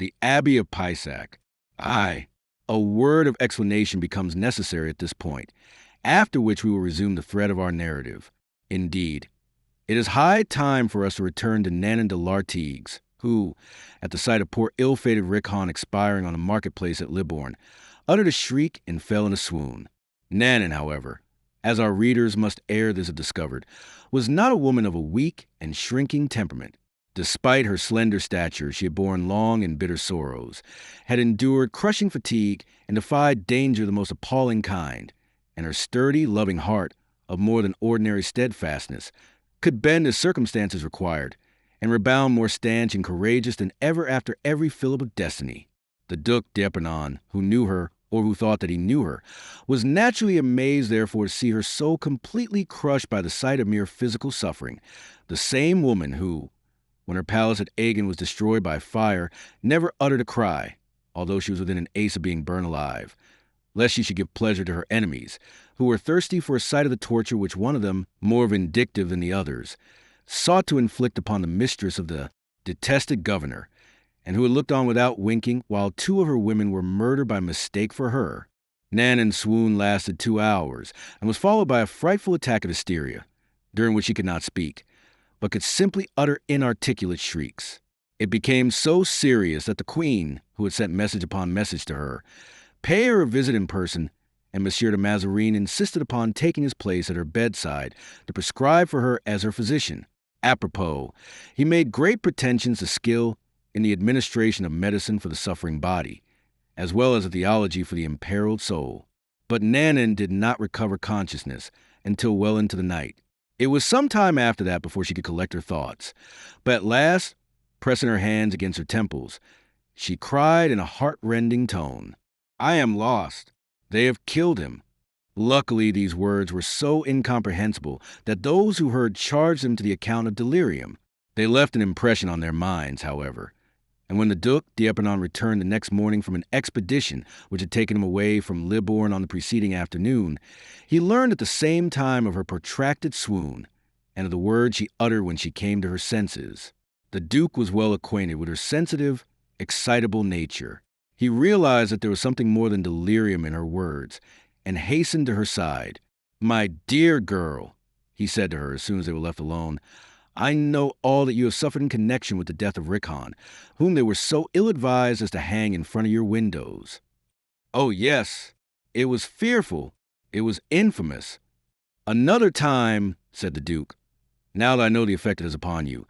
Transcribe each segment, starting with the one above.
The Abbey of Peyssac. Aye, a word of explanation becomes necessary at this point, after which we will resume the thread of our narrative. Indeed, it is high time for us to return to Nanan de Lartigues, who, at the sight of poor ill-fated Rickon expiring on the marketplace at Libourne, uttered a shriek and fell in a swoon. Nanan, however, as our readers must ere this have discovered, was not a woman of a weak and shrinking temperament. Despite her slender stature, she had borne long and bitter sorrows, had endured crushing fatigue, and defied danger of the most appalling kind, and her sturdy, loving heart, of more than ordinary steadfastness, could bend as circumstances required, and rebound more stanch and courageous than ever after every fillip of destiny. The Duc d'Epernon, who knew her, or who thought that he knew her, was naturally amazed therefore to see her so completely crushed by the sight of mere physical suffering, the same woman who, when her palace at Agen was destroyed by fire, never uttered a cry, although she was within an ace of being burned alive, lest she should give pleasure to her enemies, who were thirsty for a sight of the torture which one of them, more vindictive than the others, sought to inflict upon the mistress of the detested governor, and who had looked on without winking while 2 of her women were murdered by mistake for her. Nanan's swoon lasted 2 hours, and was followed by a frightful attack of hysteria, during which she could not speak, but could simply utter inarticulate shrieks. It became so serious that the Queen, who had sent message upon message to her, paid her a visit in person, and Monsieur de Mazarin insisted upon taking his place at her bedside to prescribe for her as her physician. Apropos, he made great pretensions to skill in the administration of medicine for the suffering body, as well as a theology for the imperiled soul. But Nanan did not recover consciousness until well into the night. It was some time after that before she could collect her thoughts, but at last, pressing her hands against her temples, she cried in a heart-rending tone, "I am lost. They have killed him." Luckily, these words were so incomprehensible that those who heard charged them to the account of delirium. They left an impression on their minds, however, and when the Duc d'Epernon returned the next morning from an expedition which had taken him away from Libourne on the preceding afternoon, he learned at the same time of her protracted swoon, and of the words she uttered when she came to her senses. The Duke was well acquainted with her sensitive, excitable nature. He realized that there was something more than delirium in her words, and hastened to her side. "My dear girl," he said to her as soon as they were left alone, "I know all that you have suffered in connection with the death of Rickon, whom they were so ill-advised as to hang in front of your windows." "Oh, yes. It was fearful. It was infamous." "Another time," said the Duke, "now that I know the effect it has upon you,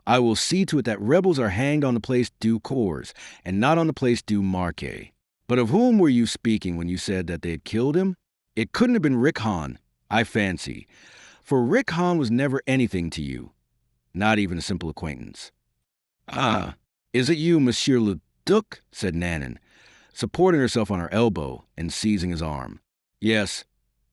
I will see to it that rebels are hanged on the Place du Cours, and not on the Place du Marquet. But of whom were you speaking when you said that they had killed him? It couldn't have been Rickon, I fancy, for Rickon was never anything to you, not even a simple acquaintance." "Ah, is it you, Monsieur le Duc?" said Nanan, supporting herself on her elbow and seizing his arm. "Yes,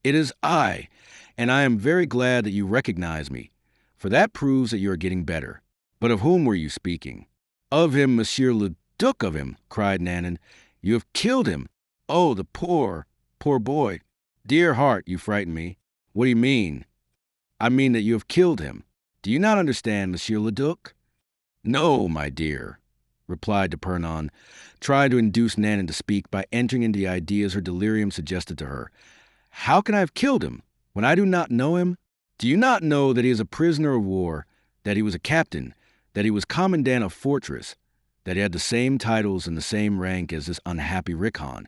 it is I, and I am very glad that you recognize me, for that proves that you are getting better. But of whom were you speaking?" "Of him, Monsieur le Duc, of him," cried Nanan. "You have killed him. Oh, the poor boy. Dear heart, you frighten me." "What do you mean?" "I mean that you have killed him. Do you not understand, Monsieur le Duc?" "No, my dear," replied d'Epernon, trying to induce Nanan to speak by entering into the ideas her delirium suggested to her. "How can I have killed him, when I do not know him? Do you not know that he is a prisoner of war, that he was a captain, that he was commandant of fortress, that he had the same titles and the same rank as this unhappy Rickon,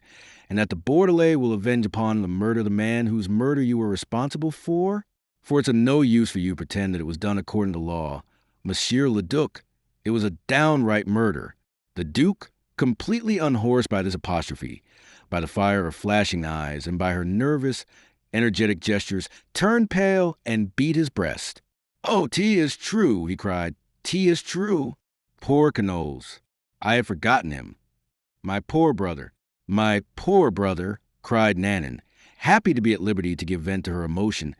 and that the Bordelais will avenge upon the murder the man whose murder you were responsible for? For it's of no use for you to pretend that it was done according to law. Monsieur le Duc, it was a downright murder." The Duke, completely unhorsed by this apostrophe, by the fire of flashing eyes, and by her nervous, energetic gestures, turned pale and beat his breast. "Oh, 'tis is true," he cried. "'Tis is true. Poor Quenouls. I had forgotten him. My poor brother." "My poor brother," cried Nanan, happy to be at liberty to give vent to her emotion,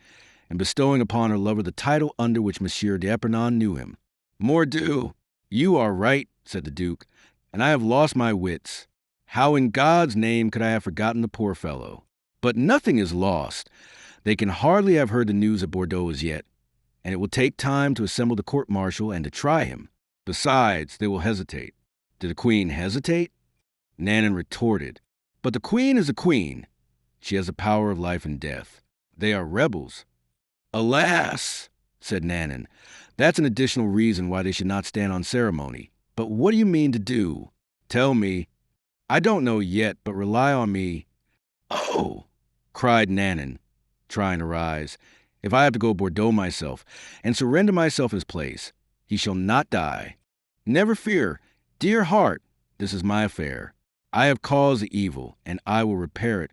and bestowing upon her lover the title under which Monsieur d'Epernon knew him. "Mordieu, you are right," said the Duke, "and I have lost my wits. How in God's name could I have forgotten the poor fellow? But nothing is lost. They can hardly have heard the news at Bordeaux as yet, and it will take time to assemble the court-martial and to try him. Besides, they will hesitate. Did the queen hesitate? Nanan retorted, "But the queen is a queen. She has the power of life and death. They are rebels." "Alas," said Nanan, "that's an additional reason why they should not stand on ceremony. But what do you mean to do? Tell me." "I don't know yet, but rely on me." "Oh," cried Nanan, trying to rise. "If I have to go Bordeaux myself and surrender myself his place, he shall not die. Never fear, dear heart, this is my affair. I have caused the evil, and I will repair it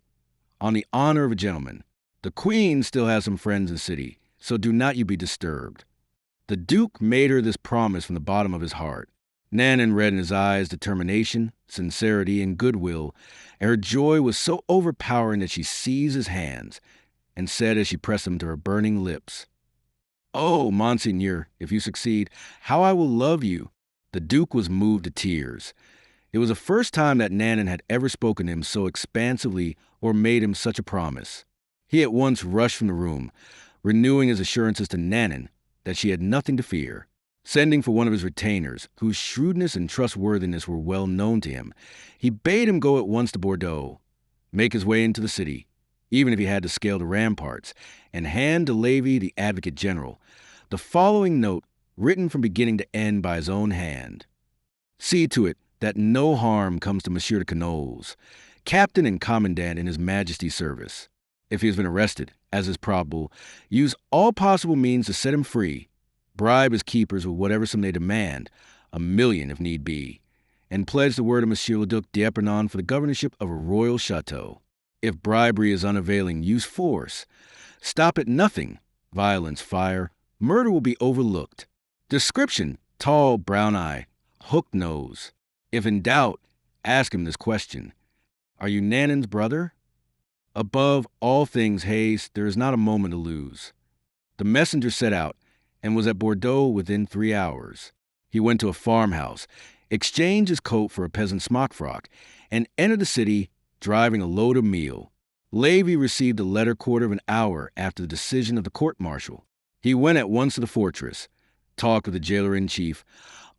on the honor of a gentleman. The queen still has some friends in the city, so do not you be disturbed." The Duke made her this promise from the bottom of his heart. Nanan read in his eyes determination, sincerity, and goodwill, and her joy was so overpowering that she seized his hands and said as she pressed them to her burning lips, "Oh, Monseigneur, if you succeed, how I will love you." The Duke was moved to tears. It was the first time that Nanan had ever spoken to him so expansively or made him such a promise. He at once rushed from the room, renewing his assurances to Nanan that she had nothing to fear. Sending for one of his retainers, whose shrewdness and trustworthiness were well known to him, he bade him go at once to Bordeaux, make his way into the city, even if he had to scale the ramparts, and hand to Lévy, the advocate general, the following note written from beginning to end by his own hand. "See to it that no harm comes to Monsieur de Canolles, captain and commandant in His Majesty's service. If he has been arrested, as is probable, use all possible means to set him free. Bribe his keepers with whatever sum they demand, 1,000,000 if need be, and pledge the word of Monsieur le Duc d'Epernon for the governorship of a royal chateau. If bribery is unavailing, use force. Stop at nothing. Violence, fire, murder will be overlooked. Description, tall, brown eye, hooked nose. If in doubt, ask him this question. Are you Nanan's brother? Above all things, haste, there is not a moment to lose." The messenger set out, and was at Bordeaux within 3 hours. He went to a farmhouse, exchanged his coat for a peasant smock frock, and entered the city driving a load of meal. Lévy received a letter 1/4 of an hour after the decision of the court-martial. He went at once to the fortress, talked with the jailer-in-chief,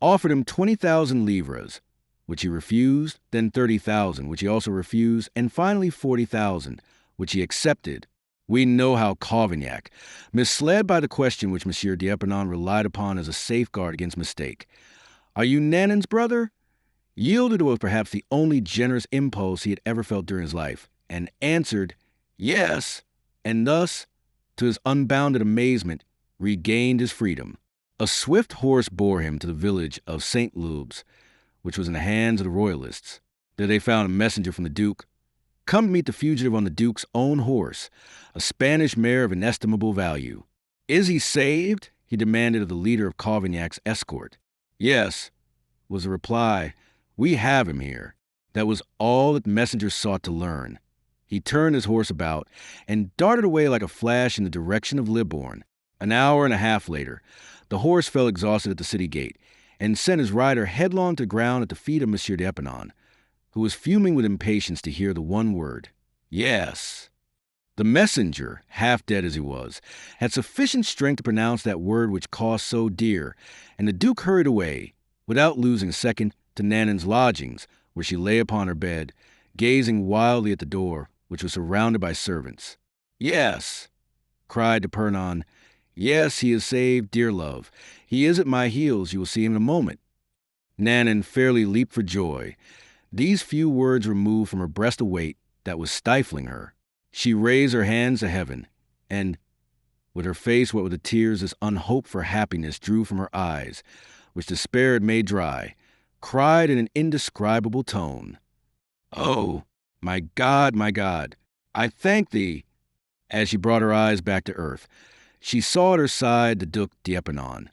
offered him 20,000 livres, which he refused, then 30,000, which he also refused, and finally 40,000, which he accepted. We know how Cavaignac, misled by the question which Monsieur d'Epernon relied upon as a safeguard against mistake, "Are you Nanan's brother?" yielded to what was perhaps the only generous impulse he had ever felt during his life, and answered, "Yes," and thus, to his unbounded amazement, regained his freedom. A swift horse bore him to the village of St. Loubs, which was in the hands of the royalists. There they found a messenger from the Duke. Come to meet the fugitive on the Duke's own horse, a Spanish mare of inestimable value. "Is he saved?" he demanded of the leader of Cavaignac's escort. "Yes," was the reply. "We have him here." That was all that the messenger sought to learn. He turned his horse about and darted away like a flash in the direction of Libourne. An hour and a half later, the horse fell exhausted at the city gate and sent his rider headlong to the ground at the feet of Monsieur d'Epernon, who was fuming with impatience to hear the one word, "Yes." The messenger, half dead as he was, had sufficient strength to pronounce that word which cost so dear, and the Duke hurried away, without losing a second, to Nanan's lodgings, where she lay upon her bed, gazing wildly at the door, which was surrounded by servants. "Yes," cried d'Epernon. "Yes, he is saved, dear love. He is at my heels. You will see him in a moment." Nanan fairly leaped for joy. These few words removed from her breast a weight that was stifling her. She raised her hands to heaven, and, with her face wet with the tears this unhoped-for happiness drew from her eyes, which despair had made dry, cried in an indescribable tone, "Oh, my God, I thank thee!" As she brought her eyes back to earth, she saw at her side the Duc d'Epernon,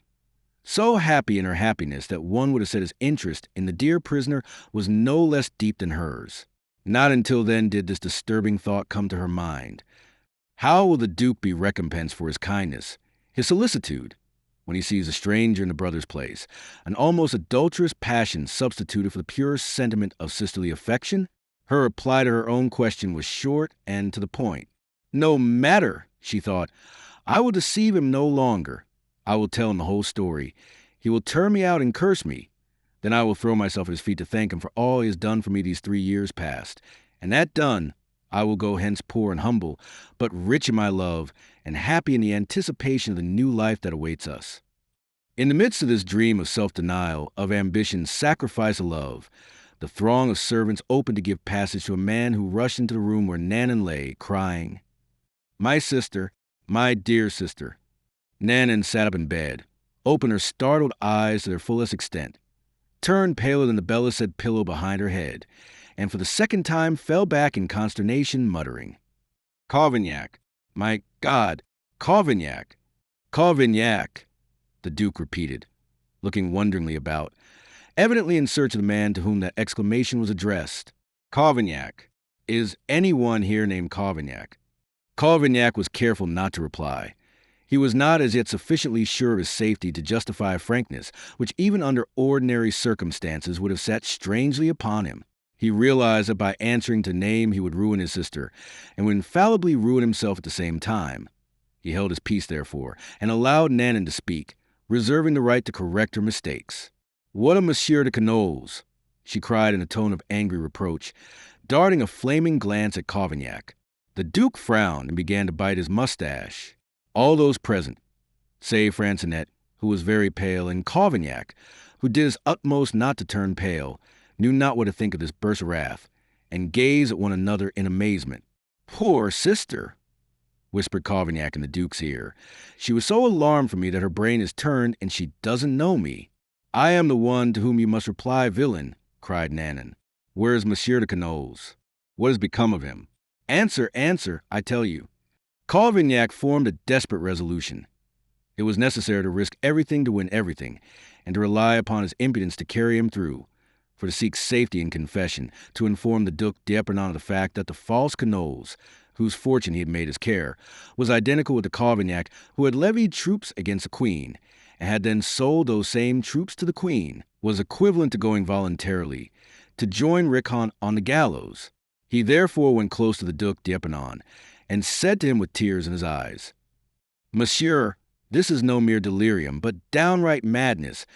so happy in her happiness that one would have said his interest in the dear prisoner was no less deep than hers. Not until then did this disturbing thought come to her mind. How will the Duke be recompensed for his kindness, his solicitude, when he sees a stranger in the brother's place, an almost adulterous passion substituted for the pure sentiment of sisterly affection? Her reply to her own question was short and to the point. "No matter," she thought. "I will deceive him no longer. I will tell him the whole story. He will turn me out and curse me. Then I will throw myself at his feet to thank him for all he has done for me these 3 years past. And that done, I will go hence poor and humble, but rich in my love, and happy in the anticipation of the new life that awaits us. In the midst of this dream of self-denial, of ambition, sacrifice of love, the throng of servants opened to give passage to a man who rushed into the room where Nanan lay, crying, "My sister, my dear sister." Nanan sat up in bed, opened her startled eyes to their fullest extent, turned paler than the belliced pillow behind her head, and for the second time fell back in consternation, muttering, "Cavaignac! My God! Cavaignac! Cavaignac!" the Duke repeated, looking wonderingly about, evidently in search of the man to whom that exclamation was addressed. "Cavaignac! Is anyone here named Cavaignac?" Cavaignac was careful not to reply. He was not as yet sufficiently sure of his safety to justify a frankness which even under ordinary circumstances would have sat strangely upon him. He realized that by answering to name he would ruin his sister, and would infallibly ruin himself at the same time. He held his peace, therefore, and allowed Nanan to speak, reserving the right to correct her mistakes. "What a Monsieur de Canolles!" she cried in a tone of angry reproach, darting a flaming glance at Cavaignac. The Duke frowned and began to bite his mustache. All those present, save Francinet, who was very pale, and Cavaignac, who did his utmost not to turn pale, knew not what to think of this burst of wrath, and gazed at one another in amazement. "Poor sister," whispered Cavaignac in the Duke's ear. "She was so alarmed for me that her brain is turned, and she doesn't know me." "I am the one to whom you must reply, villain," cried Nanan. "Where is Monsieur de Canolles? What has become of him? Answer, answer, I tell you." Cavaignac formed a desperate resolution. It was necessary to risk everything to win everything, and to rely upon his impudence to carry him through, for to seek safety in confession, to inform the Duc d'Epernon of the fact that the false Canolles, whose fortune he had made his care, was identical with the Cavaignac who had levied troops against the Queen, and had then sold those same troops to the Queen, was equivalent to going voluntarily, to join Richon on the gallows. He therefore went close to the Duc d'Epernon, and said to him with tears in his eyes, "Monsieur, this is no mere delirium, but downright madness.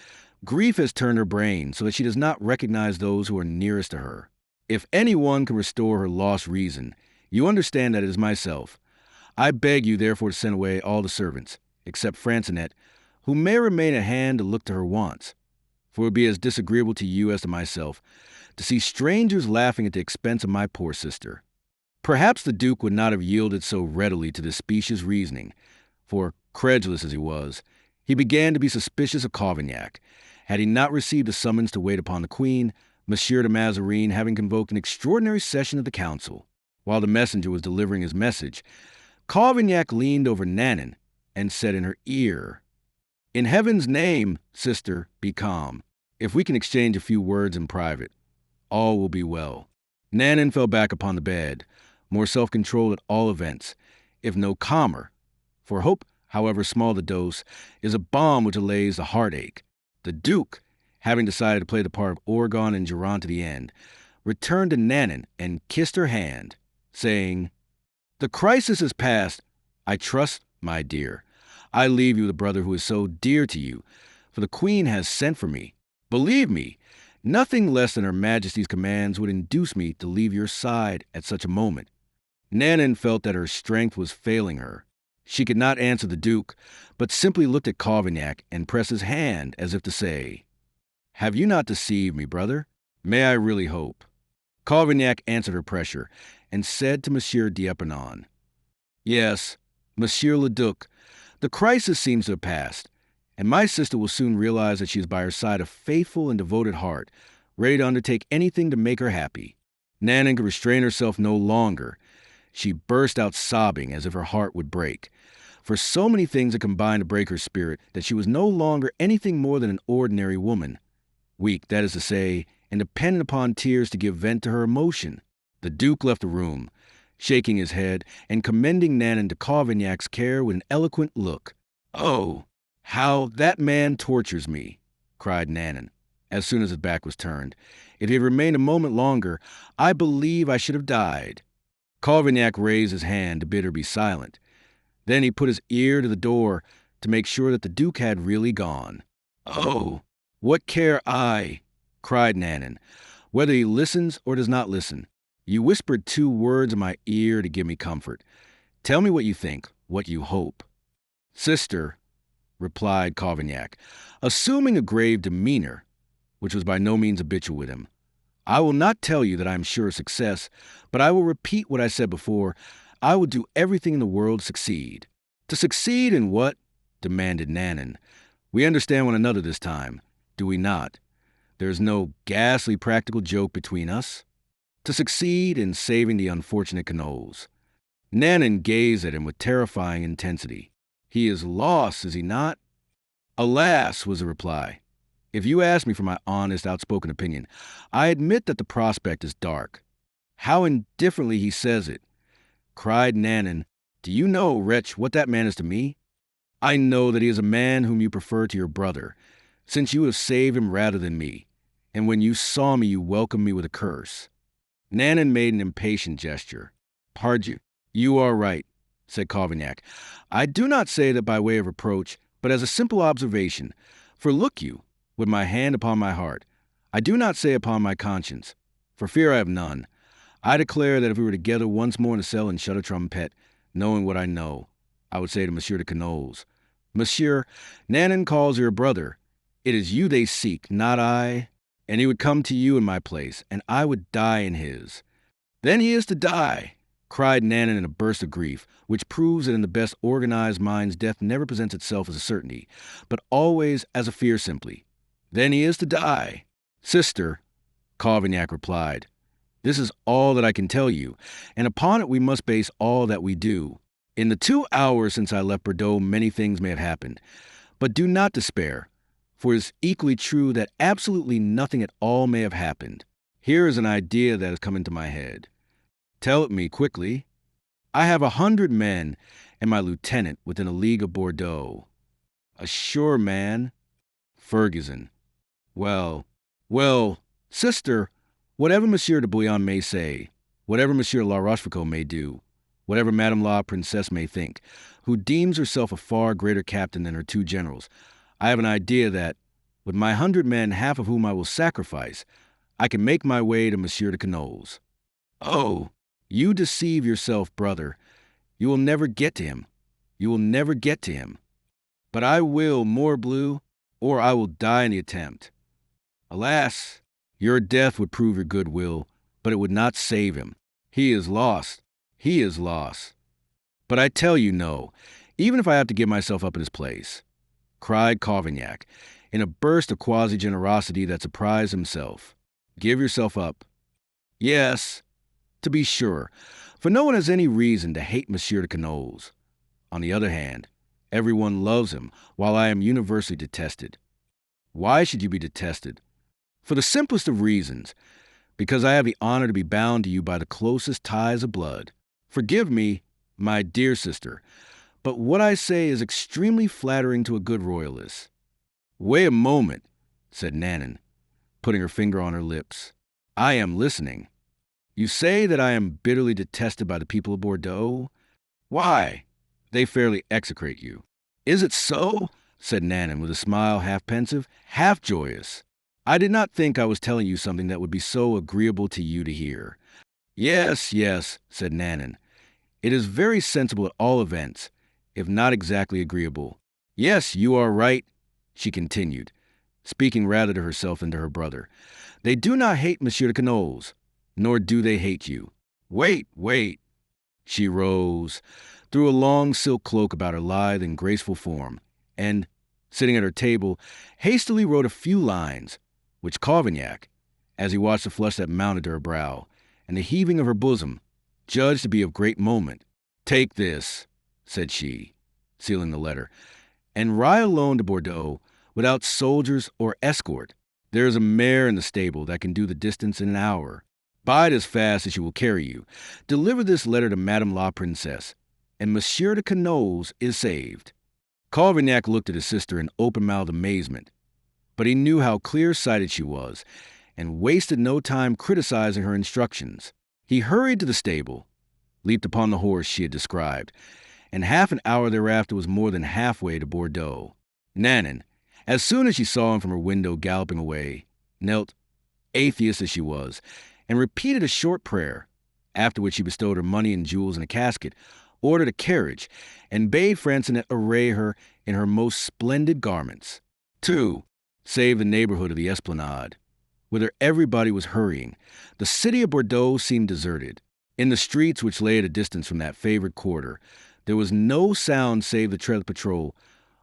Grief has turned her brain so that she does not recognize those who are nearest to her. If any one can restore her lost reason, you understand that it is myself. I beg you therefore to send away all the servants, except Francinet, who may remain at hand to look to her wants, for it would be as disagreeable to you as to myself to see strangers laughing at the expense of my poor sister." Perhaps the Duke would not have yielded so readily to this specious reasoning, for, credulous as he was, he began to be suspicious of Cavaignac, had he not received a summons to wait upon the Queen, Monsieur de Mazarin having convoked an extraordinary session of the council. While the messenger was delivering his message, Cavaignac leaned over Nanan and said in her ear, "In heaven's name, sister, be calm. If we can exchange a few words in private, all will be well." Nanan fell back upon the bed, more self-controlled at all events, if no calmer, for hope, however small the dose, is a balm which allays the heartache. The Duke, having decided to play the part of Orgon and Geronte to the end, returned to Nanan and kissed her hand, saying, "The crisis is past. I trust, my dear. I leave you the brother who is so dear to you, for the Queen has sent for me. Believe me, nothing less than Her Majesty's commands would induce me to leave your side at such a moment." Nanan felt that her strength was failing her. She could not answer the Duke, but simply looked at Cavaignac and pressed his hand as if to say, "Have you not deceived me, brother? May I really hope?" Cavaignac answered her pressure, and said to Monsieur d'Epernon, "Yes, Monsieur le Duc, the crisis seems to have passed, and my sister will soon realize that she is by her side a faithful and devoted heart, ready to undertake anything to make her happy." Nanan could restrain herself no longer. She burst out sobbing as if her heart would break, for so many things had combined to break her spirit that she was no longer anything more than an ordinary woman, weak, that is to say, and dependent upon tears to give vent to her emotion. The Duke left the room, shaking his head and commending Nanan to Cavaignac's care with an eloquent look. "Oh, how that man tortures me!" cried Nanan, as soon as his back was turned. "If he had remained a moment longer, I believe I should have died." Cavaignac raised his hand to bid her be silent. Then he put his ear to the door to make sure that the Duke had really gone. "Oh, what care I," cried Nanon, whether he listens or does not listen. You whispered 2 words in my ear to give me comfort. Tell me what you think, what you hope. Sister, replied Cavaignac, assuming a grave demeanor, which was by no means habitual with him, I will not tell you that I am sure of success, but I will repeat what I said before. I will do everything in the world to succeed. To succeed in what? Demanded Nanon. We understand one another this time, do we not? There is no ghastly practical joke between us. To succeed in saving the unfortunate Canolles. Nanon gazed at him with terrifying intensity. He is lost, is he not? Alas, was the reply. If you ask me for my honest, outspoken opinion, I admit that the prospect is dark. How indifferently he says it, cried Nanon. Do you know, wretch, what that man is to me? I know that he is a man whom you prefer to your brother, since you have saved him rather than me, and when you saw me you welcomed me with a curse. Nanon made an impatient gesture. Pardieu, you are right, said Cavaignac. I do not say that by way of reproach, but as a simple observation. For look you, with my hand upon my heart, I do not say upon my conscience, for fear I have none. I declare that if we were together once more in a cell in Shut a Trumpet, knowing what I know, I would say to Monsieur de Canolles, Monsieur, Nanon calls your brother. It is you they seek, not I. And he would come to you in my place, and I would die in his. Then he is to die, cried Nanon in a burst of grief, which proves that in the best organized minds death never presents itself as a certainty, but always as a fear simply. Then he is to die. Sister, Cavaignac replied, this is all that I can tell you, and upon it we must base all that we do. In the 2 hours since I left Bordeaux, many things may have happened, but do not despair, for it is equally true that absolutely nothing at all may have happened. Here is an idea that has come into my head. Tell it me quickly. I have 100 men and my lieutenant within a league of Bordeaux. A sure man? Ferguson. Well, sister, whatever Monsieur de Bouillon may say, whatever Monsieur La Rochefoucauld may do, whatever Madame la Princesse may think, who deems herself a far greater captain than her 2 generals, I have an idea that, with my 100 men, half of whom I will sacrifice, I can make my way to Monsieur de Canolles. Oh, you deceive yourself, brother. You will never get to him. You will never get to him. But I will, morbleu, or I will die in the attempt. Alas, your death would prove your goodwill, but it would not save him. He is lost. He is lost. But I tell you no, even if I have to give myself up in his place, cried Cavaignac, in a burst of quasi-generosity that surprised himself. Give yourself up. Yes, to be sure, for no one has any reason to hate Monsieur de Canolles. On the other hand, everyone loves him, while I am universally detested. Why should you be detested? For the simplest of reasons, because I have the honor to be bound to you by the closest ties of blood. Forgive me, my dear sister, but what I say is extremely flattering to a good royalist. Wait a moment, said Nanon, putting her finger on her lips. I am listening. You say that I am bitterly detested by the people of Bordeaux? Why? They fairly execrate you. Is it so? Said Nanon with a smile half pensive, half joyous. I did not think I was telling you something that would be so agreeable to you to hear. Yes, said Nanon. It is very sensible at all events, if not exactly agreeable. Yes, you are right, she continued, speaking rather to herself than to her brother. They do not hate Monsieur de Canolles, nor do they hate you. Wait. She rose, threw a long silk cloak about her lithe and graceful form, and, sitting at her table, hastily wrote a few lines, which Cavaignac, as he watched the flush that mounted to her brow, and the heaving of her bosom, judged to be of great moment. Take this, said she, sealing the letter, and ride alone to Bordeaux, without soldiers or escort. There is a mare in the stable that can do the distance in an hour. Bide as fast as she will carry you. Deliver this letter to Madame la Princesse, and Monsieur de Canolles is saved. Cavaignac looked at his sister in open-mouthed amazement, but he knew how clear-sighted she was, and wasted no time criticizing her instructions. He hurried to the stable, leaped upon the horse she had described, and half an hour thereafter was more than halfway to Bordeaux. Nanon, as soon as she saw him from her window galloping away, knelt atheist as she was, and repeated a short prayer, after which she bestowed her money and jewels in a casket, ordered a carriage, and bade Francenet array her in her most splendid garments. 2. Save the neighborhood of the Esplanade, whither everybody was hurrying. The city of Bordeaux seemed deserted. In the streets which lay at a distance from that favored quarter, there was no sound save the tread of patrol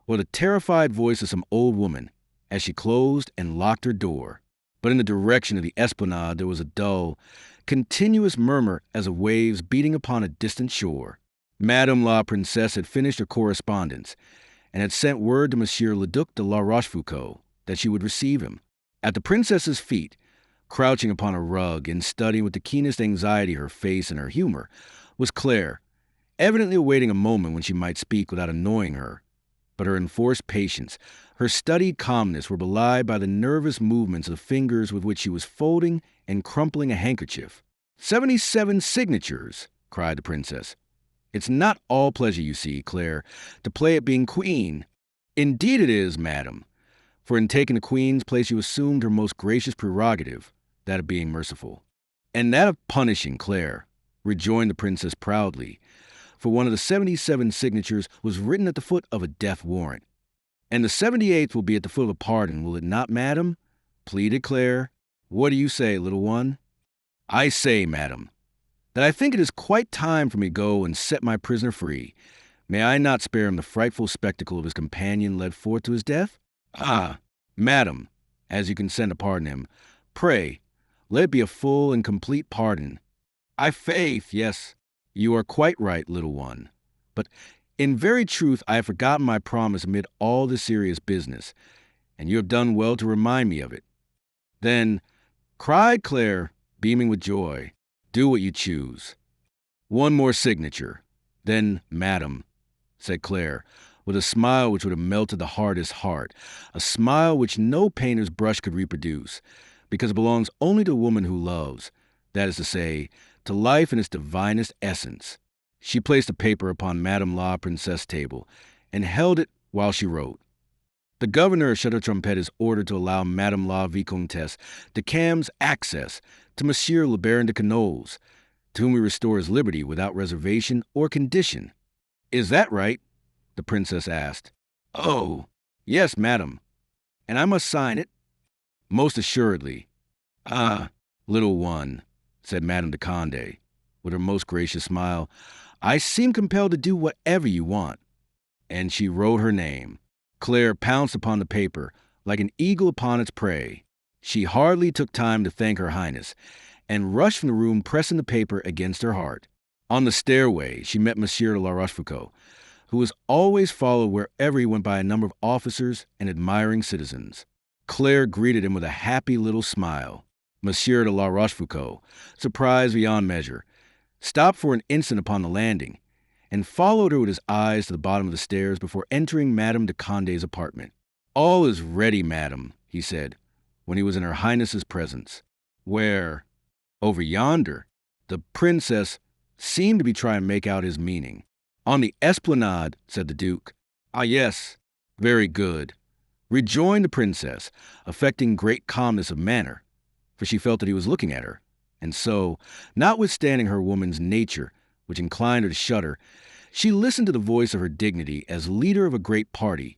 or the terrified voice of some old woman as she closed and locked her door. But in the direction of the Esplanade there was a dull, continuous murmur as of waves beating upon a distant shore. Madame la Princesse had finished her correspondence and had sent word to Monsieur le Duc de la Rochefoucauld that she would receive him. At the princess's feet, crouching upon a rug and studying with the keenest anxiety her face and her humor, was Claire, evidently awaiting a moment when she might speak without annoying her. But her enforced patience, her studied calmness were belied by the nervous movements of the fingers with which she was folding and crumpling a handkerchief. 77 signatures, cried the princess. It's not all pleasure, you see, Claire, to play at being queen. Indeed it is, madam, for in taking the queen's place you assumed her most gracious prerogative, that of being merciful. And that of punishing, Claire, rejoined the princess proudly, for one of the 77 signatures was written at the foot of a death warrant. And the 78th will be at the foot of a pardon, will it not, madam? Pleaded Claire. What do you say, little one? I say, madam, that I think it is quite time for me to go and set my prisoner free. May I not spare him the frightful spectacle of his companion led forth to his death? Ah, madam, as you consent to pardon him, pray, let it be a full and complete pardon. Faith, yes, you are quite right, little one. But in very truth I have forgotten my promise amid all this serious business, and you have done well to remind me of it. Then, cried Claire, beaming with joy, do what you choose. One more signature. Then, madam, said Claire, with a smile which would have melted the hardest heart, a smile which no painter's brush could reproduce, because it belongs only to a woman who loves, that is to say, to life in its divinest essence. She placed a paper upon Madame la Princesse' table, and held it while she wrote. The governor of Château-Trompette is ordered to allow Madame la Vicomtesse de Cam's access to Monsieur le Baron de Canolles, to whom we restore his liberty without reservation or condition. Is that right? The princess asked. Oh, yes, madam. And I must sign it? Most assuredly. Ah, little one, said Madame de Condé, with her most gracious smile, I seem compelled to do whatever you want. And she wrote her name. Claire pounced upon the paper like an eagle upon its prey. She hardly took time to thank her highness, and rushed from the room pressing the paper against her heart. On the stairway she met Monsieur de la Rochefoucauld, who was always followed wherever he went by a number of officers and admiring citizens. Claire greeted him with a happy little smile. Monsieur de la Rochefoucauld, surprised beyond measure, stopped for an instant upon the landing, and followed her with his eyes to the bottom of the stairs before entering Madame de Condé's apartment. All is ready, madam, he said, when he was in her highness's presence. Where? Over yonder. The princess seemed to be trying to make out his meaning. On the Esplanade, said the Duke. Ah, yes. Very good. Rejoined the princess, affecting great calmness of manner, for she felt that he was looking at her, and so, notwithstanding her woman's nature, which inclined her to shudder, she listened to the voice of her dignity as leader of a great party,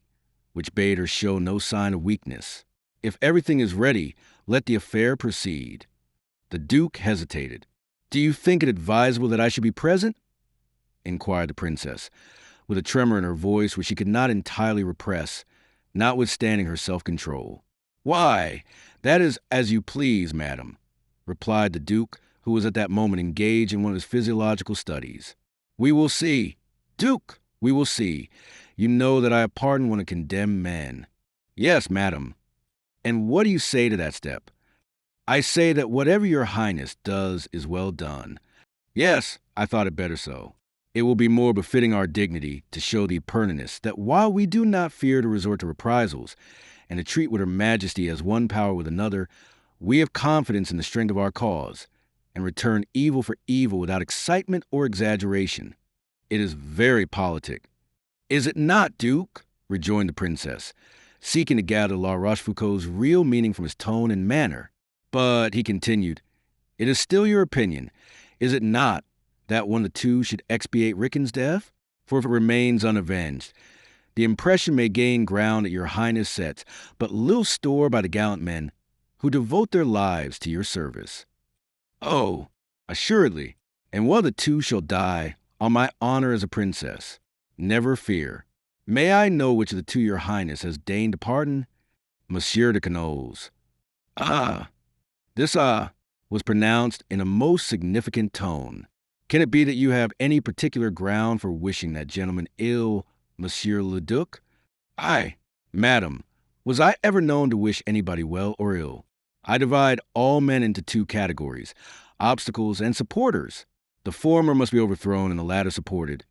which bade her show no sign of weakness. If everything is ready, let the affair proceed. The Duke hesitated. Do you think it advisable that I should be present? Inquired the princess, with a tremor in her voice which she could not entirely repress, notwithstanding her self-control. Why, that is as you please, madam, replied the Duke, who was at that moment engaged in one of his physiological studies. We will see. Duke, we will see. You know that I have pardoned one of condemned men. Yes, madam. And what do you say to that step? I say that whatever your highness does is well done. Yes, I thought it better so. It will be more befitting our dignity to show the Eperniness that while we do not fear to resort to reprisals, and to treat with her majesty as one power with another, we have confidence in the strength of our cause, and return evil for evil without excitement or exaggeration. It is very politic. Is it not, Duke? Rejoined the princess, seeking to gather La Rochefoucauld's real meaning from his tone and manner. But, he continued, it is still your opinion, is it not, that one of the two should expiate Ricken's death? For if it remains unavenged, the impression may gain ground that your highness sets but little store by the gallant men who devote their lives to your service. Oh, assuredly, and one of the two shall die on my honor as a princess. Never fear. May I know which of the two your highness has deigned to pardon? Monsieur de Canolles. This was pronounced in a most significant tone. Can it be that you have any particular ground for wishing that gentleman ill, Monsieur le Duc? Aye, madam, was I ever known to wish anybody well or ill? I divide all men into two categories, obstacles and supporters. The former must be overthrown and the latter supported.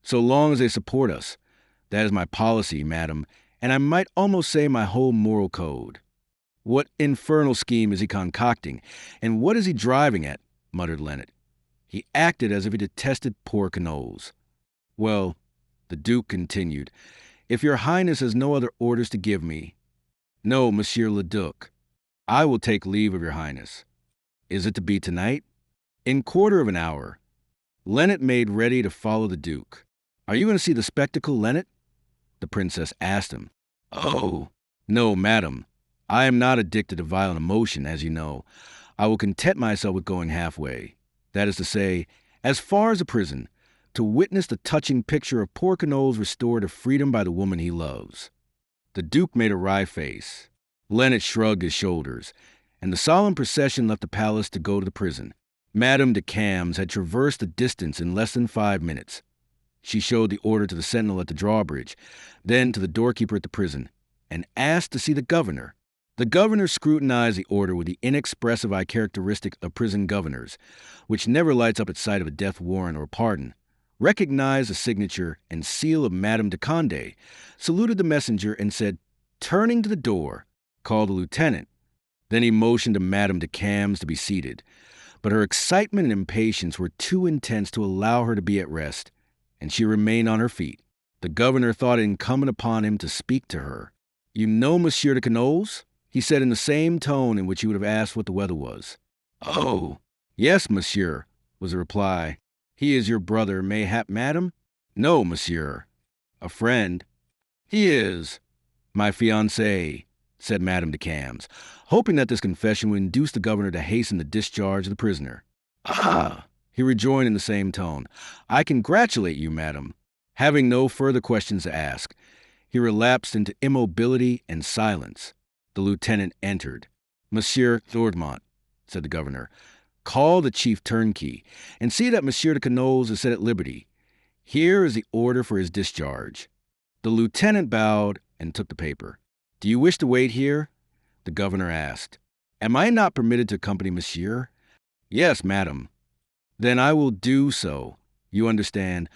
So long as they support us, that is my policy, madam, and I might almost say my whole moral code. What infernal scheme is he concocting, and what is he driving at? Muttered Lennet. He acted as if he detested poor Canolles. Well, the Duke continued, if your highness has no other orders to give me. No, Monsieur le Duc. I will take leave of your highness. Is it to be tonight? In quarter of an hour. Lennet made ready to follow the Duke. Are you going to see the spectacle, Lennet? The princess asked him. Oh, no, madam. I am not addicted to violent emotion, as you know. I will content myself with going halfway. That is to say, as far as a prison, to witness the touching picture of poor Canolles restored to freedom by the woman he loves. The Duke made a wry face. Lennet shrugged his shoulders, and the solemn procession left the palace to go to the prison. Madame de Cams had traversed the distance in less than 5 minutes. She showed the order to the sentinel at the drawbridge, then to the doorkeeper at the prison, and asked to see the governor. The governor scrutinized the order with the inexpressive eye characteristic of prison governors, which never lights up at sight of a death warrant or pardon, recognized the signature and seal of Madame de Condé, saluted the messenger, and said, turning to the door, call the lieutenant. Then he motioned to Madame de Cams to be seated, but her excitement and impatience were too intense to allow her to be at rest, and she remained on her feet. The governor thought it incumbent upon him to speak to her. You know Monsieur de Canolles? He said in the same tone in which he would have asked what the weather was. Oh, yes, monsieur, was the reply. He is your brother, mayhap, madam? No, monsieur. A friend. He is my fiancé, said Madame de Cams, hoping that this confession would induce the governor to hasten the discharge of the prisoner. He rejoined in the same tone. I congratulate you, madam. Having no further questions to ask, he relapsed into immobility and silence. The lieutenant entered. Monsieur Thordmont, said the governor, call the chief turnkey, and see that Monsieur de Canolles is set at liberty. Here is the order for his discharge. The lieutenant bowed and took the paper. Do you wish to wait here? The governor asked. Am I not permitted to accompany monsieur? Yes, madam. Then I will do so. You understand,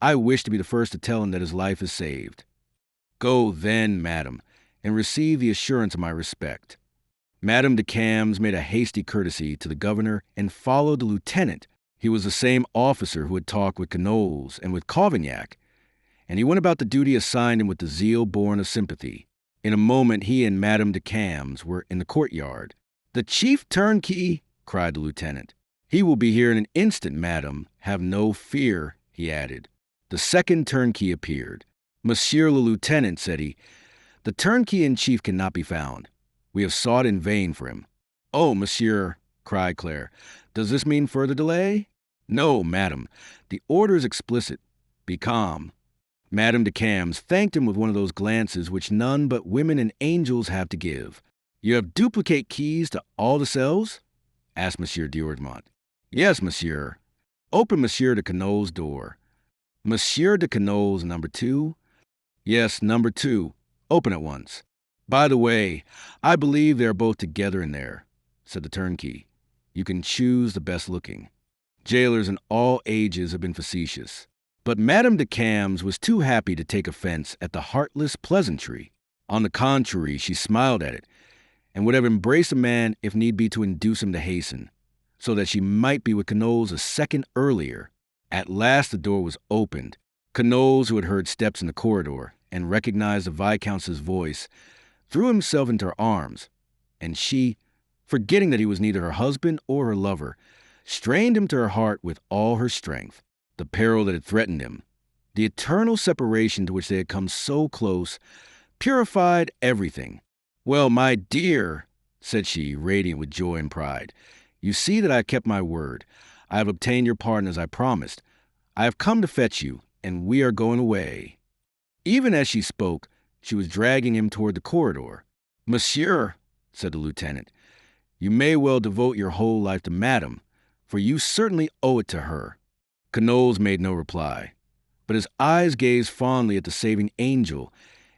I wish to be the first to tell him that his life is saved. Go then, madam, and receive the assurance of my respect. Madame de Cams made a hasty courtesy to the governor and followed the lieutenant. He was the same officer who had talked with Canolles and with Cavaignac, and he went about the duty assigned him with the zeal born of sympathy. In a moment he and Madame de Cams were in the courtyard. The chief turnkey, cried the lieutenant. He will be here in an instant, madam. Have no fear, he added. The second turnkey appeared. Monsieur le lieutenant, said he, the turnkey-in-chief cannot be found. We have sought in vain for him. Oh, monsieur, cried Claire, does this mean further delay? No, madam. The order is explicit. Be calm. Madame de Cams thanked him with one of those glances which none but women and angels have to give. You have duplicate keys to all the cells? Asked Monsieur d'Ormont. Yes, monsieur. Open Monsieur de Canolles' door. Monsieur de Canolles, number 2? Yes, number 2. Open at once. By the way, I believe they are both together in there, said the turnkey. You can choose the best looking. Jailers in all ages have been facetious. But Madame de Cams was too happy to take offense at the heartless pleasantry. On the contrary, she smiled at it, and would have embraced a man if need be to induce him to hasten, so that she might be with Canolles a second earlier. At last the door was opened. Canolles, who had heard steps in the corridor and recognized the Viscountess's voice, threw himself into her arms, and she, forgetting that he was neither her husband or her lover, strained him to her heart with all her strength. The peril that had threatened him, the eternal separation to which they had come so close, purified everything. "Well, my dear," said she, radiant with joy and pride, "you see that I kept my word. I have obtained your pardon as I promised. I have come to fetch you, and we are going away." Even as she spoke, she was dragging him toward the corridor. "Monsieur," said the lieutenant, "you may well devote your whole life to Madame, for you certainly owe it to her." Quenouille made no reply, but his eyes gazed fondly at the saving angel,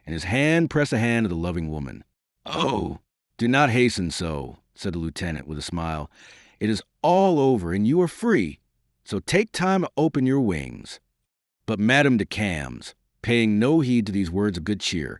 and his hand pressed the hand of the loving woman. "Oh, do not hasten so," said the lieutenant with a smile. "It is all over, and you are free, so take time to open your wings." But Madame de Cam's, paying no heed to these words of good cheer,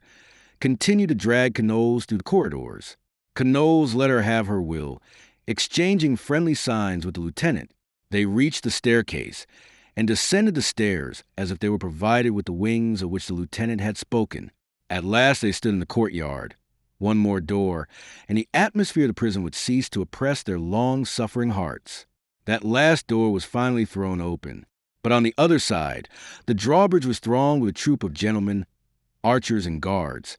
continued to drag Quenouille through the corridors. Quenouille let her have her will, exchanging friendly signs with the lieutenant. They reached the staircase and descended the stairs as if they were provided with the wings of which the lieutenant had spoken. At last they stood in the courtyard. One more door, and the atmosphere of the prison would cease to oppress their long-suffering hearts. That last door was finally thrown open. But on the other side, the drawbridge was thronged with a troop of gentlemen, archers, and guards.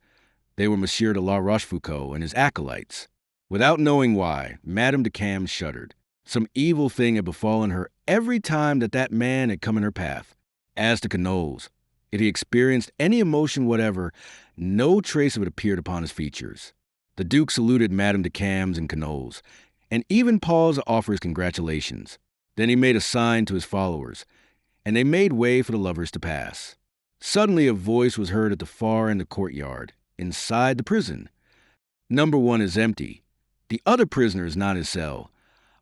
They were Monsieur de la Rochefoucauld and his acolytes. Without knowing why, Madame de Cam shuddered. Some evil thing had befallen her every time that man had come in her path. As to Quenouille, if he experienced any emotion whatever, no trace of it appeared upon his features. The Duke saluted Madame de Cam's and Quenouille, and even paused to offer his congratulations. Then he made a sign to his followers, and they made way for the lovers to pass. Suddenly a voice was heard at the far end of the courtyard, inside the prison. "Number 1 is empty. The other prisoner is not in his cell.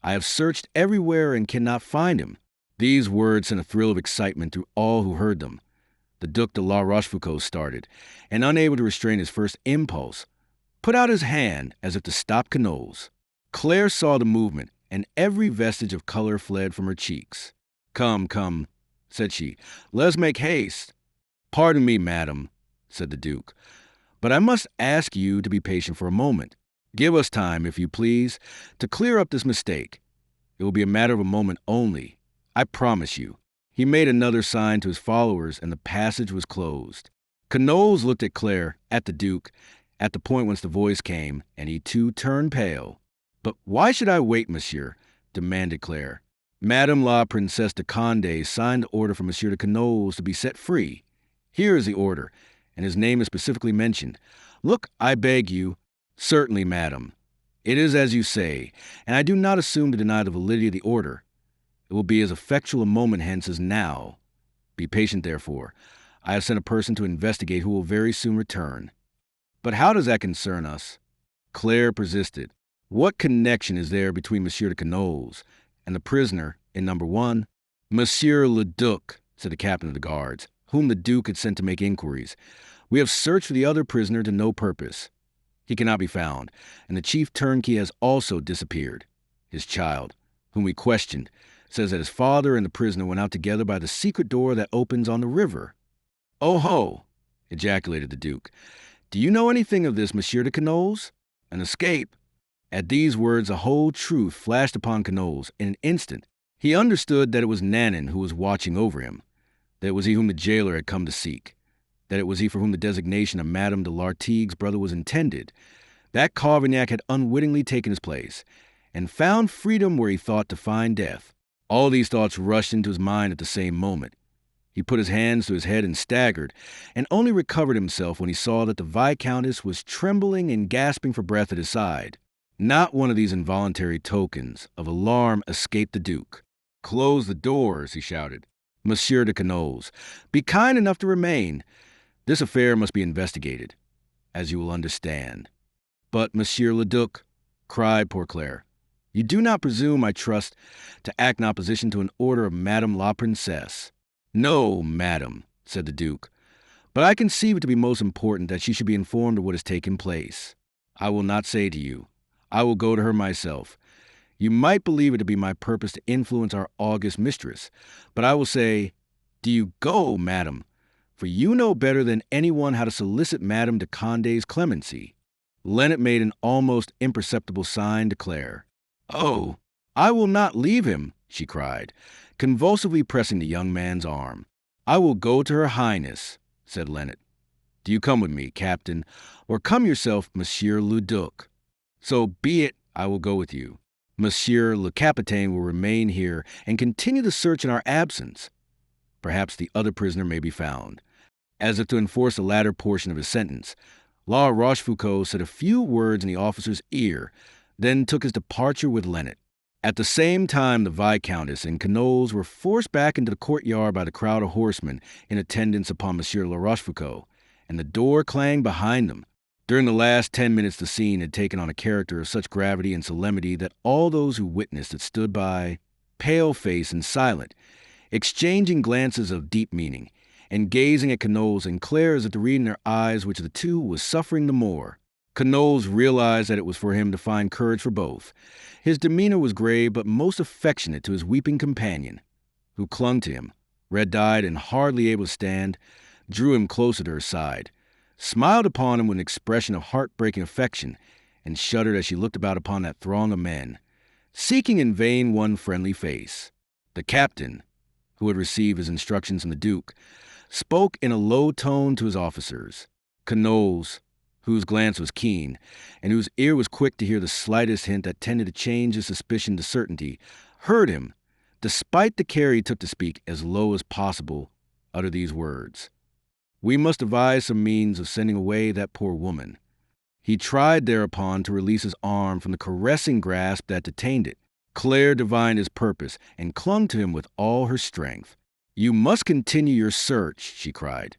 I have searched everywhere and cannot find him." These words sent a thrill of excitement through all who heard them. The Duc de la Rochefoucauld started, and unable to restrain his first impulse, put out his hand as if to stop Quenouille. Claire saw the movement, and every vestige of color fled from her cheeks. "Come, come," said she, "let us make haste." "Pardon me, madam," said the Duke, "but I must ask you to be patient for a moment. Give us time, if you please, to clear up this mistake. It will be a matter of a moment only, I promise you." He made another sign to his followers, and the passage was closed. Quenouille looked at Claire, at the Duke, at the point whence the voice came, and he too turned pale. "But why should I wait, monsieur?" demanded Claire. "Madame la Princesse de Condé signed the order for Monsieur de Quenouille to be set free. Here is the order, and his name is specifically mentioned. Look, I beg you." "Certainly, madam. It is as you say, and I do not assume to deny the validity of the order. It will be as effectual a moment hence as now. Be patient, therefore. I have sent a person to investigate who will very soon return." "But how does that concern us?" Claire persisted. "What connection is there between Monsieur de Quenouille and the prisoner in number 1? "Monsieur le Duc," said the captain of the guards, whom the Duke had sent to make inquiries. "We have searched for the other prisoner to no purpose. He cannot be found, and the chief turnkey has also disappeared. His child, whom we questioned, says that his father and the prisoner went out together by the secret door that opens on the river." "Oh ho!" ejaculated the Duke. "Do you know anything of this, Monsieur de Quenouille? An escape?" At these words the whole truth flashed upon Quenouille in an instant. He understood that it was Nanon who was watching over him, that it was he whom the jailer had come to seek, that it was he for whom the designation of Madame de Lartigue's brother was intended, that Carvignac had unwittingly taken his place, and found freedom where he thought to find death. All these thoughts rushed into his mind at the same moment. He put his hands to his head and staggered, and only recovered himself when he saw that the Viscountess was trembling and gasping for breath at his side. Not one of these involuntary tokens of alarm escaped the Duke. "Close the doors," he shouted. "Monsieur de Quenouille, be kind enough to remain. This affair must be investigated, as you will understand." "But, Monsieur le Duc," cried poor Claire, "you do not presume, I trust, to act in opposition to an order of Madame la Princesse." "No, madam," said the Duke, "but I conceive it to be most important that she should be informed of what has taken place. I will not say to you. I will go to her myself. You might believe it to be my purpose to influence our august mistress, but I will say, do you go, madam, for you know better than anyone how to solicit Madame de Condé's clemency." Lennet made an almost imperceptible sign to Claire. "Oh, I will not leave him," she cried, convulsively pressing the young man's arm. "I will go to her highness," said Lennet. "Do you come with me, Captain, or come yourself, Monsieur le Duc?" "So be it, I will go with you. Monsieur le Capitaine will remain here and continue the search in our absence. Perhaps the other prisoner may be found." As if to enforce the latter portion of his sentence, La Rochefoucauld said a few words in the officer's ear, then took his departure with Lennet. At the same time, the Viscountess and Quenouille were forced back into the courtyard by the crowd of horsemen in attendance upon Monsieur La Rochefoucauld, and the door clanged behind them. During the last 10 minutes, the scene had taken on a character of such gravity and solemnity that all those who witnessed it stood by, pale-faced and silent, exchanging glances of deep meaning, and gazing at Quenouille and Claire as if to read in their eyes which of the two was suffering the more. Quenouille realized that it was for him to find courage for both. His demeanor was grave but most affectionate to his weeping companion, who clung to him, red-eyed and hardly able to stand, drew him closer to her side, smiled upon him with an expression of heartbreaking affection, and shuddered as she looked about upon that throng of men, seeking in vain one friendly face. The captain, who had received his instructions from the Duke, spoke in a low tone to his officers. Quenouille, whose glance was keen, and whose ear was quick to hear the slightest hint that tended to change his suspicion to certainty, heard him, despite the care he took to speak as low as possible, utter these words: "We must devise some means of sending away that poor woman." He tried thereupon to release his arm from the caressing grasp that detained it. Claire divined his purpose and clung to him with all her strength. "You must continue your search," she cried.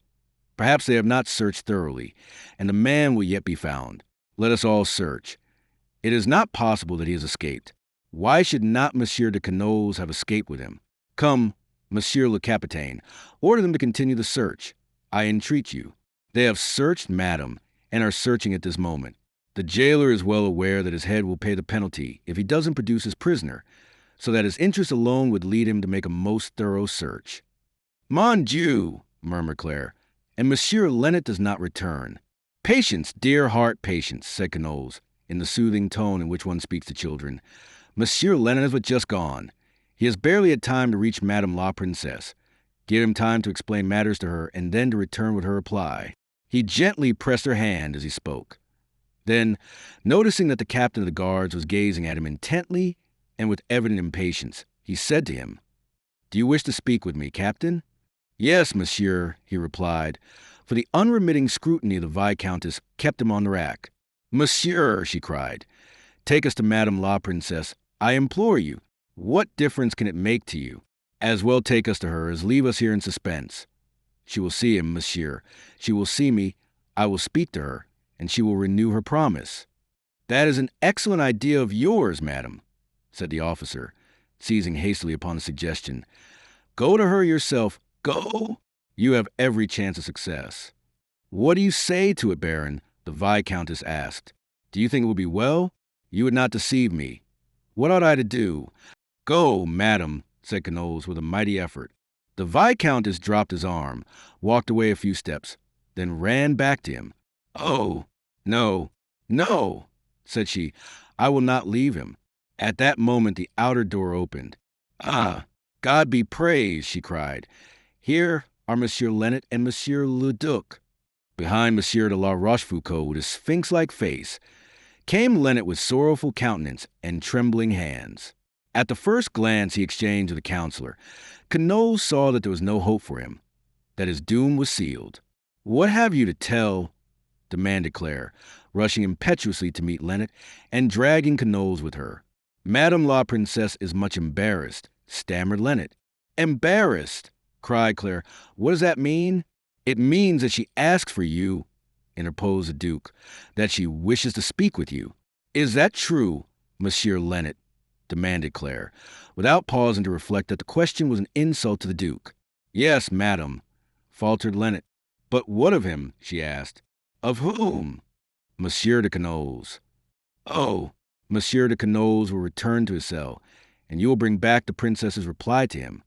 "Perhaps they have not searched thoroughly, and the man will yet be found. Let us all search. It is not possible that he has escaped. Why should not Monsieur de Quenouille have escaped with him? Come, Monsieur le Capitaine, order them to continue the search. I entreat you. They have searched, madam, and are searching at this moment. The jailer is well aware that his head will pay the penalty if he doesn't produce his prisoner, so that his interest alone would lead him to make a most thorough search." "Mon Dieu," murmured Claire, "and Monsieur Lennet does not return." "Patience, dear heart, patience," said Quenouille, in the soothing tone in which one speaks to children. "Monsieur Lennet has but just gone. He has barely had time to reach Madame la Princesse. Give him time to explain matters to her, and then to return with her reply." He gently pressed her hand as he spoke. Then, noticing that the captain of the guards was gazing at him intently and with evident impatience, he said to him, "Do you wish to speak with me, Captain?" "Yes, monsieur," he replied, for the unremitting scrutiny of the Viscountess kept him on the rack. "Monsieur," she cried, "take us to Madame la Princesse, I implore you. What difference can it make to you? As well take us to her as leave us here in suspense. She will see him, monsieur. She will see me. I will speak to her, and she will renew her promise." "That is an excellent idea of yours, madam," said the officer, seizing hastily upon the suggestion. "Go to her yourself. Go! You have every chance of success." "What do you say to it, Baron?" the Viscountess asked. "Do you think it will be well? You would not deceive me. What ought I to do?" "Go, madam," said Quenouille with a mighty effort. The Viscountess dropped his arm, walked away a few steps, then ran back to him. "Oh, no, no," said she, "I will not leave him." At that moment the outer door opened. "Ah, God be praised," she cried. "Here are Monsieur Lennet and Monsieur le Duc." Behind Monsieur de la Rochefoucauld, with his sphinx-like face, came Lennet with sorrowful countenance and trembling hands. At the first glance he exchanged with the counselor, Quenouille saw that there was no hope for him, that his doom was sealed. "What have you to tell?" demanded Claire, rushing impetuously to meet Lennet and dragging Quenouille with her. "Madame la Princesse is much embarrassed," stammered Lennet. "Embarrassed!" cried Claire. "What does that mean?" "It means that she asks for you," interposed the Duke, "that she wishes to speak with you." "Is that true, Monsieur Lennet?" demanded Claire, without pausing to reflect that the question was an insult to the Duke. "Yes, madam," faltered Lennet. "But what of him?" she asked. "Of whom?" "Monsieur de Quenouille." "Oh, Monsieur de Quenouille will return to his cell, and you will bring back the princess's reply to him.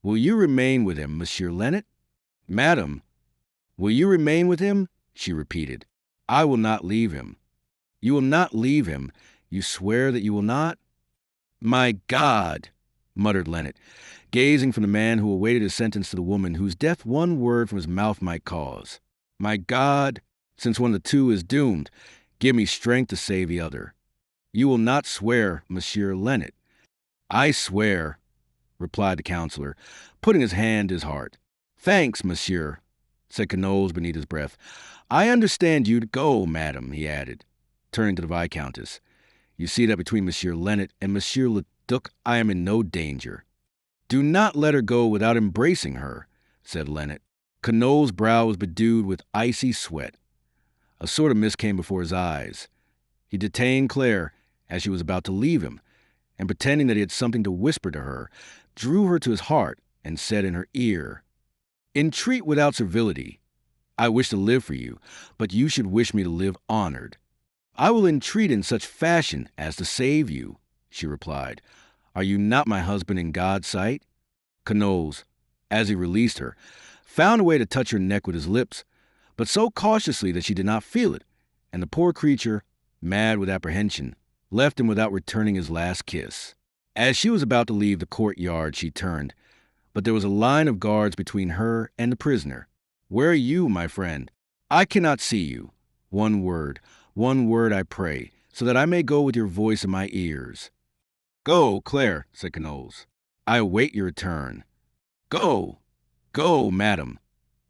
Will you remain with him, Monsieur Lennet?" "Madam, will you remain with him?" she repeated. "I will not leave him." You will not leave him. You swear that you will not? My God, muttered Lennet, gazing from the man who awaited his sentence to the woman whose death one word from his mouth might cause. My God, since one of the two is doomed, give me strength to save the other. You will not swear, Monsieur Lennet. I swear, replied the counselor, putting his hand to his heart. Thanks, monsieur, said Quenouille beneath his breath. I understand you to go, madam, he added, turning to the Viscountess. You see that between Monsieur Lennet and Monsieur le Duc I am in no danger. Do not let her go without embracing her, said Lennet. Quenouille's brow was bedewed with icy sweat. A sort of mist came before his eyes. He detained Claire as she was about to leave him, and pretending that he had something to whisper to her, drew her to his heart and said in her ear, Entreat without servility. I wish to live for you, but you should wish me to live honored. I will entreat in such fashion as to save you, she replied. Are you not my husband in God's sight? Quenouille, as he released her, found a way to touch her neck with his lips, but so cautiously that she did not feel it, and the poor creature, mad with apprehension, left him without returning his last kiss. As she was about to leave the courtyard, she turned, but there was a line of guards between her and the prisoner. Where are you, my friend? I cannot see you. One word, I pray, so that I may go with your voice in my ears. Go, Claire, said Quenouille. I await your return. Go, madam,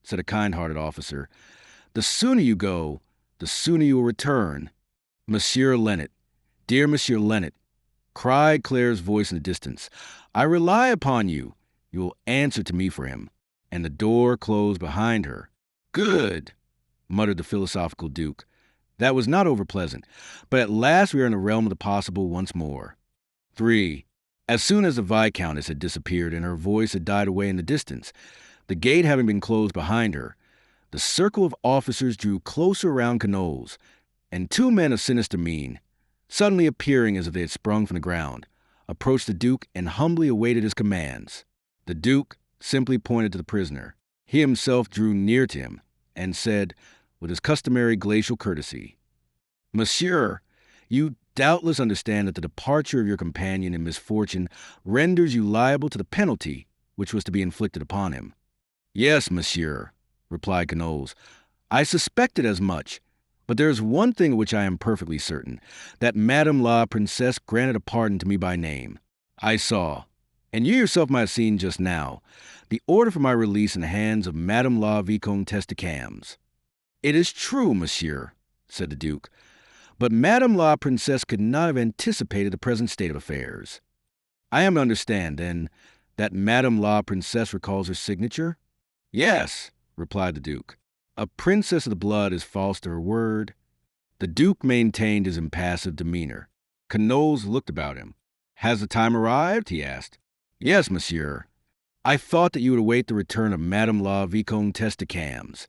said a kind-hearted officer. The sooner you go, the sooner you will return. Monsieur Lennet, dear Monsieur Lennet, cried Claire's voice in the distance, I rely upon you. You will answer to me for him. And the door closed behind her. Good, muttered the philosophical Duke. That was not over-pleasant, but at last we are in the realm of the possible once more. 3. As soon as the Viscountess had disappeared and her voice had died away in the distance, the gate having been closed behind her, the circle of officers drew closer around Quenouille, and two men of sinister mien, suddenly appearing as if they had sprung from the ground, approached the Duke and humbly awaited his commands. The Duke simply pointed to the prisoner. He himself drew near to him and said, with his customary glacial courtesy, Monsieur, you doubtless understand that the departure of your companion in misfortune renders you liable to the penalty which was to be inflicted upon him. Yes, monsieur, replied Quenouille. I suspected as much, but there is one thing of which I am perfectly certain, that Madame la Princesse granted a pardon to me by name. I saw, and you yourself might have seen just now, the order for my release in the hands of Madame la Vicomtesse de Cams. It is true, monsieur, said the Duke, but Madame la Princesse could not have anticipated the present state of affairs. I am to understand, then, that Madame la Princesse recalls her signature? Yes, replied the Duke. A princess of the blood is false to her word. The Duke maintained his impassive demeanor. Quenouille looked about him. Has the time arrived? He asked. Yes, monsieur. I thought that you would await the return of Madame la Vicomtesse de Cams.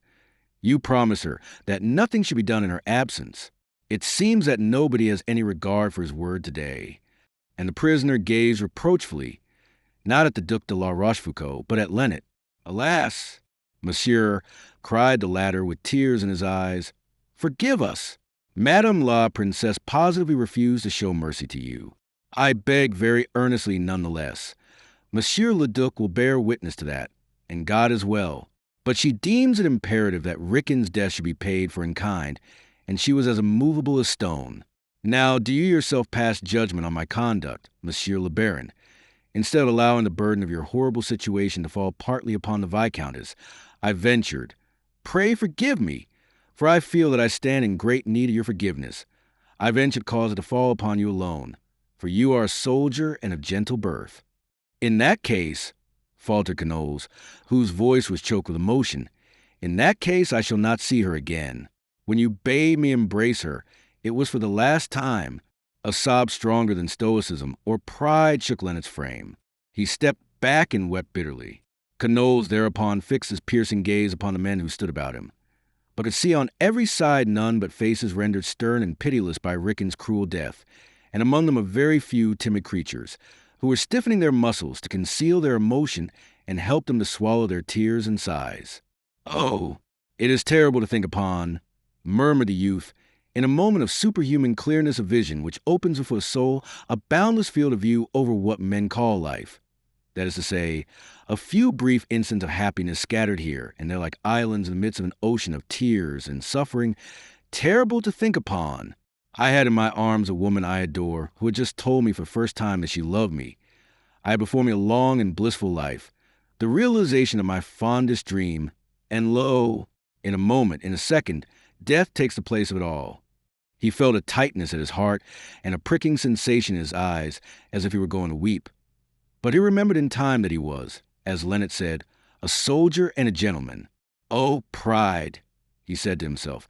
You promise her that nothing should be done in her absence. It seems that nobody has any regard for his word today. And the prisoner gazed reproachfully, not at the Duc de la Rochefoucauld, but at Lennet. Alas, monsieur, cried the latter with tears in his eyes, forgive us. Madame la Princesse positively refused to show mercy to you. I beg very earnestly nonetheless. Monsieur le Duc will bear witness to that, and God as well. But she deems it imperative that Ricken's death should be paid for in kind, and she was as immovable as stone. Now, do you yourself pass judgment on my conduct, Monsieur le Baron? Instead of allowing the burden of your horrible situation to fall partly upon the Viscountess, I ventured, pray forgive me, for I feel that I stand in great need of your forgiveness. I ventured to cause it to fall upon you alone, for you are a soldier and of gentle birth. In that case, faltered Quenouille, whose voice was choked with emotion, in that case I shall not see her again. When you bade me embrace her, it was for the last time. A sob stronger than stoicism or pride shook Lennet's frame. He stepped back and wept bitterly. Quenouille thereupon fixed his piercing gaze upon the men who stood about him, but could see on every side none but faces rendered stern and pitiless by Ricken's cruel death, and among them a very few timid creatures, who were stiffening their muscles to conceal their emotion and help them to swallow their tears and sighs. Oh, it is terrible to think upon, murmured the youth, In a moment of superhuman clearness of vision which opens before a soul a boundless field of view over what men call life. That is to say, a few brief instants of happiness scattered here, and they're like islands in the midst of an ocean of tears and suffering, terrible to think upon. I had in my arms a woman I adore, who had just told me for the first time that she loved me. I had before me a long and blissful life, the realization of my fondest dream, and lo, in a moment, in a second, death takes the place of it all. He felt a tightness at his heart and a pricking sensation in his eyes, as if he were going to weep. But he remembered in time that he was, as Leonard said, a soldier and a gentleman. Oh, pride, he said to himself,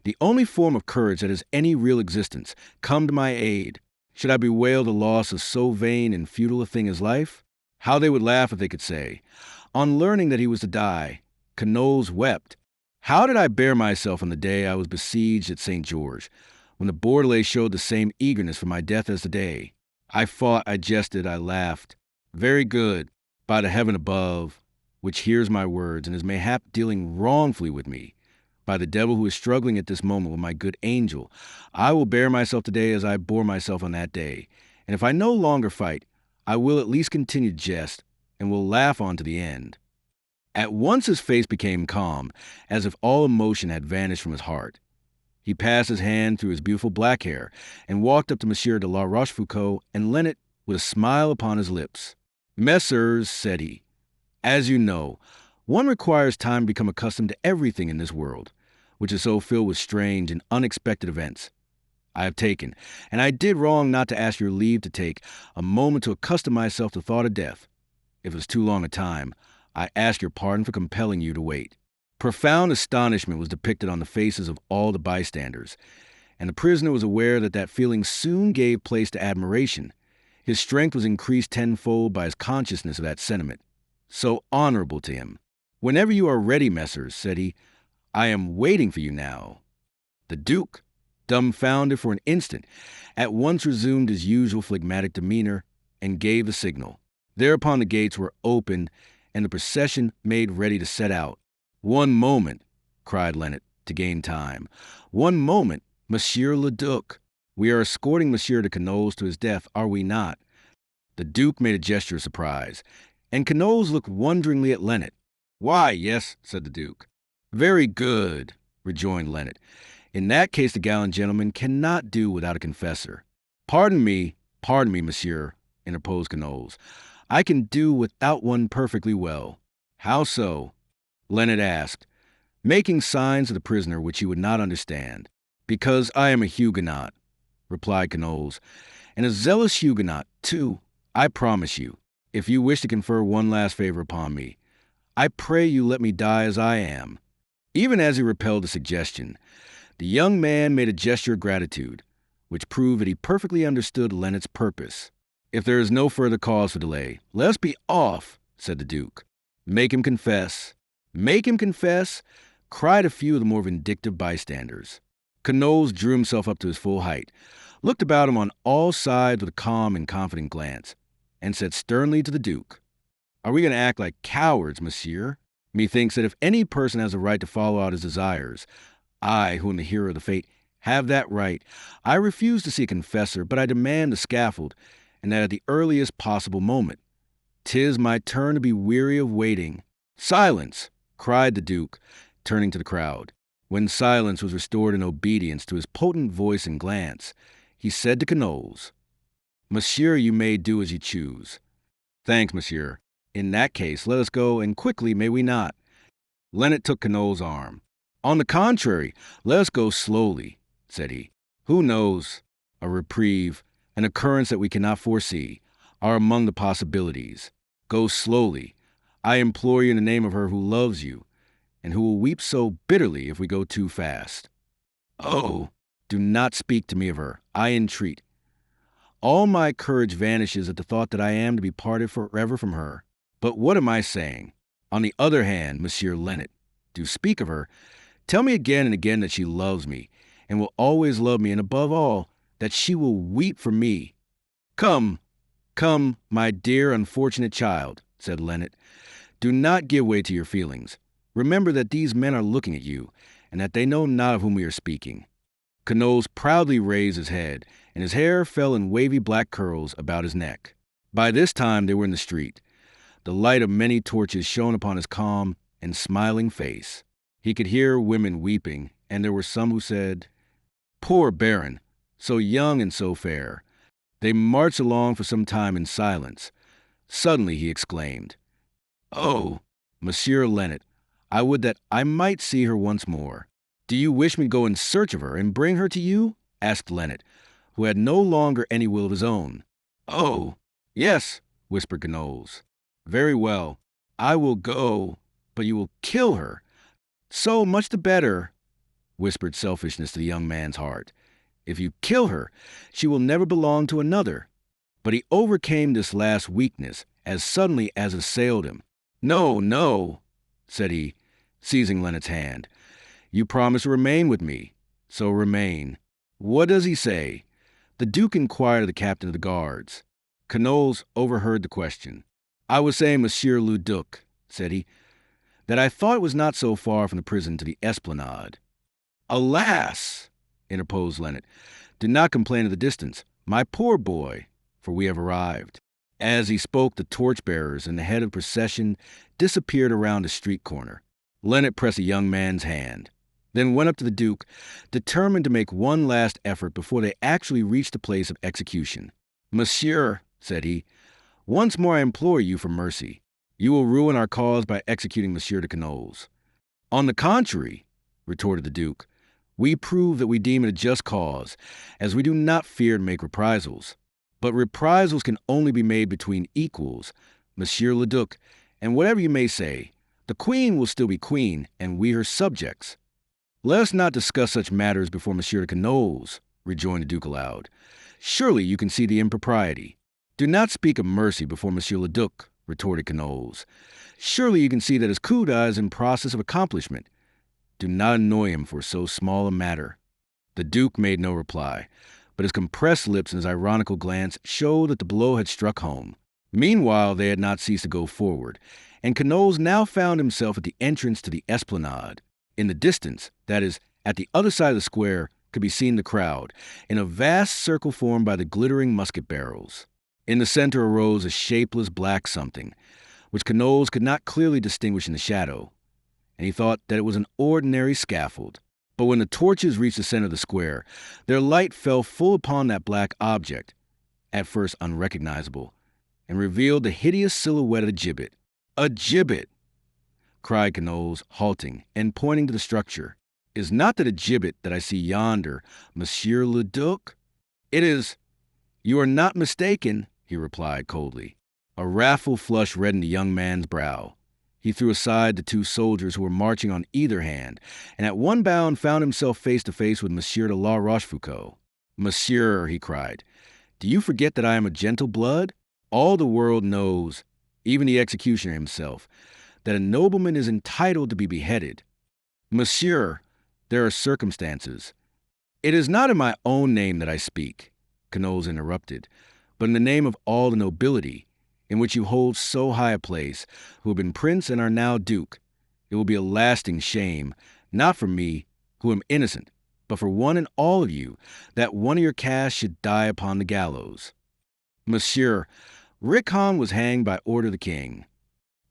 the only form of courage that has any real existence, come to my aid. Should I bewail the loss of so vain and futile a thing as life? How they would laugh if they could say, on learning that he was to die, Knowles wept. How did I bear myself on the day I was besieged at St. George, when the Bordelais showed the same eagerness for my death as today? I fought, I jested, I laughed. Very good, by the heaven above, which hears my words and is mayhap dealing wrongfully with me, by the devil who is struggling at this moment with my good angel, I will bear myself today as I bore myself on that day, and if I no longer fight, I will at least continue to jest, and will laugh on to the end. At once his face became calm, as if all emotion had vanished from his heart. He passed his hand through his beautiful black hair, and walked up to Monsieur de la Rochefoucauld and Leonard with a smile upon his lips. Messrs, said he, as you know, one requires time to become accustomed to everything in this world, which is so filled with strange and unexpected events. I have taken, and I did wrong not to ask your leave to take, a moment to accustom myself to the thought of death. If it was too long a time, I ask your pardon for compelling you to wait. Profound astonishment was depicted on the faces of all the bystanders, and the prisoner was aware that that feeling soon gave place to admiration. His strength was increased tenfold by his consciousness of that sentiment, so honorable to him. Whenever you are ready, messrs, said he, I am waiting for you now. The Duke, dumbfounded for an instant, at once resumed his usual phlegmatic demeanor and gave the signal. Thereupon the gates were opened, and the procession made ready to set out. One moment, cried Leonard, to gain time. One moment, Monsieur le Duc. We are escorting Monsieur de Knowles to his death, are we not? The Duke made a gesture of surprise, and Knowles looked wonderingly at Leonard. Why, yes, said the Duke. Very good, rejoined Leonard. In that case the gallant gentleman cannot do without a confessor. Pardon me, monsieur, interposed Knowles. I can do without one perfectly well. How so? Leonard asked, making signs to the prisoner which he would not understand. Because I am a Huguenot, replied Knowles, and a zealous Huguenot, too, I promise you, if you wish to confer one last favor upon me. I pray you let me die as I am. Even as he repelled the suggestion, the young man made a gesture of gratitude, which proved that he perfectly understood Leonard's purpose. If there is no further cause for delay, let us be off, said the Duke. Make him confess. Make him confess, cried a few of the more vindictive bystanders. Knowles drew himself up to his full height, looked about him on all sides with a calm and confident glance, and said sternly to the Duke, Are we going to act like cowards, monsieur? Methinks that if any person has a right to follow out his desires, I, who am the hero of the fate, have that right. I refuse to see a confessor, but I demand the scaffold, and that at the earliest possible moment. 'Tis my turn to be weary of waiting. Silence, cried the Duke, turning to the crowd. When silence was restored in obedience to his potent voice and glance, he said to Knowles, Monsieur, you may do as you choose. Thanks, monsieur. In that case, let us go, and quickly, may we not? Leonard took Knowles' arm. On the contrary, let us go slowly, said he. Who knows? A reprieve, an occurrence that we cannot foresee, are among the possibilities. Go slowly. I implore you in the name of her who loves you, and who will weep so bitterly if we go too fast. Oh, do not speak to me of her, I entreat. All my courage vanishes at the thought that I am to be parted forever from her. But what am I saying? On the other hand, Monsieur Leonard, do speak of her. Tell me again and again that she loves me, and will always love me, and above all, that she will weep for me. Come, come, my dear unfortunate child, said Leonard. Do not give way to your feelings. Remember that these men are looking at you, and that they know not of whom we are speaking. Knowles proudly raised his head, and his hair fell in wavy black curls about his neck. By this time they were in the street. The light of many torches shone upon his calm and smiling face. He could hear women weeping, and there were some who said, "Poor Baron, so young and so fair." They marched along for some time in silence. Suddenly he exclaimed, "Oh, Monsieur Lennet, I would that I might see her once more." "Do you wish me to go in search of her and bring her to you?" asked Lennet, who had no longer any will of his own. "Oh, yes," whispered Knowles. "Very well, I will go, but you will kill her." "So much the better," whispered selfishness to the young man's heart. "If you kill her, she will never belong to another." But he overcame this last weakness as suddenly as it assailed him. "No, no," said he, seizing Lennet's hand. "You promised to remain with me, so remain." "What does he say?" the Duke inquired of the captain of the guards. Knowles overheard the question. "I was saying, Monsieur le Duc," said he, "that I thought it was not so far from the prison to the esplanade." "Alas!" interposed Lennet, "do not complain of the distance, my poor boy, for we have arrived." As he spoke, the torch-bearers and the head of the procession disappeared around a street corner. Lennet pressed a young man's hand, then went up to the Duke, determined to make one last effort before they actually reached the place of execution. "Monsieur," said he, "once more I implore you for mercy. You will ruin our cause by executing Monsieur de Knowles." "On the contrary," retorted the Duke, "we prove that we deem it a just cause, as we do not fear to make reprisals. But reprisals can only be made between equals, Monsieur le Duc, and whatever you may say, the Queen will still be Queen, and we her subjects." "Let us not discuss such matters before Monsieur de Knowles," rejoined the Duke aloud. "Surely you can see the impropriety." "Do not speak of mercy before Monsieur le Duc," retorted Knowles. "Surely you can see that his coup d'etat is in process of accomplishment. Do not annoy him for so small a matter." The Duke made no reply, but his compressed lips and his ironical glance showed that the blow had struck home. Meanwhile, they had not ceased to go forward, and Knowles now found himself at the entrance to the esplanade. In the distance, that is, at the other side of the square, could be seen the crowd, in a vast circle formed by the glittering musket barrels. In the center arose a shapeless black something, which Knowles could not clearly distinguish in the shadow, and he thought that it was an ordinary scaffold. But when the torches reached the center of the square, their light fell full upon that black object, at first unrecognizable, and revealed the hideous silhouette of a gibbet. "A gibbet!" cried Knowles, halting and pointing to the structure. "Is not that a gibbet that I see yonder, Monsieur le Duc?" "It is." "You are not mistaken," he replied coldly. A wrathful flush reddened the young man's brow. He threw aside the two soldiers who were marching on either hand, and at one bound found himself face to face with Monsieur de la Rochefoucauld. "Monsieur," he cried, "do you forget that I am a gentle blood? All the world knows, even the executioner himself, that a nobleman is entitled to be beheaded." "Monsieur, there are circumstances." "It is not in my own name that I speak," Knowles interrupted, "but in the name of all the nobility, in which you hold so high a place, who have been prince and are now duke. It will be a lasting shame, not for me, who am innocent, but for one and all of you, that one of your caste should die upon the gallows." "Monsieur, Richon was hanged by order of the king."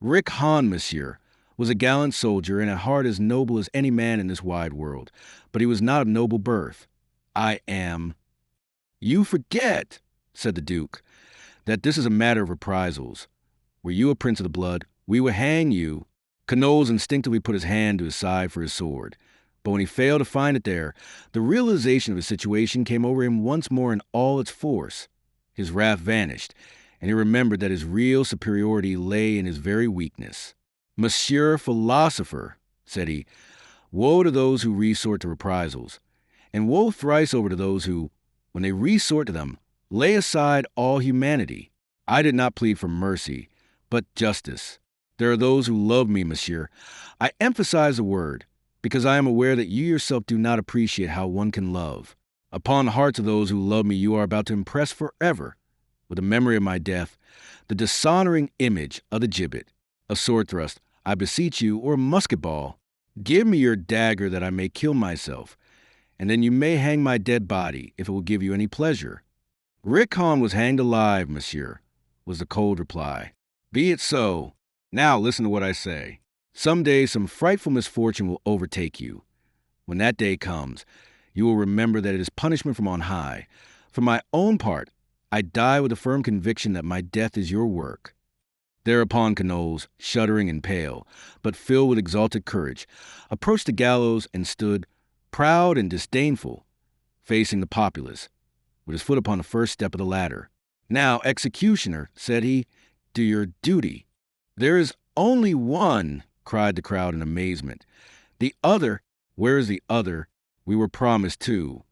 "Richon, monsieur, was a gallant soldier and at heart as noble as any man in this wide world, but he was not of noble birth. I am." "You forget," said the Duke, "that this is a matter of reprisals. Were you a prince of the blood, we would hang you." Knowles instinctively put his hand to his side for his sword, but when he failed to find it there, the realization of his situation came over him once more in all its force. His wrath vanished, and he remembered that his real superiority lay in his very weakness. "Monsieur philosopher," said he, "woe to those who resort to reprisals, and woe thrice over to those who, when they resort to them, lay aside all humanity. I did not plead for mercy, but justice. There are those who love me, monsieur. I emphasize the word, because I am aware that you yourself do not appreciate how one can love. Upon the hearts of those who love me you are about to impress forever, with the memory of my death, the dishonoring image of the gibbet. A sword thrust, I beseech you, or a musket ball. Give me your dagger that I may kill myself, and then you may hang my dead body, if it will give you any pleasure." "Rickon was hanged alive, monsieur," was the cold reply. "Be it so. Now listen to what I say. Some day some frightful misfortune will overtake you. When that day comes, you will remember that it is punishment from on high. For my own part, I die with a firm conviction that my death is your work." Thereupon Knowles, shuddering and pale, but filled with exalted courage, approached the gallows and stood, proud and disdainful, facing the populace, with his foot upon the first step of the ladder. "Now, executioner," said he, "do your duty." "There is only one," cried the crowd in amazement. "The other—" "Where is the other? We were promised two."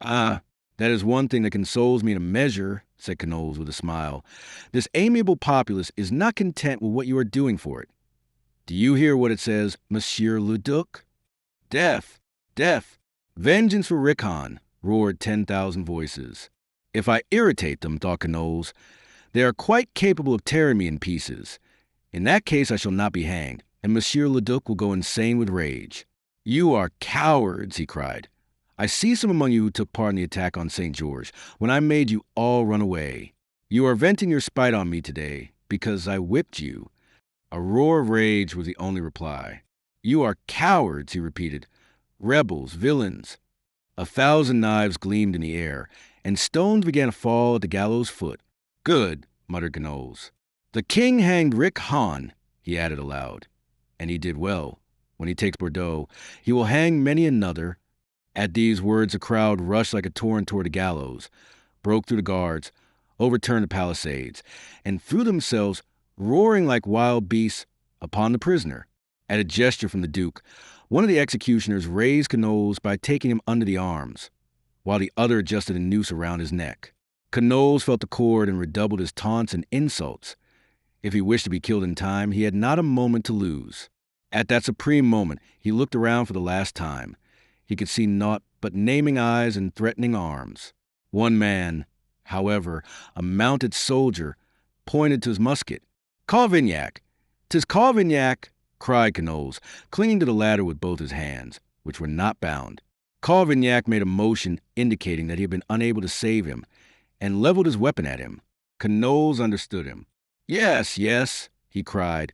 "Ah, that is one thing that consoles me in a measure," said Knowles with a smile. "This amiable populace is not content with what you are doing for it. Do you hear what it says, Monsieur le Duc? Death! Death! Vengeance for Rickon!" roared 10,000 voices. "If I irritate them," thought Knowles, "they are quite capable of tearing me in pieces. In that case I shall not be hanged, and Monsieur le Duc will go insane with rage." "You are cowards," he cried. "I see some among you who took part in the attack on St. George, when I made you all run away. You are venting your spite on me today, because I whipped you." A roar of rage was the only reply. "You are cowards," he repeated. "Rebels, villains." 1,000 knives gleamed in the air, and stones began to fall at the gallows' foot. "Good," muttered Knowles. "The king hanged Rickon," he added aloud. "And he did well. When he takes Bordeaux, he will hang many another." At these words the crowd rushed like a torrent toward the gallows, broke through the guards, overturned the palisades, and threw themselves, roaring like wild beasts, upon the prisoner. At a gesture from the Duke, one of the executioners raised Knowles by taking him under the arms, while the other adjusted a noose around his neck. Knowles felt the cord and redoubled his taunts and insults. If he wished to be killed in time, he had not a moment to lose. At that supreme moment, he looked around for the last time. He could see naught but naming eyes and threatening arms. One man, however, a mounted soldier, pointed to his musket. "Cavaignac! 'Tis Cavaignac!" cried Knowles, clinging to the ladder with both his hands, which were not bound. Cavaignac made a motion indicating that he had been unable to save him, and leveled his weapon at him. Knowles understood him. "Yes, yes," he cried,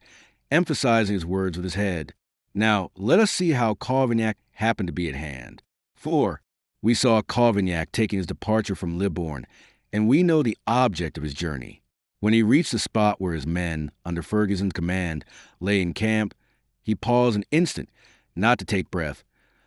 emphasizing his words with his head. "Now, let us see how Cavaignac happened to be at hand. For we saw Cavaignac taking his departure from Libourne, and we know the object of his journey. When he reached the spot where his men, under Ferguson's command, lay in camp, he paused an instant, not to take breath,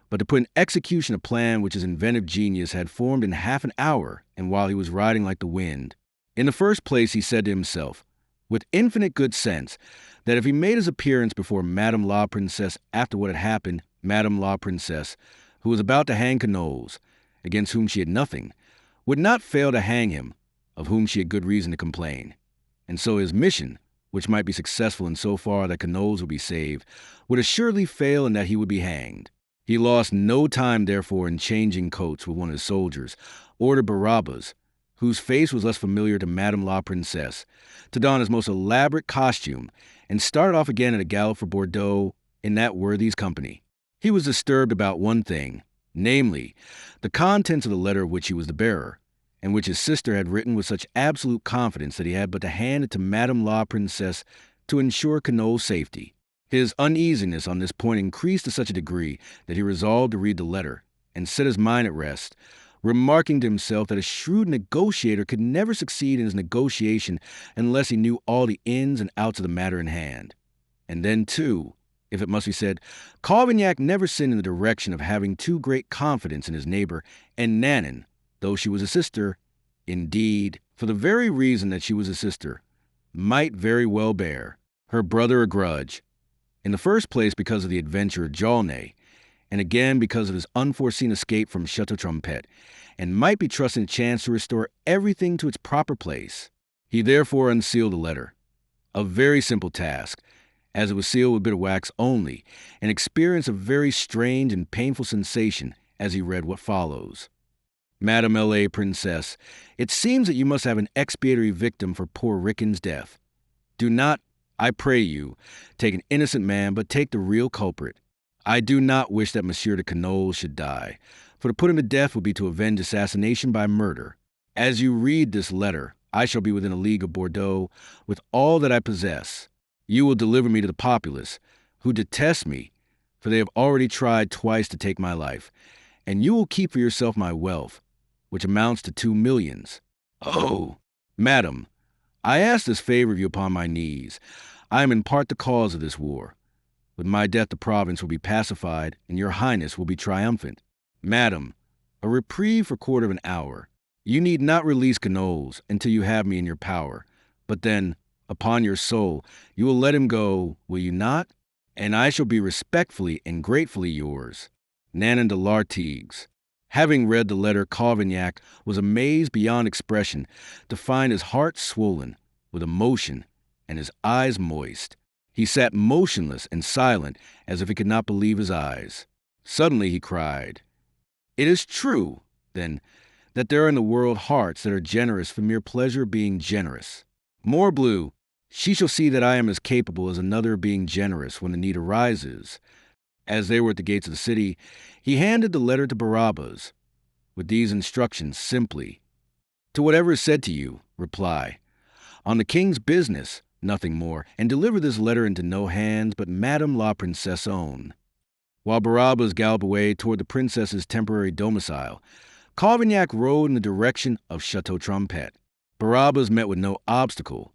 but to put in execution a plan which his inventive genius had formed in half an hour, and while he was riding like the wind. In the first place, he said to himself, with infinite good sense, that if he made his appearance before Madame la Princesse after what had happened, Madame la Princesse, who was about to hang Knowles, against whom she had nothing, would not fail to hang him, of whom she had good reason to complain. And so his mission, which might be successful in so far that Knowles would be saved, would assuredly fail in that he would be hanged. He lost no time, therefore, in changing coats with one of his soldiers, ordered Barabbas, whose face was less familiar to Madame la Princesse, to don his most elaborate costume, and started off again at a gallop for Bordeaux in that worthy's company. He was disturbed about one thing, namely, the contents of the letter of which he was the bearer, and which his sister had written with such absolute confidence that he had but to hand it to Madame la Princesse to ensure Knowles' safety. His uneasiness on this point increased to such a degree that he resolved to read the letter and set his mind at rest, remarking to himself that a shrewd negotiator could never succeed in his negotiation unless he knew all the ins and outs of the matter in hand. And then, too, if it must be said, Cavaignac never sinned in the direction of having too great confidence in his neighbor, and Nanon, though she was a sister, indeed, for the very reason that she was a sister, might very well bear her brother a grudge. In the first place, because of the adventure of Jaulnay, and again because of his unforeseen escape from Chateau Trompette, and might be trusting chance to restore everything to its proper place. He therefore unsealed the letter. A very simple task, as it was sealed with bit of wax only, and experienced a very strange and painful sensation as he read what follows. Madame la Princesse, it seems that you must have an expiatory victim for poor Rickon's death. Do not, I pray you, take an innocent man, but take the real culprit. I do not wish that Monsieur de Knowles should die, For to put him to death would be to avenge assassination by murder. As you read this letter, I shall be within a league of Bordeaux with all that I possess. You will deliver me to the populace, who detest me, for they have already tried twice to take my life, and you will keep for yourself my wealth, which amounts to 2 millions. Oh, madam, I ask this favor of you upon my knees. I am in part the cause of this war. With my death the province will be pacified, and your highness will be triumphant. Madam, a reprieve for quarter of an hour. You need not release Canolles until you have me in your power. But then, upon your soul, you will let him go, will you not? And I shall be respectfully and gratefully yours. Nanon de l'Artigues. Having read the letter, Cavaignac was amazed beyond expression to find his heart swollen with emotion and his eyes moist. He sat motionless and silent as if he could not believe his eyes. Suddenly he cried, "It is true, then, that there are in the world hearts that are generous for mere pleasure of being generous. Morbleu, she shall see that I am as capable as another of being generous when the need arises." As they were at the gates of the city, he handed the letter to Barabbas, with these instructions simply: "To whatever is said to you, reply, on the king's business, nothing more, and deliver this letter into no hands but Madame la Princesse own." While Barabbas galloped away toward the princess's temporary domicile, Cavaignac rode in the direction of Chateau Trompette. Barabbas met with no obstacle.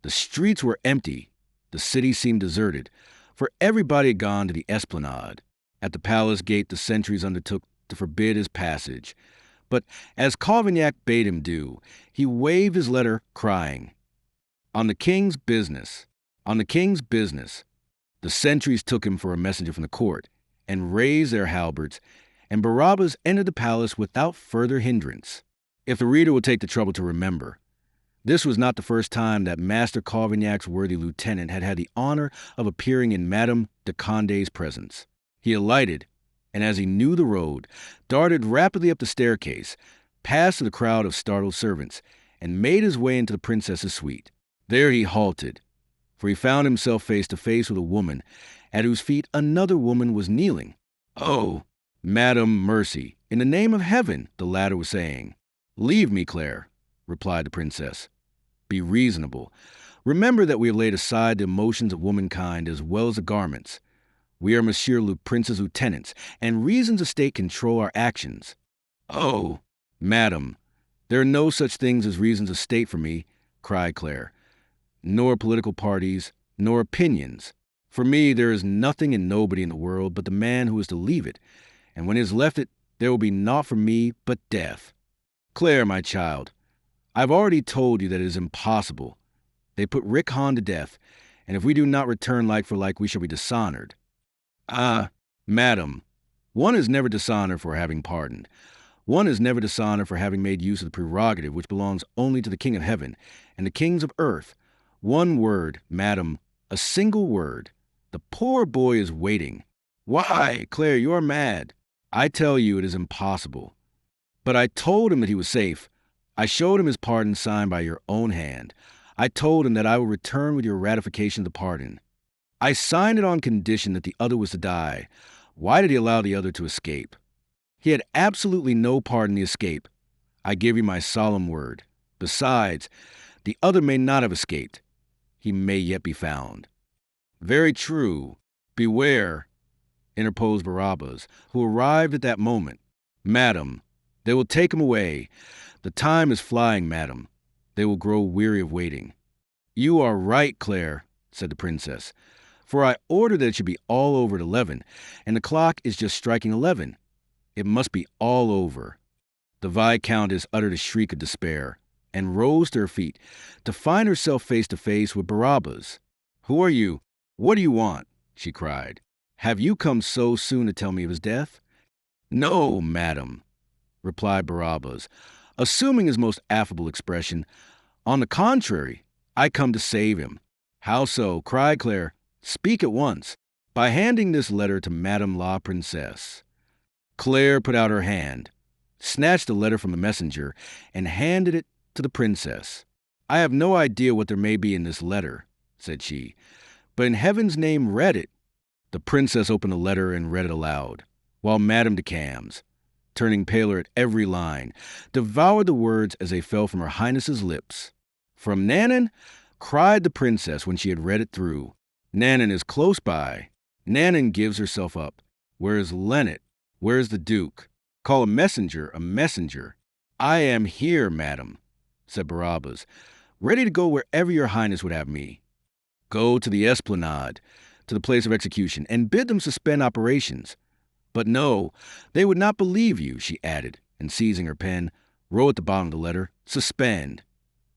The streets were empty. The city seemed deserted, for everybody had gone to the esplanade. At the palace gate the sentries undertook to forbid his passage. But as Cavaignac bade him do, he waved his letter, crying, "On the king's business, on the king's business." The sentries took him for a messenger from the court, and raised their halberds, and Barabbas entered the palace without further hindrance. If the reader will take the trouble to remember, this was not the first time that Master Cavaignac's worthy lieutenant had had the honor of appearing in Madame de Condé's presence. He alighted, and as he knew the road, darted rapidly up the staircase, passed through the crowd of startled servants, and made his way into the princess's suite. There he halted, for he found himself face to face with a woman at whose feet another woman was kneeling. "Oh, Madame, mercy, in the name of heaven," the latter was saying. "Leave me, Claire," replied the princess. "Be reasonable. Remember that we have laid aside the emotions of womankind as well as the garments. We are Monsieur le Prince's lieutenants, and reasons of state control our actions." "Oh, madam, there are no such things as reasons of state for me," cried Claire, "nor political parties, nor opinions. For me there is nothing and nobody in the world but the man who is to leave it, and when he has left it, there will be naught for me but death. Claire, my child, I have already told you that it is impossible. They put Richness to death, and if we do not return like for like, we shall be dishonored." "Ah, madam, one is never dishonored for having pardoned. One is never dishonored for having made use of the prerogative which belongs only to the King of Heaven and the kings of earth. One word, madam, a single word. The poor boy is waiting." "Why, Claire, you are mad." "I tell you it is impossible." "But I told him that he was safe. I showed him his pardon signed by your own hand. I told him that I would return with your ratification of the pardon. I signed it on condition that the other was to die. Why did he allow the other to escape? He had absolutely no part in the escape. I give you my solemn word. Besides, the other may not have escaped. He may yet be found." "Very true. Beware," interposed Barabbas, who arrived at that moment. "Madam, they will take him away. The time is flying, madam. They will grow weary of waiting." "You are right, Claire," said the princess, "for I ordered that it should be all over at 11, and the clock is just striking 11. It must be all over." The Viscountess uttered a shriek of despair, and rose to her feet, to find herself face to face with Barabbas. "Who are you? What do you want?" she cried. "Have you come so soon to tell me of his death?" "No, madam," replied Barabbas, assuming his most affable expression. "On the contrary, I come to save him." "How so?" cried Claire. "Speak at once." "By handing this letter to Madame la Princesse." Claire put out her hand, snatched the letter from the messenger, and handed it to the princess. "I have no idea what there may be in this letter," said she, "but in heaven's name read it." The princess opened the letter and read it aloud, while Madame de Cams, turning paler at every line, devoured the words as they fell from her highness's lips. "From Nannan?" cried the princess when she had read it through. "Nannan is close by. Nannan gives herself up. Where is Lennet? Where is the Duke? Call a messenger, a messenger." "I am here, madam," said Barabbas, "ready to go wherever your highness would have me." "Go to the esplanade, to the place of execution, and bid them suspend operations. But no, they would not believe you," she added, and seizing her pen, wrote at the bottom of the letter, "Suspend,"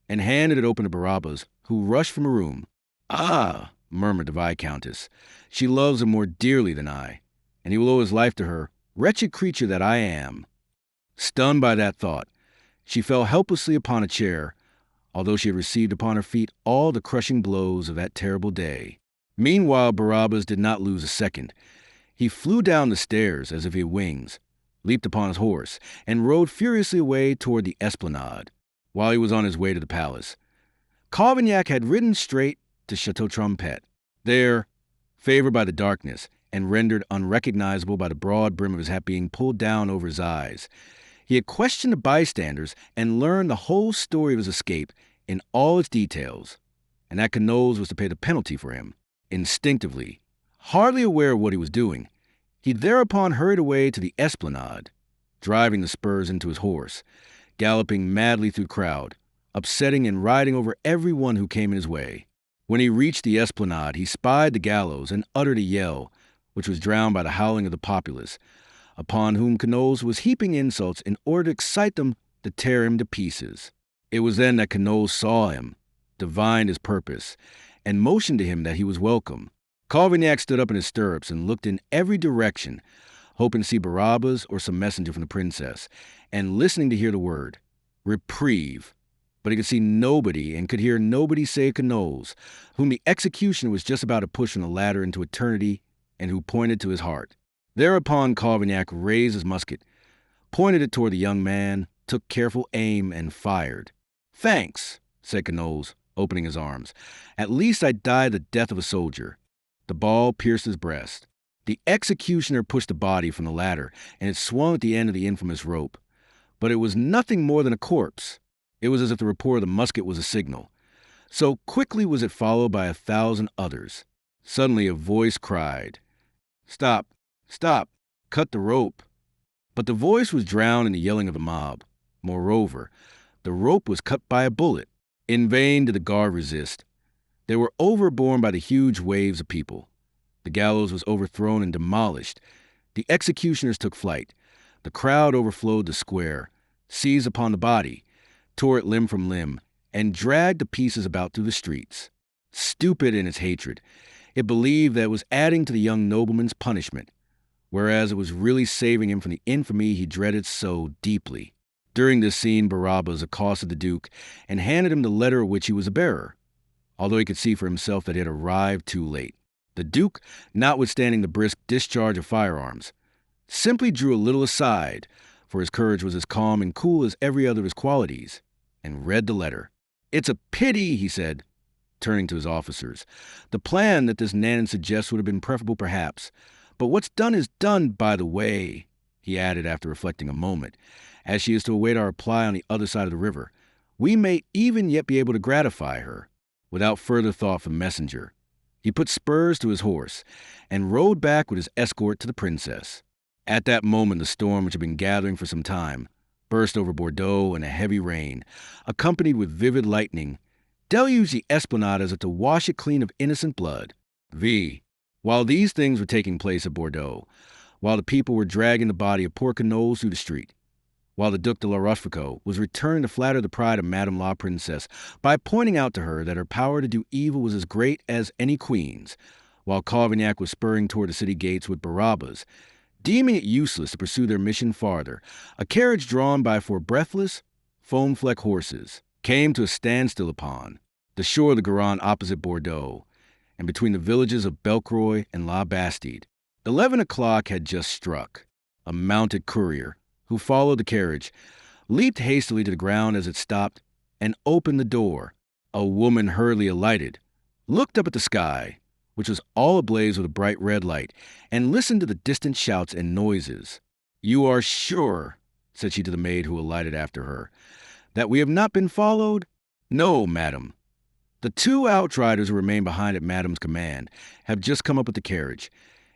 and handed it open to Barabbas, who rushed from a room. "Ah," murmured the Viscountess, "she loves him more dearly than I, and he will owe his life to her, wretched creature that I am." Stunned by that thought, she fell helplessly upon a chair, although she had received upon her feet all the crushing blows of that terrible day. Meanwhile, Barabbas did not lose a second. He flew down the stairs as if he had wings, leaped upon his horse, and rode furiously away toward the esplanade. While he was on his way to the palace, Cavaignac had ridden straight to Chateau Trompette. There, favored by the darkness and rendered unrecognizable by the broad brim of his hat being pulled down over his eyes, he had questioned the bystanders and learned the whole story of his escape in all its details, and that Quenouille was to pay the penalty for him. Instinctively, hardly aware of what he was doing, he thereupon hurried away to the esplanade, driving the spurs into his horse, galloping madly through the crowd, upsetting and riding over every one who came in his way. When he reached the esplanade, he spied the gallows and uttered a yell, which was drowned by the howling of the populace, upon whom Quenouille was heaping insults in order to excite them to tear him to pieces. It was then that Quenouille saw him, divined his purpose, and motioned to him that he was welcome. Cavaignac stood up in his stirrups and looked in every direction, hoping to see Barabbas or some messenger from the princess, and listening to hear the word, reprieve. But he could see nobody and could hear nobody save Quenouille, whom the executioner was just about to push from the ladder into eternity and who pointed to his heart. Thereupon Cavaignac raised his musket, pointed it toward the young man, took careful aim, and fired. "Thanks," said Quenouille, opening his arms. "At least I died the death of a soldier." The ball pierced his breast. The executioner pushed the body from the ladder, and it swung at the end of the infamous rope. But it was nothing more than a corpse. It was as if the report of the musket was a signal. So quickly was it followed by 1,000 others. Suddenly a voice cried, "Stop! Stop! Cut the rope!" But the voice was drowned in the yelling of the mob. Moreover, the rope was cut by a bullet. In vain did the guard resist. They were overborne by the huge waves of people. The gallows was overthrown and demolished. The executioners took flight. The crowd overflowed the square, seized upon the body, tore it limb from limb, and dragged the pieces about through the streets. Stupid in its hatred, it believed that it was adding to the young nobleman's punishment, whereas it was really saving him from the infamy he dreaded so deeply. During this scene, Barabbas accosted the Duke and handed him the letter of which he was the bearer, although he could see for himself that it had arrived too late. The Duke, notwithstanding the brisk discharge of firearms, simply drew a little aside, for his courage was as calm and cool as every other of his qualities, and read the letter. "It's a pity," he said, turning to his officers. "The plan that this Nannan suggests would have been preferable perhaps, but what's done is done. By the way," he added after reflecting a moment, "as she is to await our reply on the other side of the river, we may even yet be able to gratify her." Without further thought for the messenger, he put spurs to his horse and rode back with his escort to the princess. At that moment the storm, which had been gathering for some time, burst over Bordeaux in a heavy rain, accompanied with vivid lightning, deluged the esplanade as if to wash it clean of innocent blood. While these things were taking place at Bordeaux, while the people were dragging the body of poor Quenouille through the street, while the Duc de la Rochefoucauld was returning to flatter the pride of Madame la Princesse by pointing out to her that her power to do evil was as great as any queen's, while Cavaignac was spurring toward the city gates with Barabbas, deeming it useless to pursue their mission farther, a carriage drawn by 4 breathless, foam-flecked horses came to a standstill upon the shore of the Garonne opposite Bordeaux, and between the villages of Belcroy and La Bastide. 11 o'clock had just struck. A mounted courier, who followed the carriage, leaped hastily to the ground as it stopped and opened the door. A woman hurriedly alighted, looked up at the sky, which was all ablaze with a bright red light, and listened to the distant shouts and noises. "You are sure," said she to the maid who alighted after her, "that we have not been followed?" "No, madam. The two outriders who remain behind at madam's command have just come up with the carriage,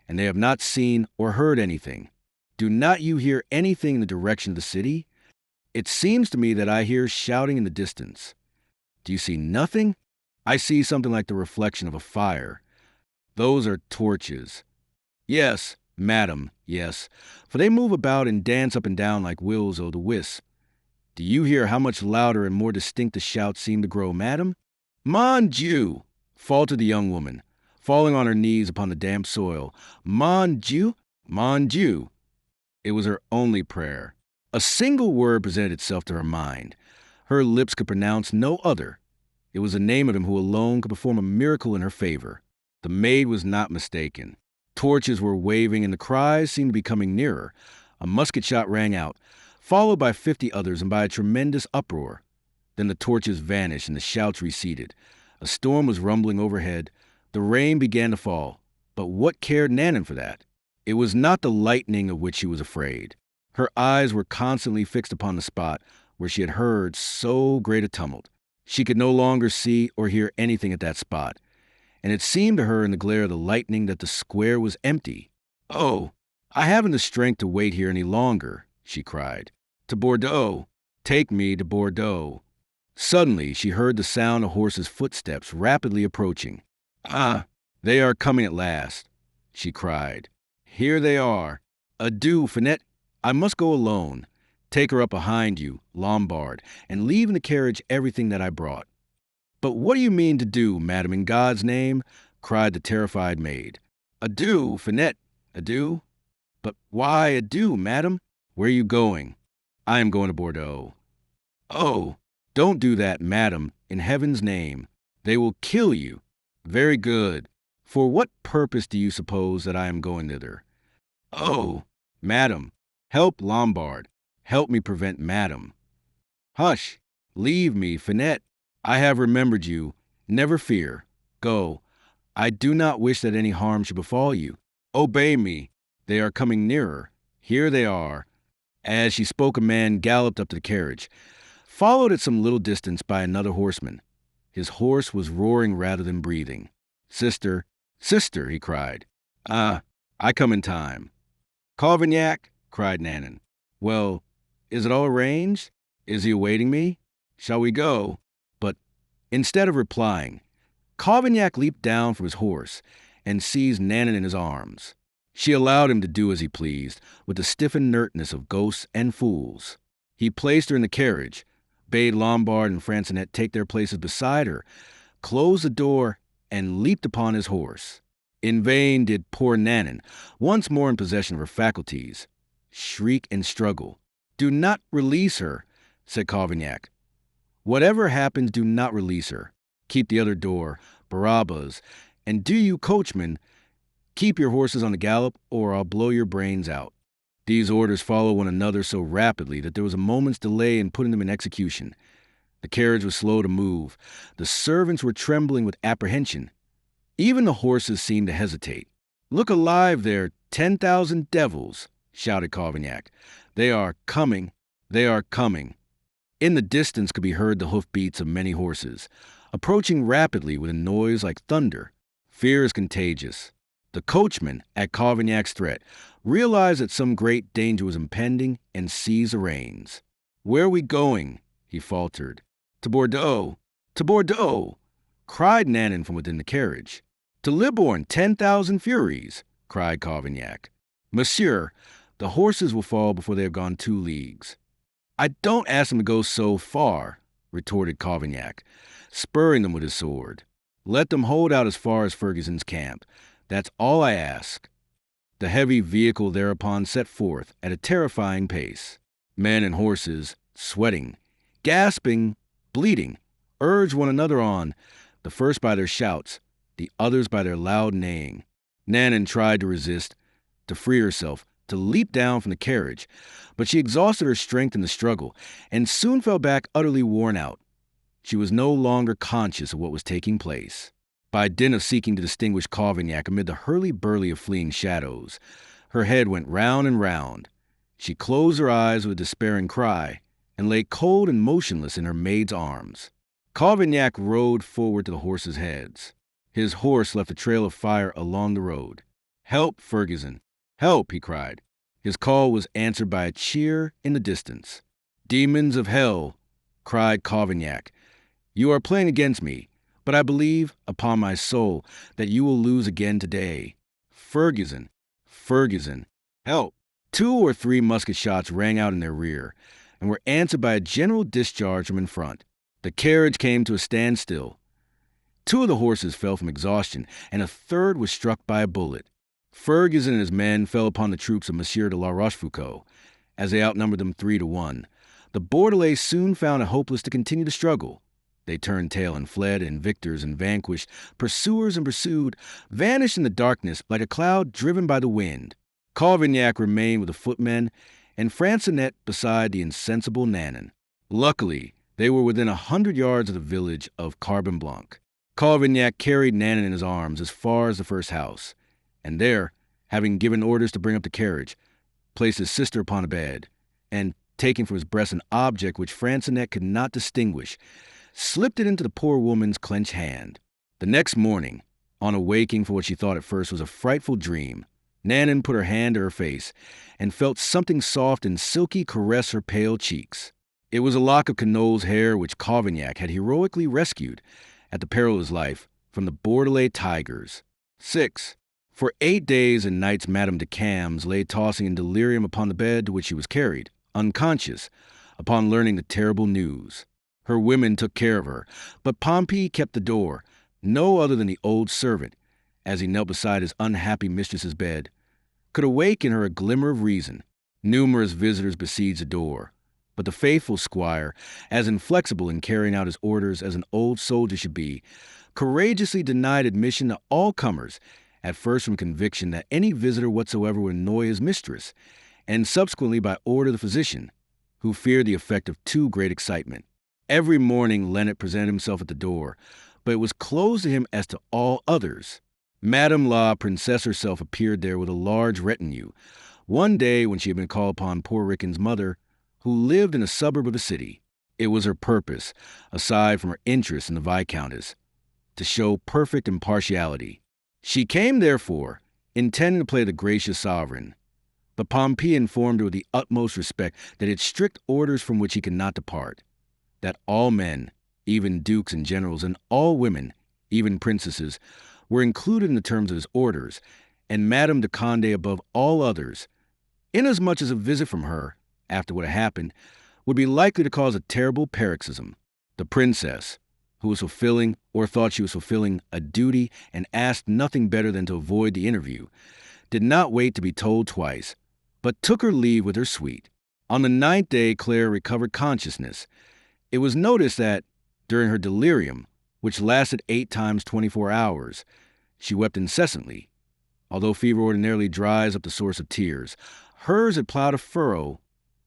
and they have not seen or heard anything. Do not you hear anything in the direction of the city? It seems to me that I hear shouting in the distance." "Do you see nothing?" "I see something like the reflection of a fire. Those are torches." "Yes, madam, yes, for they move about and dance up and down like wills o' the wisp." "Do you hear how much louder and more distinct the shouts seem to grow, madam?" "Mon Dieu!" faltered the young woman, falling on her knees upon the damp soil. "Mon Dieu! Mon Dieu!" It was her only prayer. A single word presented itself to her mind. Her lips could pronounce no other. It was the name of him who alone could perform a miracle in her favor. The maid was not mistaken. Torches were waving and the cries seemed to be coming nearer. A musket shot rang out, followed by 50 others and by a tremendous uproar. Then the torches vanished and the shouts receded. A storm was rumbling overhead. The rain began to fall. But what cared Nanan for that? It was not the lightning of which she was afraid. Her eyes were constantly fixed upon the spot where she had heard so great a tumult. She could no longer see or hear anything at that spot, and it seemed to her in the glare of the lightning that the square was empty. "Oh, I haven't the strength to wait here any longer," she cried. "To Bordeaux! Take me to Bordeaux!" Suddenly she heard the sound of horses' footsteps rapidly approaching. "Ah, they are coming at last," she cried. "Here they are. Adieu, Finette. I must go alone. Take her up behind you, Lombard, and leave in the carriage everything that I brought." "But what do you mean to do, madam, in God's name?" cried the terrified maid. "Adieu, Finette, adieu." "But why adieu, madam? Where are you going?" "I am going to Bordeaux." "Oh, don't do that, madam, in heaven's name. They will kill you." "Very good. For what purpose do you suppose that I am going thither?" "Oh, madam, help Lombard. Help me prevent madam." "Hush! Leave me, Finette. I have remembered you. Never fear. Go. I do not wish that any harm should befall you. Obey me. They are coming nearer. Here they are." As she spoke, a man galloped up to the carriage, followed at some little distance by another horseman. His horse was roaring rather than breathing. "Sister, sister," he cried. "Ah, I come in time." "Cavaignac," cried Nanan. "Well, is it all arranged? Is he awaiting me? Shall we go?" But instead of replying, Cavaignac leaped down from his horse and seized Nanan in his arms. She allowed him to do as he pleased, with the stiff inertness of ghosts and fools. He placed her in the carriage, bade Lombard and Francinet take their places beside her, closed the door, and leaped upon his horse. In vain did poor Nanan, once more in possession of her faculties, shriek and struggle. "Do not release her," said Cavaignac. "Whatever happens, do not release her. Keep the other door, Barabbas, and do you, coachman, keep your horses on the gallop, or I'll blow your brains out." These orders followed one another so rapidly that there was a moment's delay in putting them in execution. The carriage was slow to move. The servants were trembling with apprehension. Even the horses seemed to hesitate. "Look alive there, 10,000 devils!" shouted Cavaignac. "They are coming! They are coming!" In the distance could be heard the hoofbeats of many horses, approaching rapidly with a noise like thunder. Fear is contagious. The coachman, at Cavaignac's threat, realized that some great danger was impending and seized the reins. "Where are we going?" he faltered. "To Bordeaux! To Bordeaux!" cried Nanan from within the carriage. "To Libourne, 10,000 furies!" cried Cavaignac. "Monsieur, the horses will fall before they have gone 2 leagues." "I don't ask them to go so far," retorted Cavaignac, spurring them with his sword. "Let them hold out as far as Ferguson's camp. That's all I ask." The heavy vehicle thereupon set forth at a terrifying pace. Men and horses, sweating, gasping, bleeding, urged one another on, the first by their shouts, the others by their loud neighing. Nanan tried to resist, to free herself, to leap down from the carriage, but she exhausted her strength in the struggle and soon fell back utterly worn out. She was no longer conscious of what was taking place. By dint of seeking to distinguish Cavaignac amid the hurly-burly of fleeing shadows, her head went round and round. She closed her eyes with a despairing cry and lay cold and motionless in her maid's arms. Cavaignac rode forward to the horses' heads. His horse left a trail of fire along the road. "Help, Ferguson! Help!" he cried. His call was answered by a cheer in the distance. "Demons of hell!" cried Cavaignac. "You are playing against me, but I believe, upon my soul, that you will lose again today. Ferguson! Ferguson! Help!" 2 or 3 musket shots rang out in their rear, and were answered by a general discharge from in front. The carriage came to a standstill. 2 of the horses fell from exhaustion, and a third was struck by a bullet. Ferguson and his men fell upon the troops of Monsieur de la Rochefoucauld, as they outnumbered them 3 to 1. The Bordelais soon found it hopeless to continue the struggle. They turned tail and fled, and victors and vanquished, pursuers and pursued, vanished in the darkness like a cloud driven by the wind. Cavaignac remained with the footmen, and Francinet beside the insensible Nanon. Luckily, they were within 100 yards of the village of Carbon Blanc. Cavaignac carried Nanon in his arms as far as the first house, and there, having given orders to bring up the carriage, placed his sister upon a bed, and, taking from his breast an object which Francinet could not distinguish, slipped it into the poor woman's clenched hand. The next morning, on awaking from what she thought at first was a frightful dream, Nanon put her hand to her face and felt something soft and silky caress her pale cheeks. It was a lock of Queneau's hair which Cavaignac had heroically rescued, at the peril of his life, from the Bordelais tigers. 6. For 8 days and nights Madame de Cam's lay tossing in delirium upon the bed to which she was carried, unconscious, upon learning the terrible news. Her women took care of her, but Pompey kept the door, no other than the old servant, as he knelt beside his unhappy mistress's bed, could awake in her a glimmer of reason. Numerous visitors besieged the door, but the faithful squire, as inflexible in carrying out his orders as an old soldier should be, courageously denied admission to all comers, at first from conviction that any visitor whatsoever would annoy his mistress, and subsequently by order of the physician, who feared the effect of too great excitement. Every morning Lennet presented himself at the door, but it was closed to him as to all others. Madame la Princesse herself appeared there with a large retinue, one day when she had been called upon poor Ricken's mother, who lived in a suburb of the city. It was her purpose, aside from her interest in the Viscountess, to show perfect impartiality. She came, therefore, intending to play the gracious sovereign, but Pompey informed her with the utmost respect that he had strict orders from which he could not depart, that all men, even dukes and generals, and all women, even princesses, were included in the terms of his orders, and Madame de Conde above all others, inasmuch as a visit from her, after what had happened, would be likely to cause a terrible paroxysm. The princess, who was fulfilling, or thought she was fulfilling, a duty and asked nothing better than to avoid the interview, did not wait to be told twice, but took her leave with her suite. On the 9th day Claire recovered consciousness. It was noticed that, during her delirium, which lasted 8 times 24 hours, she wept incessantly. Although fever ordinarily dries up the source of tears, hers had plowed a furrow,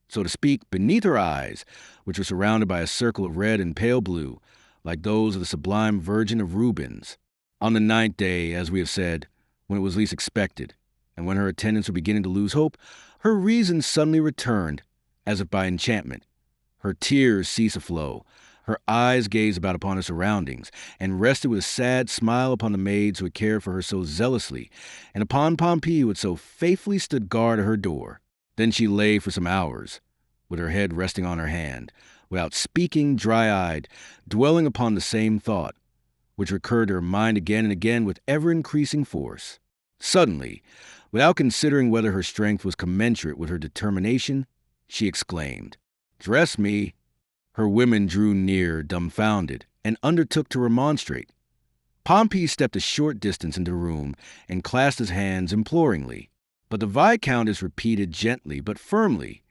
so to speak, beneath her eyes, which were surrounded by a circle of red and pale blue, like those of the sublime Virgin of Rubens. On the 9th day, as we have said, when it was least expected, and when her attendants were beginning to lose hope, her reason suddenly returned, as if by enchantment. Her tears ceased to flow, her eyes gazed about upon her surroundings, and rested with a sad smile upon the maids who had cared for her so zealously, and upon Pompey who had so faithfully stood guard at her door. Then she lay for some hours, with her head resting on her hand, without speaking, dry-eyed, dwelling upon the same thought, which recurred to her mind again and again with ever-increasing force. Suddenly, without considering whether her strength was commensurate with her determination, she exclaimed, "Dress me!" Her women drew near, dumbfounded, and undertook to remonstrate. Pompey stepped a short distance into the room and clasped his hands imploringly. But the Viscountess repeated gently but firmly,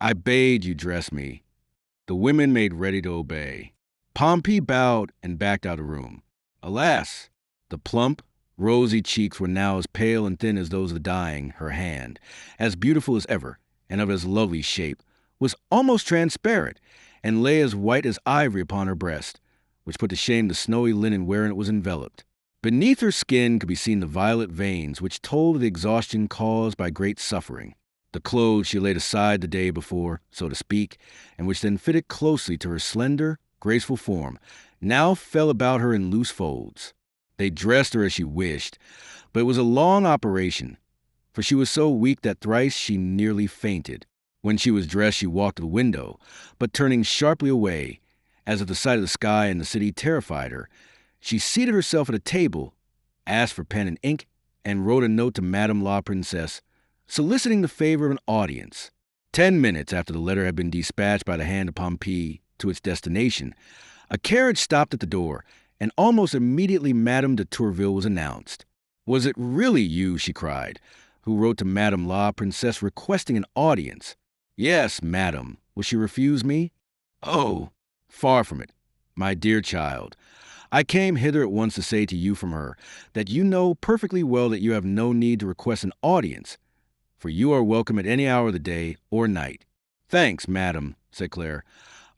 "I bade you dress me." The women made ready to obey. Pompey bowed and backed out of the room. Alas! The plump, rosy cheeks were now as pale and thin as those of the dying. Her hand, as beautiful as ever, and of as lovely shape, was almost transparent, and lay as white as ivory upon her breast, which put to shame the snowy linen wherein it was enveloped. Beneath her skin could be seen the violet veins which told of the exhaustion caused by great suffering. The clothes she laid aside the day before, so to speak, and which then fitted closely to her slender, graceful form, now fell about her in loose folds. They dressed her as she wished, but it was a long operation, for she was so weak that thrice she nearly fainted. When she was dressed, she walked to the window, but turning sharply away, as if the sight of the sky and the city terrified her, she seated herself at a table, asked for pen and ink, and wrote a note to Madame la Princesse, soliciting the favor of an audience. 10 minutes after the letter had been dispatched by the hand of Pompey to its destination, a carriage stopped at the door, and almost immediately Madame de Tourville was announced. "Was it really you," she cried, "who wrote to Madame la Princesse requesting an audience?" "Yes, madam. Will she refuse me?" "Oh, far from it, my dear child. I came hither at once to say to you from her that you know perfectly well that you have no need to request an audience, for you are welcome at any hour of the day or night." "Thanks, madam," said Claire.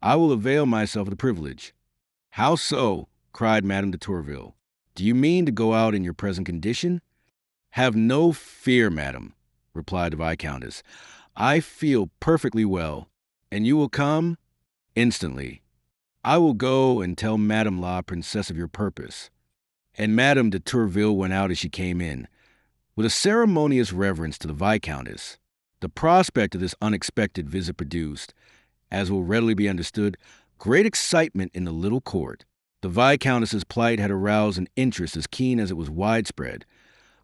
"I will avail myself of the privilege." "How so?" cried Madame de Tourville. "Do you mean to go out in your present condition?" "Have no fear, madam," replied the Viscountess. "I feel perfectly well. And you will come?" "Instantly. I will go and tell Madame la Princesse of your purpose." And Madame de Tourville went out as she came in, with a ceremonious reverence to the Viscountess. The prospect of this unexpected visit produced, as will readily be understood, great excitement in the little court. The Viscountess's plight had aroused an interest as keen as it was widespread,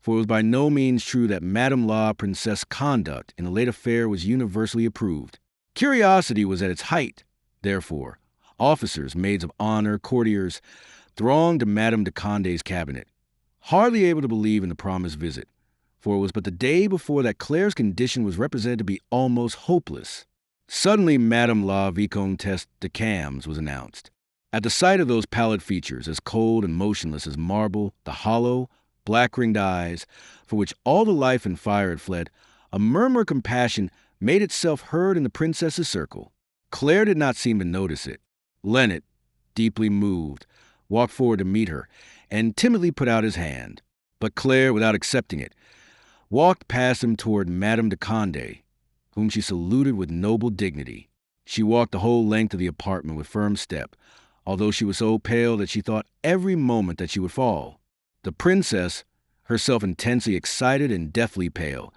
for it was by no means true that Madame la Princesse's conduct in the late affair was universally approved. Curiosity was at its height. Therefore, officers, maids of honor, courtiers, thronged to Madame de Condé's cabinet, hardly able to believe in the promised visit, for it was but the day before that Claire's condition was represented to be almost hopeless. Suddenly Madame la Vicomtesse de Cams was announced. At the sight of those pallid features, as cold and motionless as marble, the hollow, black-ringed eyes, for which all the life and fire had fled, a murmur of compassion made itself heard in the princess's circle. Claire did not seem to notice it. Leonard, deeply moved, walked forward to meet her, and timidly put out his hand. But Claire, without accepting it, walked past him toward Madame de Condé, whom she saluted with noble dignity. She walked the whole length of the apartment with firm step, although she was so pale that she thought every moment that she would fall. The princess, herself intensely excited and deathly pale,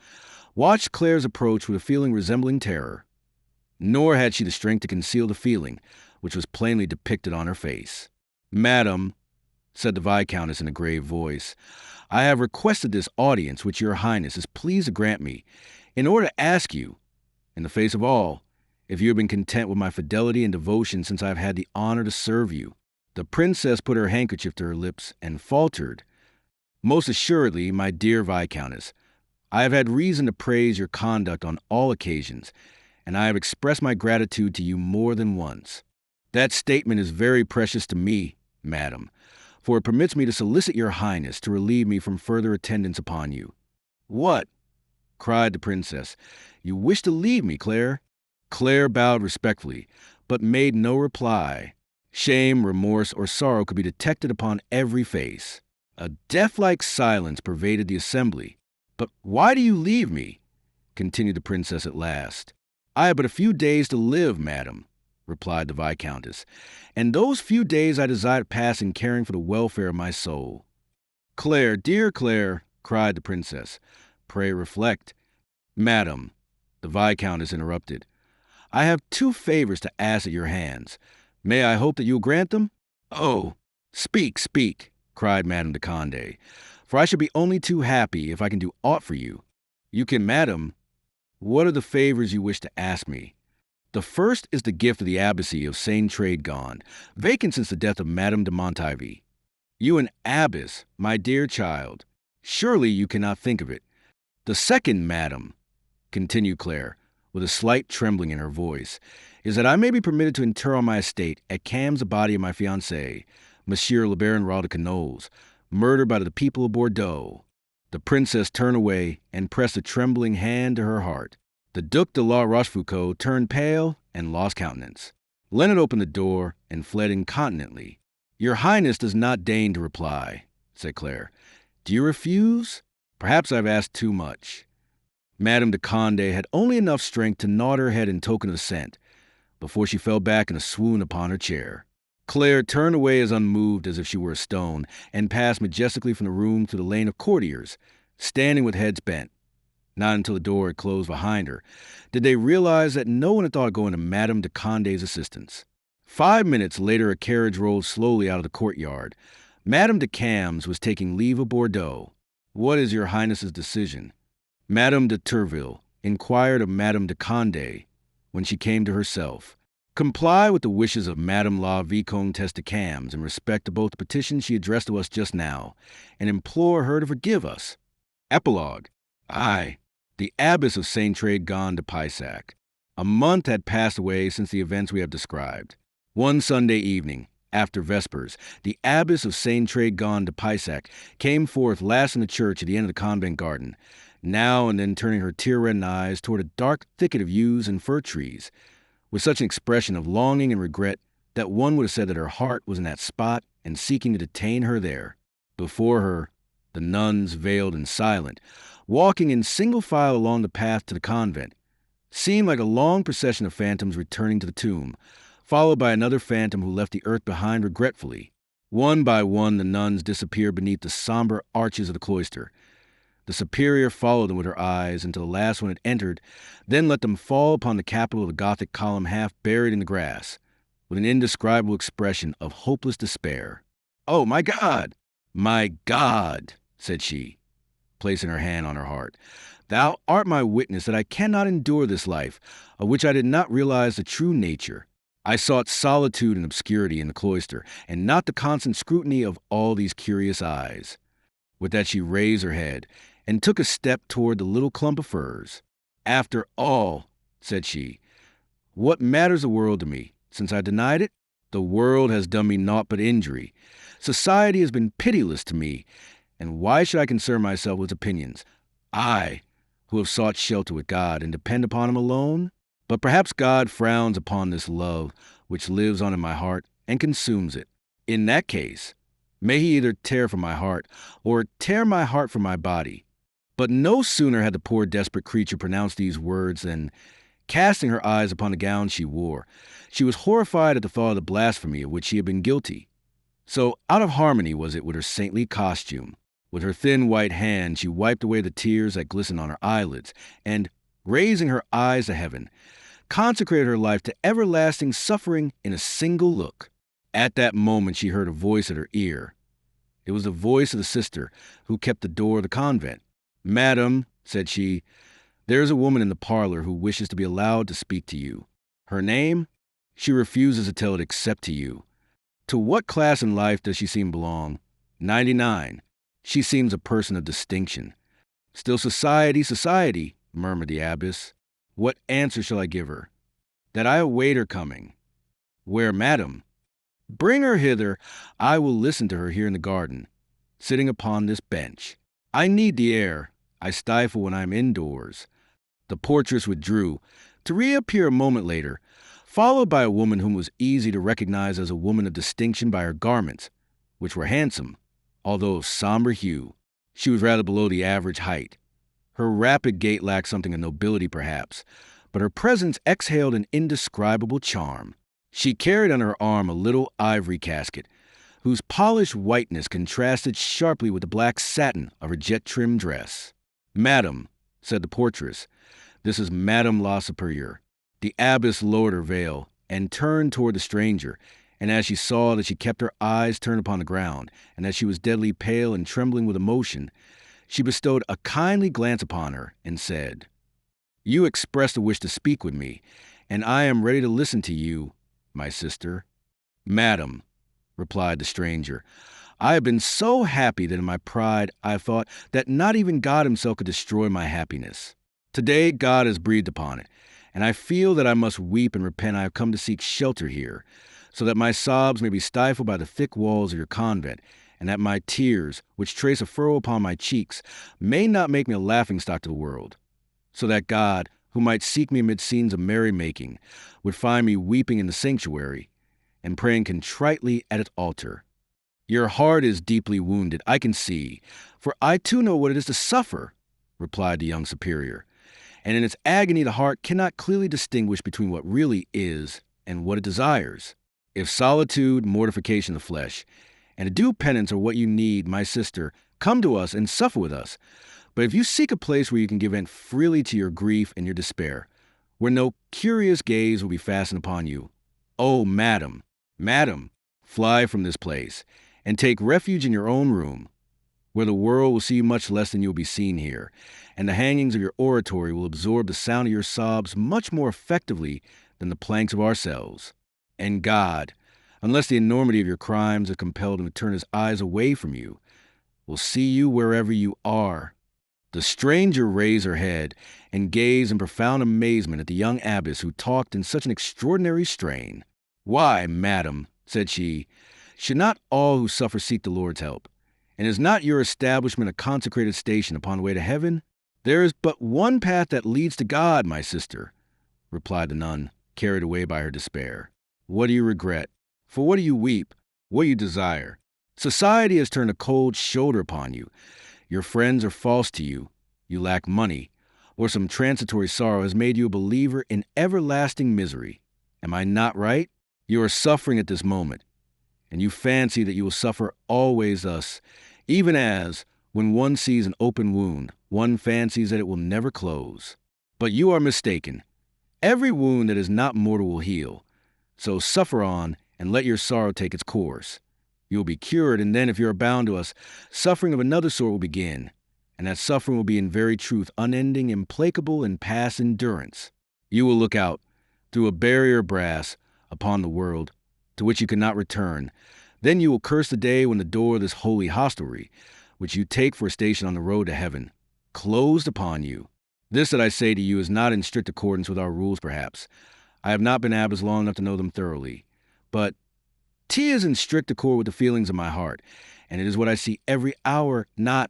watched Claire's approach with a feeling resembling terror. Nor had she the strength to conceal the feeling, which was plainly depicted on her face. "Madam," said the Viscountess in a grave voice, "I have requested this audience, which your Highness is pleased to grant me, in order to ask you, in the face of all, if you have been content with my fidelity and devotion since I have had the honor to serve you." The princess put her handkerchief to her lips and faltered. "Most assuredly, my dear Viscountess, I have had reason to praise your conduct on all occasions, and I have expressed my gratitude to you more than once. That statement is very precious to me, madam, for it permits me to solicit your Highness to relieve me from further attendance upon you." "What?" cried the princess. "You wish to leave me, Claire?" Claire bowed respectfully, but made no reply. Shame, remorse, or sorrow could be detected upon every face. A death-like silence pervaded the assembly. "But why do you leave me?" continued the princess at last. "I have but a few days to live, madam," replied the Viscountess, "and those few days I desire to pass in caring for the welfare of my soul." "Claire, dear Claire," cried the princess, "pray reflect." "Madam," the Viscountess interrupted, "I have 2 favors to ask at your hands. May I hope that you will grant them?" "Oh, speak, speak," cried Madame de Condé, "for I shall be only too happy if I can do aught for you." "You can, madam. What are the favors you wish to ask me?" "The first is the gift of the abbacy of Saint Tradegond, vacant since the death of Madame de Montivy." "You an abbess, my dear child. Surely you cannot think of it." "The second, madam," continued Claire, with a slight trembling in her voice, "is that I may be permitted to inter on my estate at Cams the body of my fiancé, Monsieur le Baron Roi de Canoles, murdered by the people of Bordeaux." The princess turned away and pressed a trembling hand to her heart. The Duc de la Rochefoucauld turned pale and lost countenance. Leonard opened the door and fled incontinently. "Your Highness does not deign to reply," said Claire. "Do you refuse? Perhaps I have asked too much." Madame de Conde had only enough strength to nod her head in token of assent, before she fell back in a swoon upon her chair. Claire turned away as unmoved as if she were a stone, and passed majestically from the room through the lane of courtiers, standing with heads bent. Not until the door had closed behind her did they realize that no one had thought of going to Madame de Conde's assistance. 5 minutes later, a carriage rolled slowly out of the courtyard. Madame de Cams was taking leave of Bordeaux. "What is your Highness's decision?" Madame de Turville inquired of Madame de Conde when she came to herself. "Comply with the wishes of Madame la Vicomtesse de Cams in respect to both the petitions she addressed to us just now, and implore her to forgive us." Epilogue. Aye, the abbess of Saint Trade gone to Peyssac. A month had passed away since the events we have described. One Sunday evening, after Vespers, the abbess of Saint Trade-gone to Peyssac came forth last in the church at the end of the convent garden, now and then turning her tear-reddened eyes toward a dark thicket of yews and fir trees, with such an expression of longing and regret that one would have said that her heart was in that spot and seeking to detain her there. Before her, the nuns, veiled and silent, walking in single file along the path to the convent, seemed like a long procession of phantoms returning to the tomb, followed by another phantom who left the earth behind regretfully. One by one, the nuns disappeared beneath the somber arches of the cloister. The superior followed them with her eyes until the last one had entered, then let them fall upon the capital of the Gothic column half buried in the grass, with an indescribable expression of hopeless despair. "Oh, my God! My God!" said she, placing her hand on her heart. "Thou art my witness that I cannot endure this life, of which I did not realize the true nature. I sought solitude and obscurity in the cloister, and not the constant scrutiny of all these curious eyes." With that she raised her head, and took a step toward the little clump of firs. "After all," said she, "what matters the world to me? Since I denied it, the world has done me naught but injury. Society has been pitiless to me, and why should I concern myself with opinions? I, who have sought shelter with God and depend upon him alone? But perhaps God frowns upon this love which lives on in my heart and consumes it. In that case, may he either tear from my heart or tear my heart from my body." But no sooner had the poor desperate creature pronounced these words than, casting her eyes upon the gown she wore, she was horrified at the thought of the blasphemy of which she had been guilty. So out of harmony was it with her saintly costume. With her thin white hand she wiped away the tears that glistened on her eyelids, and, raising her eyes to heaven, consecrated her life to everlasting suffering in a single look. At that moment she heard a voice at her ear. It was the voice of the sister who kept the door of the convent. "Madam," said she, "there is a woman in the parlor who wishes to be allowed to speak to you. Her name? She refuses to tell it except to you. To what class in life does she seem to belong? 99. She seems a person of distinction." "Still society," murmured the abbess. "What answer shall I give her?" "That I await her coming." "Where, madam?" "Bring her hither. I will listen to her here in the garden, sitting upon this bench. I need the air. I stifle when I am indoors." The portress withdrew, to reappear a moment later, followed by a woman whom it was easy to recognize as a woman of distinction by her garments, which were handsome, although of somber hue. She was rather below the average height. Her rapid gait lacked something of nobility, perhaps, but her presence exhaled an indescribable charm. She carried on her arm a little ivory casket, whose polished whiteness contrasted sharply with the black satin of her jet-trimmed dress. "Madam," said the portress, "this is Madame la Supérieure." The abbess lowered her veil and turned toward the stranger, and as she saw that she kept her eyes turned upon the ground, and that she was deadly pale and trembling with emotion, she bestowed a kindly glance upon her and said, "You expressed a wish to speak with me, and I am ready to listen to you, my sister." "Madam," replied the stranger, "I have been so happy that in my pride I have thought that not even God himself could destroy my happiness. Today God has breathed upon it, and I feel that I must weep and repent I have come to seek shelter here, so that my sobs may be stifled by the thick walls of your convent, and that my tears, which trace a furrow upon my cheeks, may not make me a laughingstock to the world, so that God, who might seek me amid scenes of merrymaking, would find me weeping in the sanctuary, and praying contritely at its altar. Your heart is deeply wounded, I can see, for I too know what it is to suffer," replied the young superior. and in its agony the heart cannot clearly distinguish between what really is and what it desires. If solitude, mortification of the flesh, and a due penance are what you need, my sister, come to us and suffer with us. But if you seek a place where you can give vent freely to your grief and your despair, where no curious gaze will be fastened upon you, oh, madam, madam, fly from this place, and take refuge in your own room, where the world will see you much less than you will be seen here, and the hangings of your oratory will absorb the sound of your sobs much more effectively than the planks of our cells. And God, unless the enormity of your crimes have compelled him to turn his eyes away from you, will see you wherever you are. The stranger raised her head and gazed in profound amazement at the young abbess who talked in such an extraordinary strain. Why, madam, said she, should not all who suffer seek the Lord's help? And is not your establishment a consecrated station upon the way to heaven? There is but one path that leads to God, my sister, replied the nun, carried away by her despair. What do you regret? For what do you weep? What do you desire? Society has turned a cold shoulder upon you. Your friends are false to you. You lack money, or some transitory sorrow has made you a believer in everlasting misery. Am I not right? You are suffering at this moment, and you fancy that you will suffer always thus, even as, when one sees an open wound, one fancies that it will never close. But you are mistaken. Every wound that is not mortal will heal. So suffer on, and let your sorrow take its course. You will be cured, and then, if you are bound to us, suffering of another sort will begin, and that suffering will be in very truth unending, implacable, and past endurance. You will look out, through a barrier of brass, upon the world, to which you cannot return. Then you will curse the day when the door of this holy hostelry, which you take for a station on the road to heaven, closed upon you. This that I say to you is not in strict accordance with our rules, perhaps. I have not been abbess long enough to know them thoroughly. But 'tis in strict accord with the feelings of my heart, and it is what I see every hour, not,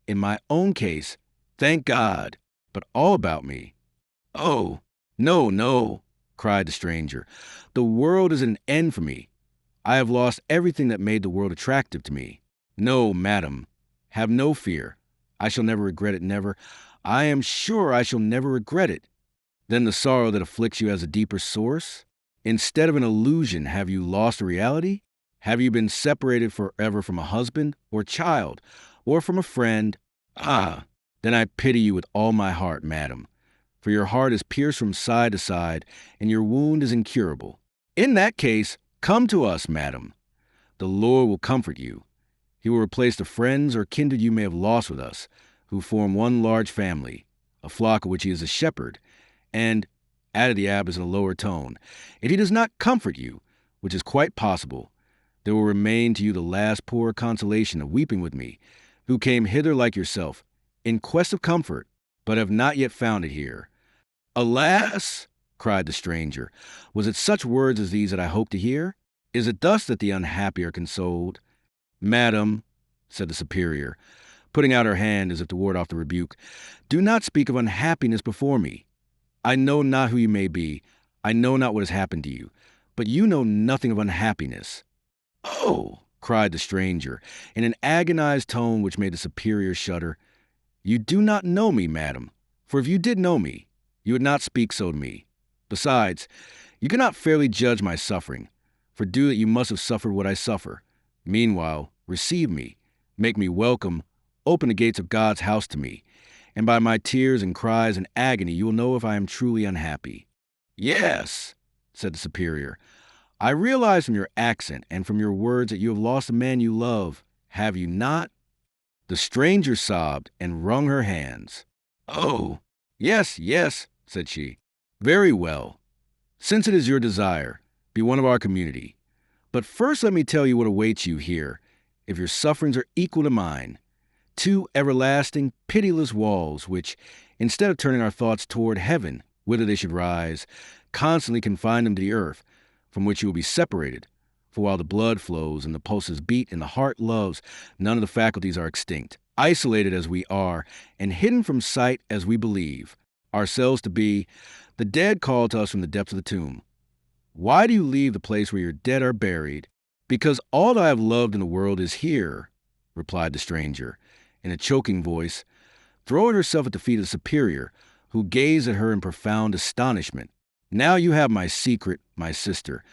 in my own case, thank God, but all about me. Oh, no, no, cried the stranger. The world is an end for me. I have lost everything that made the world attractive to me. No, madam, have no fear. I shall never regret it, never. I am sure I shall never regret it. Then the sorrow that afflicts you has a deeper source? Instead of an illusion, have you lost a reality? Have you been separated forever from a husband or child, or from a friend? Ah, then I pity you with all my heart, madam, for your heart is pierced from side to side, and your wound is incurable. In that case, come to us, madam. The Lord will comfort you. He will replace the friends or kindred you may have lost with us, who form one large family, a flock of which he is a shepherd, and, added the abbess in a lower tone, if he does not comfort you, which is quite possible, there will remain to you the last poor consolation of weeping with me, who came hither like yourself, in quest of comfort, but have not yet found it here. Alas, cried the stranger, was it such words as these that I hoped to hear? Is it thus that the unhappy are consoled? Madam, said the superior, putting out her hand as if to ward off the rebuke, do not speak of unhappiness before me. I know not who you may be. I know not what has happened to you. But you know nothing of unhappiness. Oh, cried the stranger, in an agonized tone which made the superior shudder. You do not know me, madam, for if you did know me, you would not speak so to me. Besides, you cannot fairly judge my suffering, for do that you must have suffered what I suffer. Meanwhile, receive me, make me welcome, open the gates of God's house to me, and by my tears and cries and agony you will know if I am truly unhappy. Yes, said the superior, I realize from your accent and from your words that you have lost a man you love. Have you not? The stranger sobbed and wrung her hands. Oh, yes, yes, said she. Very well. Since it is your desire, be one of our community. But first let me tell you what awaits you here, if your sufferings are equal to mine. 2 everlasting, pitiless walls, which, instead of turning our thoughts toward heaven, whither they should rise, constantly confine them to the earth, from which you will be separated. For while the blood flows and the pulses beat and the heart loves, none of the faculties are extinct. Isolated as we are, and hidden from sight as we believe ourselves to be, the dead call to us from the depths of the tomb. Why do you leave the place where your dead are buried? Because all that I have loved in the world is here, replied the stranger, in a choking voice, throwing herself at the feet of the superior, who gazed at her in profound astonishment. Now you have my secret, my sister.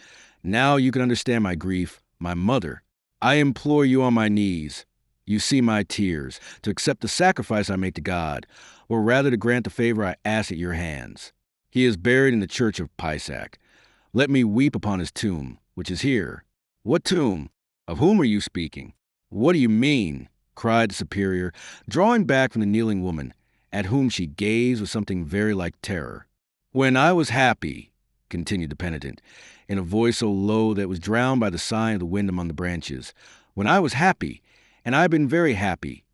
Now you can understand my grief, my mother. I implore you on my knees. You see my tears, to accept the sacrifice I make to God, or rather to grant the favor I ask at your hands. He is buried in the church of Peyssac. Let me weep upon his tomb, which is here. What tomb? Of whom are you speaking? What do you mean? Cried the superior, drawing back from the kneeling woman, at whom she gazed with something very like terror. When I was happy, continued the penitent, in a voice so low that it was drowned by the sighing of the wind among the branches. When I was happy, and I have been very happy,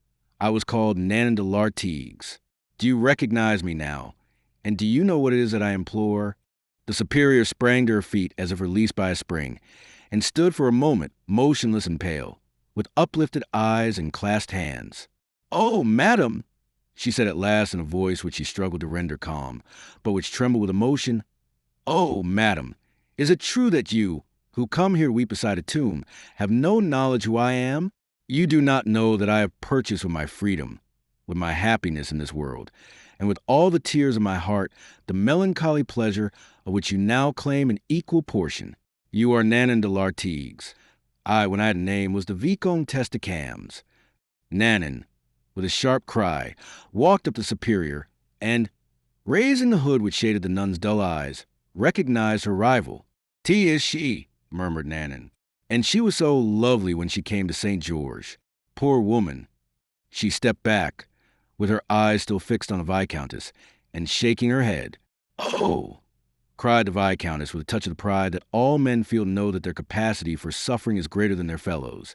I was called Nanan de l'Artigues. Do you recognize me now? And do you know what it is that I implore? The superior sprang to her feet as if released by a spring, and stood for a moment motionless and pale, with uplifted eyes and clasped hands. "Oh, madam," she said at last in a voice which she struggled to render calm, but which trembled with emotion. "Oh, madam, is it true that you, who come here to weep beside a tomb, have no knowledge who I am? You do not know that I have purchased with my freedom, with my happiness in this world, and with all the tears of my heart, the melancholy pleasure of which you now claim an equal portion. You are Nanan de l'Artigues. I, when I had a name, was the Vicomtesse de Cams." Nanan, with a sharp cry, walked up to the superior, and, raising the hood which shaded the nun's dull eyes, recognized her rival. "'T is she," murmured Nanan. "And she was so lovely when she came to St. George. Poor woman." She stepped back, with her eyes still fixed on the Viscountess, and shaking her head. "Oh!" cried the Viscountess with a touch of the pride that all men feel to know that their capacity for suffering is greater than their fellows.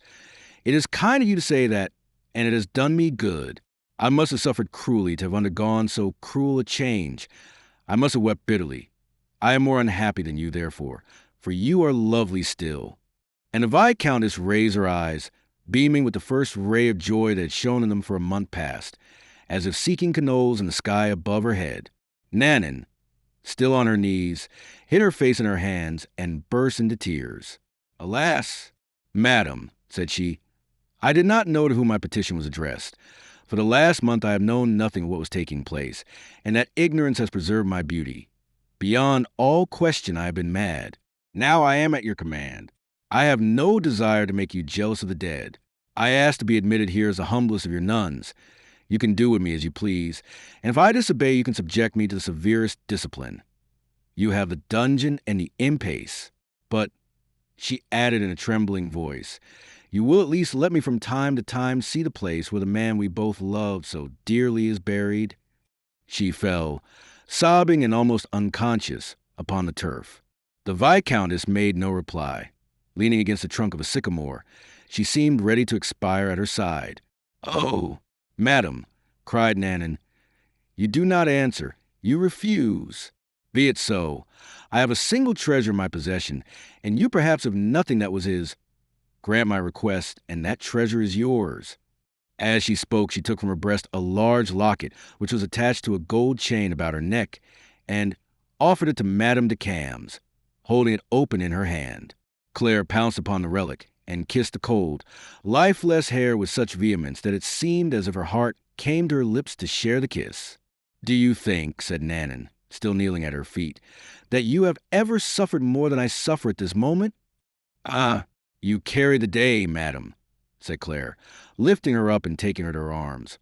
"It is kind of you to say that, and it has done me good. I must have suffered cruelly to have undergone so cruel a change. I must have wept bitterly. I am more unhappy than you, therefore, for you are lovely still." And the Viscountess raised her eyes, beaming with the first ray of joy that had shone in them for a month past, as if seeking canoles in the sky above her head. Nanan, still on her knees, hid her face in her hands and burst into tears. "Alas, madam," said she, "I did not know to whom my petition was addressed. For the last month I have known nothing of what was taking place, and that ignorance has preserved my beauty. Beyond all question I have been mad. Now I am at your command. I have no desire to make you jealous of the dead. I ask to be admitted here as the humblest of your nuns. You can do with me as you please, and if I disobey you can subject me to the severest discipline. You have the dungeon and the impasse. But," she added in a trembling voice, "you will at least let me from time to time see the place where the man we both loved so dearly is buried?" She fell, sobbing and almost unconscious, upon the turf. The Viscountess made no reply. Leaning against the trunk of a sycamore, she seemed ready to expire at her side. "Oh, madam," cried Nanan, "you do not answer. You refuse. Be it so. I have a single treasure in my possession, and you perhaps have nothing that was his. Grant my request, and that treasure is yours." As she spoke, she took from her breast a large locket, which was attached to a gold chain about her neck, and offered it to Madame de Cams, holding it open in her hand. Claire pounced upon the relic and kissed the cold, lifeless hair with such vehemence that it seemed as if her heart came to her lips to share the kiss. "Do you think," said Nanan, still kneeling at her feet, "that you have ever suffered more than I suffer at this moment?" "Ah, you carry the day, madam," said Claire, lifting her up and taking her to her arms.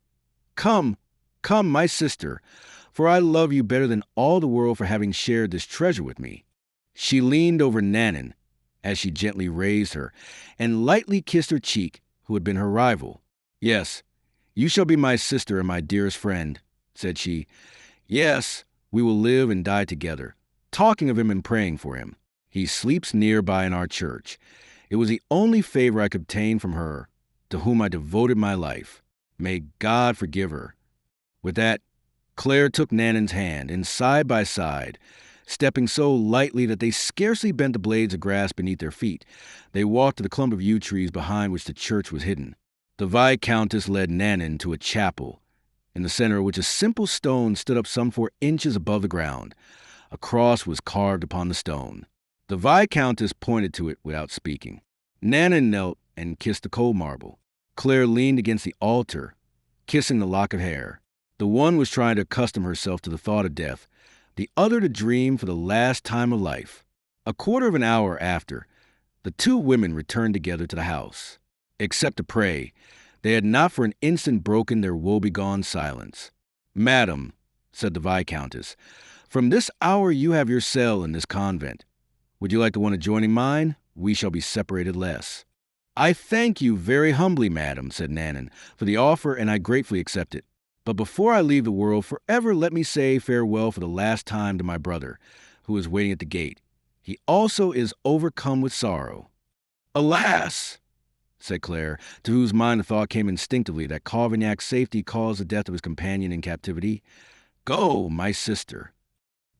"Come, come, my sister, for I love you better than all the world for having shared this treasure with me." She leaned over Nanan, as she gently raised her, and lightly kissed her cheek, who had been her rival. "Yes, you shall be my sister and my dearest friend," said she. "Yes, we will live and die together, talking of him and praying for him. He sleeps nearby in our church. It was the only favor I could obtain from her, to whom I devoted my life. May God forgive her." With that, Claire took Nanan's hand, and side by side, stepping so lightly that they scarcely bent the blades of grass beneath their feet, they walked to the clump of yew trees behind which the church was hidden. The Viscountess led Nanan to a chapel, in the center of which a simple stone stood up some 4 inches above the ground. A cross was carved upon the stone. The Viscountess pointed to it without speaking. Nanan knelt and kissed the cold marble. Claire leaned against the altar, kissing the lock of hair. The one was trying to accustom herself to the thought of death, the other to dream for the last time of life. A quarter of an hour after, the two women returned together to the house. Except to pray, they had not for an instant broken their woebegone silence. "Madam," said the Viscountess, "from this hour you have your cell in this convent. Would you like the one adjoining mine? We shall be separated less." "I thank you very humbly, madam," said Nanon, "for the offer, and I gratefully accept it. But before I leave the world forever, let me say farewell for the last time to my brother, who is waiting at the gate. He also is overcome with sorrow." "Alas!" said Claire, to whose mind the thought came instinctively that Carvagnac's safety caused the death of his companion in captivity. "Go, my sister."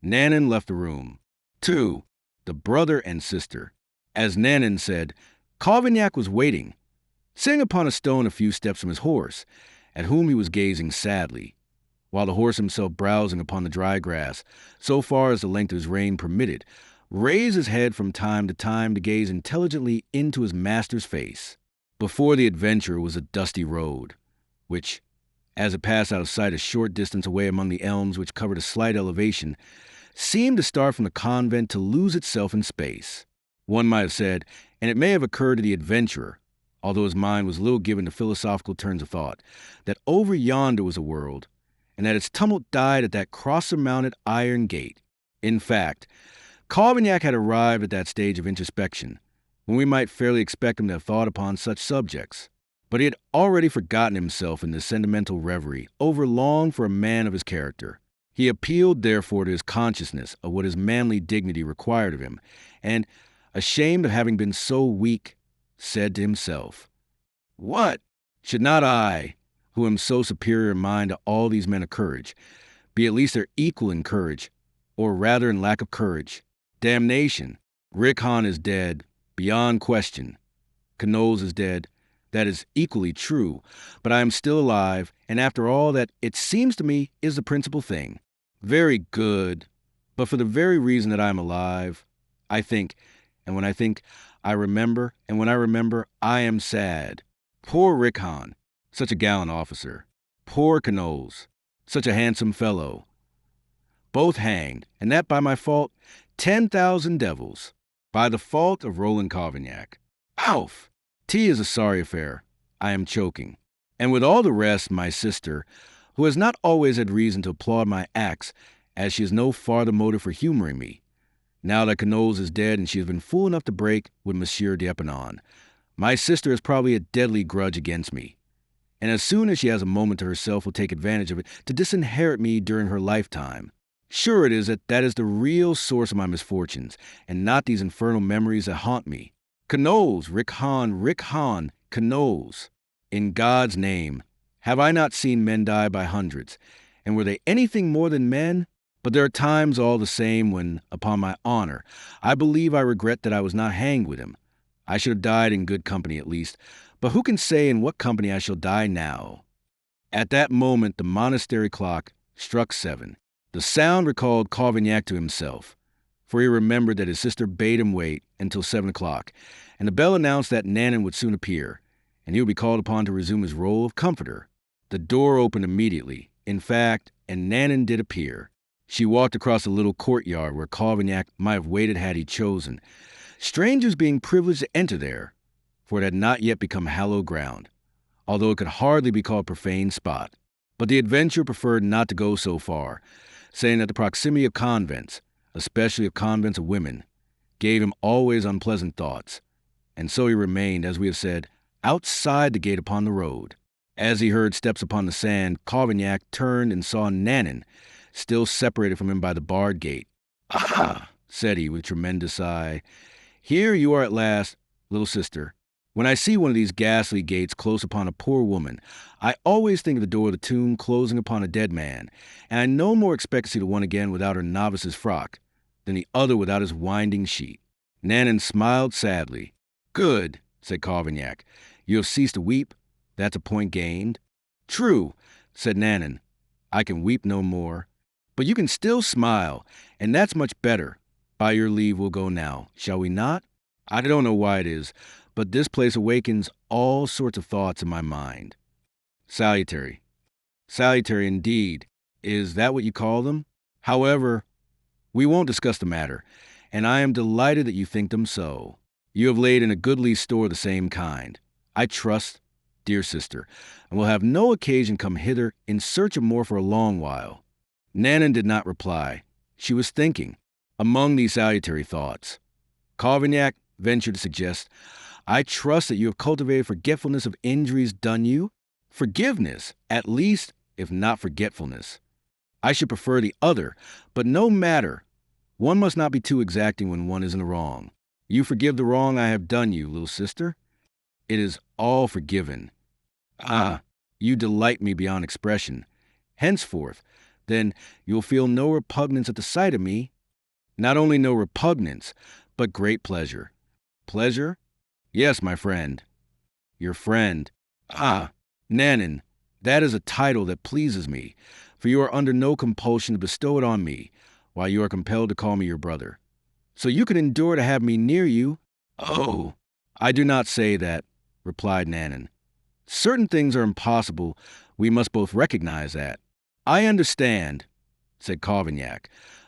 Nanon left the room. 2. The brother and sister. As Nanon said, Carvagnac was waiting, sitting upon a stone a few steps from his horse, at whom he was gazing sadly, while the horse himself, browsing upon the dry grass, so far as the length of his rein permitted, raised his head from time to time to gaze intelligently into his master's face. Before the adventurer was a dusty road, which, as it passed out of sight a short distance away among the elms which covered a slight elevation, seemed to start from the convent to lose itself in space. One might have said, and it may have occurred to the adventurer, although his mind was little given to philosophical turns of thought, that over yonder was a world, and that its tumult died at that cross-surmounted iron gate. In fact, Carvagnac had arrived at that stage of introspection, when we might fairly expect him to have thought upon such subjects. But he had already forgotten himself in this sentimental reverie, overlong for a man of his character. He appealed, therefore, to his consciousness of what his manly dignity required of him, and, ashamed of having been so weak, said to himself, "What? Should not I, who am so superior in mind to all these men of courage, be at least their equal in courage, or rather in lack of courage? Damnation! Richon is dead, beyond question. Quenouille is dead. That is equally true, but I am still alive, and after all, that, it seems to me, is the principal thing. Very good, but for the very reason that I am alive, I think, and when I think, I remember, and when I remember, I am sad. Poor Richon, such a gallant officer. Poor Quenouille, such a handsome fellow. Both hanged, and that by my fault, 10,000 devils. By the fault of Roland Carvagnac. Ouf! Tea is a sorry affair. I am choking. And with all the rest, my sister, who has not always had reason to applaud my acts, as she has no farther motive for humoring me. Now that Quenouille is dead and she has been fool enough to break with Monsieur d'Epernon, my sister has probably a deadly grudge against me, and as soon as she has a moment to herself will take advantage of it to disinherit me during her lifetime. Sure it is that is the real source of my misfortunes, and not these infernal memories that haunt me. Quenouille, Richon, Quenouille. In God's name, have I not seen men die by hundreds, and were they anything more than men? But there are times all the same when, upon my honor, I believe I regret that I was not hanged with him. I should have died in good company at least, but who can say in what company I shall die now? At that moment the monastery clock struck 7. The sound recalled Carvagnac to himself, for he remembered that his sister bade him wait until 7 o'clock, and the bell announced that Nanon would soon appear, and he would be called upon to resume his role of comforter. The door opened immediately, in fact, and Nanon did appear. She walked across the little courtyard where Carvagnac might have waited had he chosen, strangers being privileged to enter there, for it had not yet become hallowed ground, although it could hardly be called a profane spot. But the adventurer preferred not to go so far, saying that the proximity of convents, especially of convents of women, gave him always unpleasant thoughts, and so he remained, as we have said, outside the gate upon the road. As he heard steps upon the sand, Carvagnac turned and saw Nanon, still separated from him by the barred gate. "Ah!" said he with a tremendous sigh. "Here you are at last, little sister. When I see one of these ghastly gates close upon a poor woman, I always think of the door of the tomb closing upon a dead man, and I no more expect to see the one again without her novice's frock than the other without his winding sheet." Nanon smiled sadly. "Good," said Carvagnac. "You have ceased to weep? That's a point gained." "True," said Nanon. "I can weep no more. But you can still smile, and that's much better. By your leave we'll go now, shall we not? I don't know why it is, but this place awakens all sorts of thoughts in my mind. Salutary." Salutary indeed. Is that what you call them? However, we won't discuss the matter, and I am delighted that you think them so. You have laid in a goodly store of the same kind. I trust, dear sister, and will have no occasion come hither in search of more for a long while. Nanan did not reply. She was thinking. Among these salutary thoughts, Cavaignac ventured to suggest, I trust that you have cultivated forgetfulness of injuries done you. Forgiveness, at least, if not forgetfulness. I should prefer the other, but no matter. One must not be too exacting when one is in the wrong. You forgive the wrong I have done you, little sister? It is all forgiven. Ah, you delight me beyond expression. Henceforth, then, you'll feel no repugnance at the sight of me. Not only no repugnance, but great pleasure. Pleasure? Yes, my friend. Your friend. Ah, Nanan, that is a title that pleases me, for you are under no compulsion to bestow it on me, while you are compelled to call me your brother. So you can endure to have me near you. Oh, I do not say that, replied Nanan. Certain things are impossible. We must both recognize that. I understand, said Cavaignac,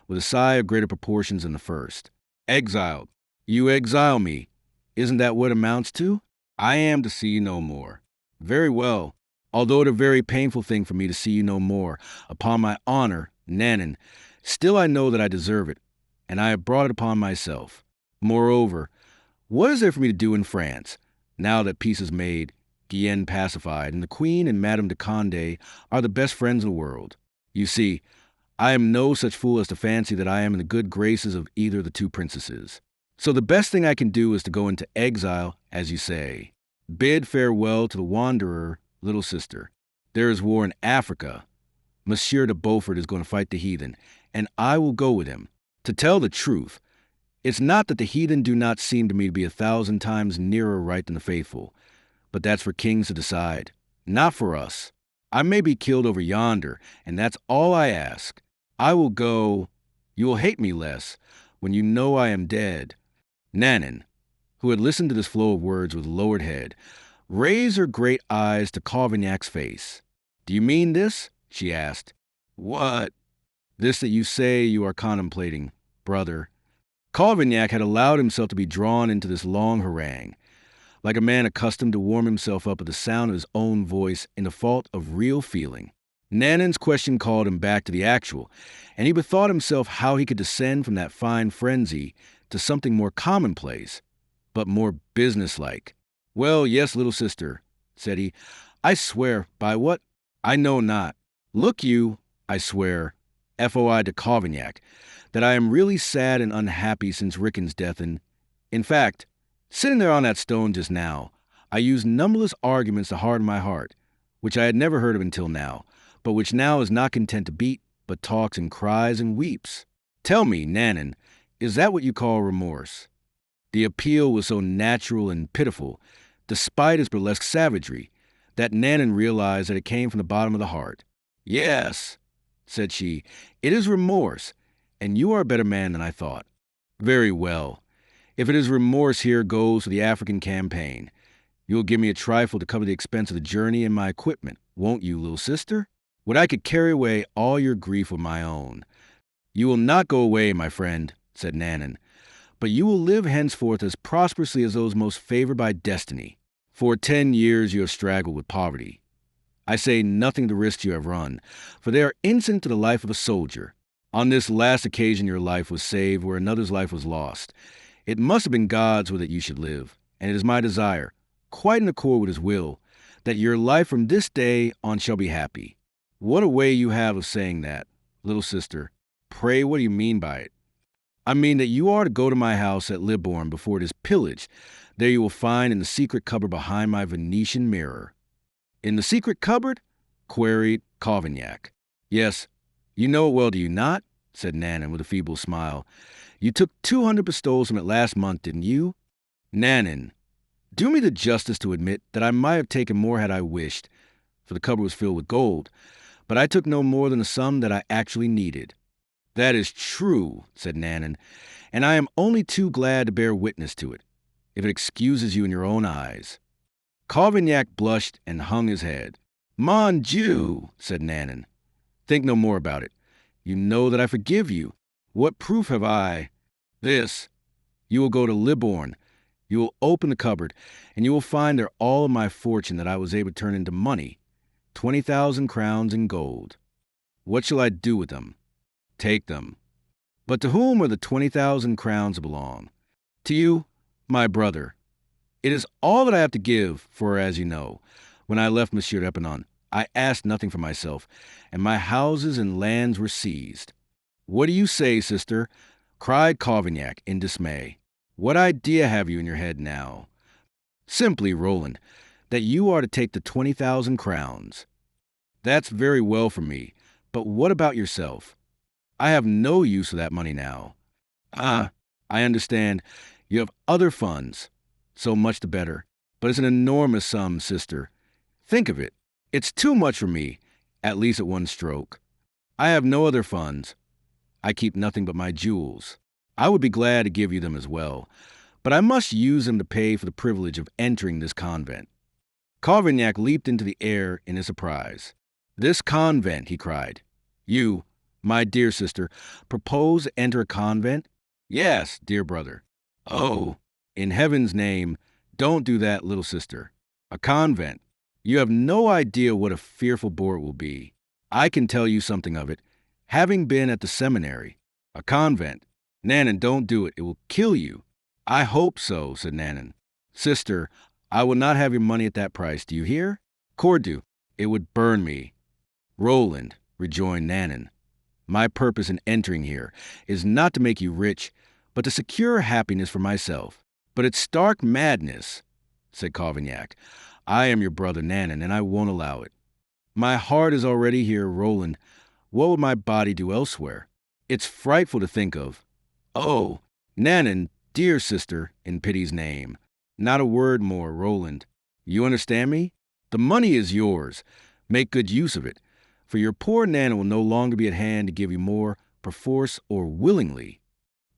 with a sigh of greater proportions than the first. Exiled. You exile me. Isn't that what it amounts to? I am to see you no more. Very well. Although it a very painful thing for me to see you no more, upon my honor, Nanan, still I know that I deserve it, and I have brought it upon myself. Moreover, what is there for me to do in France, now that peace is made, Guyenne pacified, and the Queen and Madame de Condé are the best friends in the world? You see, I am no such fool as to fancy that I am in the good graces of either of the two princesses. So the best thing I can do is to go into exile, as you say. Bid farewell to the wanderer, little sister. There is war in Africa. Monsieur de Beaufort is going to fight the heathen, and I will go with him. To tell the truth, it's not that the heathen do not seem to me to be 1,000 times nearer right than the faithful, but that's for kings to decide, not for us. I may be killed over yonder, and that's all I ask. I will go. You will hate me less when you know I am dead. Nanan, who had listened to this flow of words with lowered head, raised her great eyes to Cavaignac's face. Do you mean this? She asked. What? This that you say you are contemplating, brother. Cavaignac had allowed himself to be drawn into this long harangue, like a man accustomed to warm himself up at the sound of his own voice in default of real feeling. Nanan's question called him back to the actual, and he bethought himself how he could descend from that fine frenzy to something more commonplace, but more businesslike. Well, yes, little sister, said he. I swear, by what? I know not. Look you, I swear, FOI de Cavaignac, that I am really sad and unhappy since Ricken's death, and, in fact, sitting there on that stone just now, I used numberless arguments to harden my heart, which I had never heard of until now, but which now is not content to beat, but talks and cries and weeps. Tell me, Nanan, is that what you call remorse? The appeal was so natural and pitiful, despite its burlesque savagery, that Nanan realized that it came from the bottom of the heart. Yes, said she, it is remorse, and you are a better man than I thought. Very well. If it is remorse, here goes for the African campaign. You'll give me a trifle to cover the expense of the journey and my equipment, won't you, little sister? Would I could carry away all your grief with my own. You will not go away, my friend, said Nanan, but you will live henceforth as prosperously as those most favored by destiny. For 10 years you have straggled with poverty. I say nothing of the risks you have run, for they are incident to the life of a soldier. On this last occasion your life was saved where another's life was lost. It must have been God's will that you should live, and it is my desire, quite in accord with his will, that your life from this day on shall be happy. What a way you have of saying that, little sister. Pray, what do you mean by it? I mean that you are to go to my house at Libourne before it is pillaged. There you will find in the secret cupboard behind my Venetian mirror. In the secret cupboard? Queried Cavaignac. Yes, you know it well, do you not? Said Nanan with a feeble smile. You took 200 pistoles from it last month, didn't you? Nanan, do me the justice to admit that I might have taken more had I wished, for the cupboard was filled with gold, but I took no more than the sum that I actually needed. That is true, said Nanan, and I am only too glad to bear witness to it, if it excuses you in your own eyes. Cavaignac blushed and hung his head. Mon Dieu, said Nanon. Think no more about it. You know that I forgive you. What proof have I? This. You will go to Libourne. You will open the cupboard, and you will find there all of my fortune that I was able to turn into money, 20,000 crowns in gold. What shall I do with them? Take them. But to whom are the 20,000 crowns belong? To you, my brother. It is all that I have to give, for, as you know, when I left Monsieur d'Epernon, I asked nothing for myself, and my houses and lands were seized. What do you say, sister? Cried Cavaignac in dismay. What idea have you in your head now? Simply, Roland, that you are to take the 20,000 crowns. That's very well for me, but what about yourself? I have no use for that money now. Ah, I understand. You have other funds. So much the better. But it's an enormous sum, sister. Think of it. It's too much for me, at least at one stroke. I have no other funds. I keep nothing but my jewels. I would be glad to give you them as well, but I must use them to pay for the privilege of entering this convent. Cavaignac leaped into the air in his surprise. This convent, he cried. You, my dear sister, propose to enter a convent? Yes, dear brother. Oh, in heaven's name, don't do that, little sister. A convent. You have no idea what a fearful bore it will be. I can tell you something of it, having been at the seminary. A convent. Nanon, don't do it. It will kill you. I hope so, said Nanon. Sister, I will not have your money at that price. Do you hear? Cordu, it would burn me. Roland, rejoined Nanon, my purpose in entering here is not to make you rich, but to secure happiness for myself. But it's stark madness, said Cavaignac. I am your brother Nanon, and I won't allow it. My heart is already here, Roland. What would my body do elsewhere? It's frightful to think of. Oh, Nanon, dear sister, in pity's name. Not a word more, Roland. You understand me? The money is yours. Make good use of it, for your poor Nanon will no longer be at hand to give you more, perforce or willingly.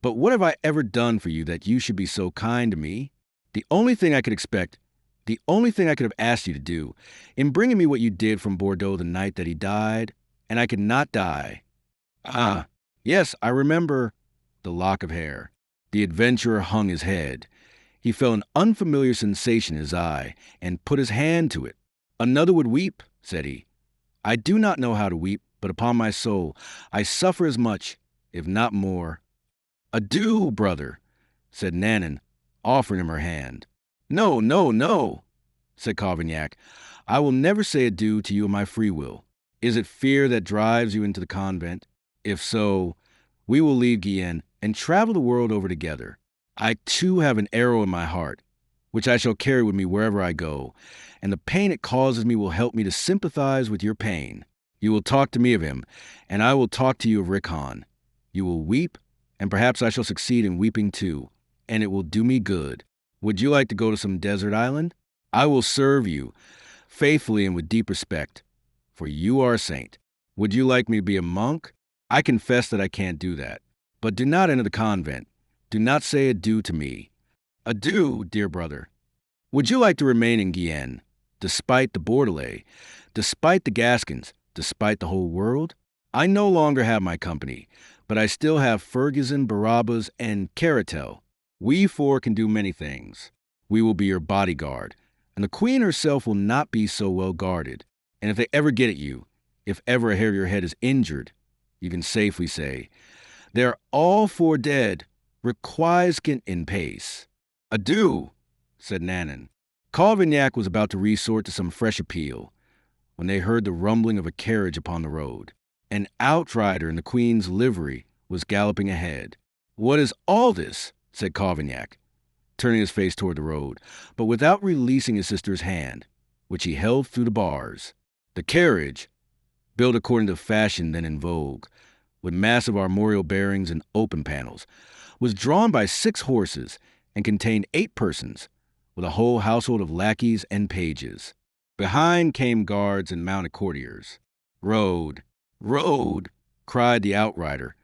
But what have I ever done for you that you should be so kind to me? The only thing I could have asked you to do, in bringing me what you did from Bordeaux the night that he died, and I could not die. Ah, yes, I remember. The lock of hair. The adventurer hung his head. He felt an unfamiliar sensation in his eye, and put his hand to it. Another would weep, said he. I do not know how to weep, but upon my soul, I suffer as much, if not more. Adieu, brother, said Nanon, offering him her hand. No, no, no, said Cavaignac. I will never say adieu to you of my free will. Is it fear that drives you into the convent? If so, we will leave Guyenne and travel the world over together. I too have an arrow in my heart, which I shall carry with me wherever I go, and the pain it causes me will help me to sympathize with your pain. You will talk to me of him, and I will talk to you of Riccon. You will weep, and perhaps I shall succeed in weeping too, and it will do me good. Would you like to go to some desert island? I will serve you, faithfully and with deep respect, for you are a saint. Would you like me to be a monk? I confess that I can't do that. But do not enter the convent. Do not say adieu to me. Adieu, dear brother. Would you like to remain in Guyenne, despite the Bordelais, despite the Gascons, despite the whole world? I no longer have my company, but I still have Ferguson, Barabbas, and Caratel. We four can do many things. We will be your bodyguard, and the queen herself will not be so well guarded. And if they ever get at you, if ever a hair of your head is injured, you can safely say, they're all four dead, requiescent in pace. Adieu, said Nanon. Cavaignac was about to resort to some fresh appeal, when they heard the rumbling of a carriage upon the road. An outrider in the queen's livery was galloping ahead. What is all this? Said Cavaignac, turning his face toward the road, but without releasing his sister's hand, which he held through the bars. The carriage, built according to fashion then in vogue, with massive armorial bearings and open panels, was drawn by 6 horses and contained 8 persons, with a whole household of lackeys and pages. Behind came guards and mounted courtiers. Road, road, cried the outrider,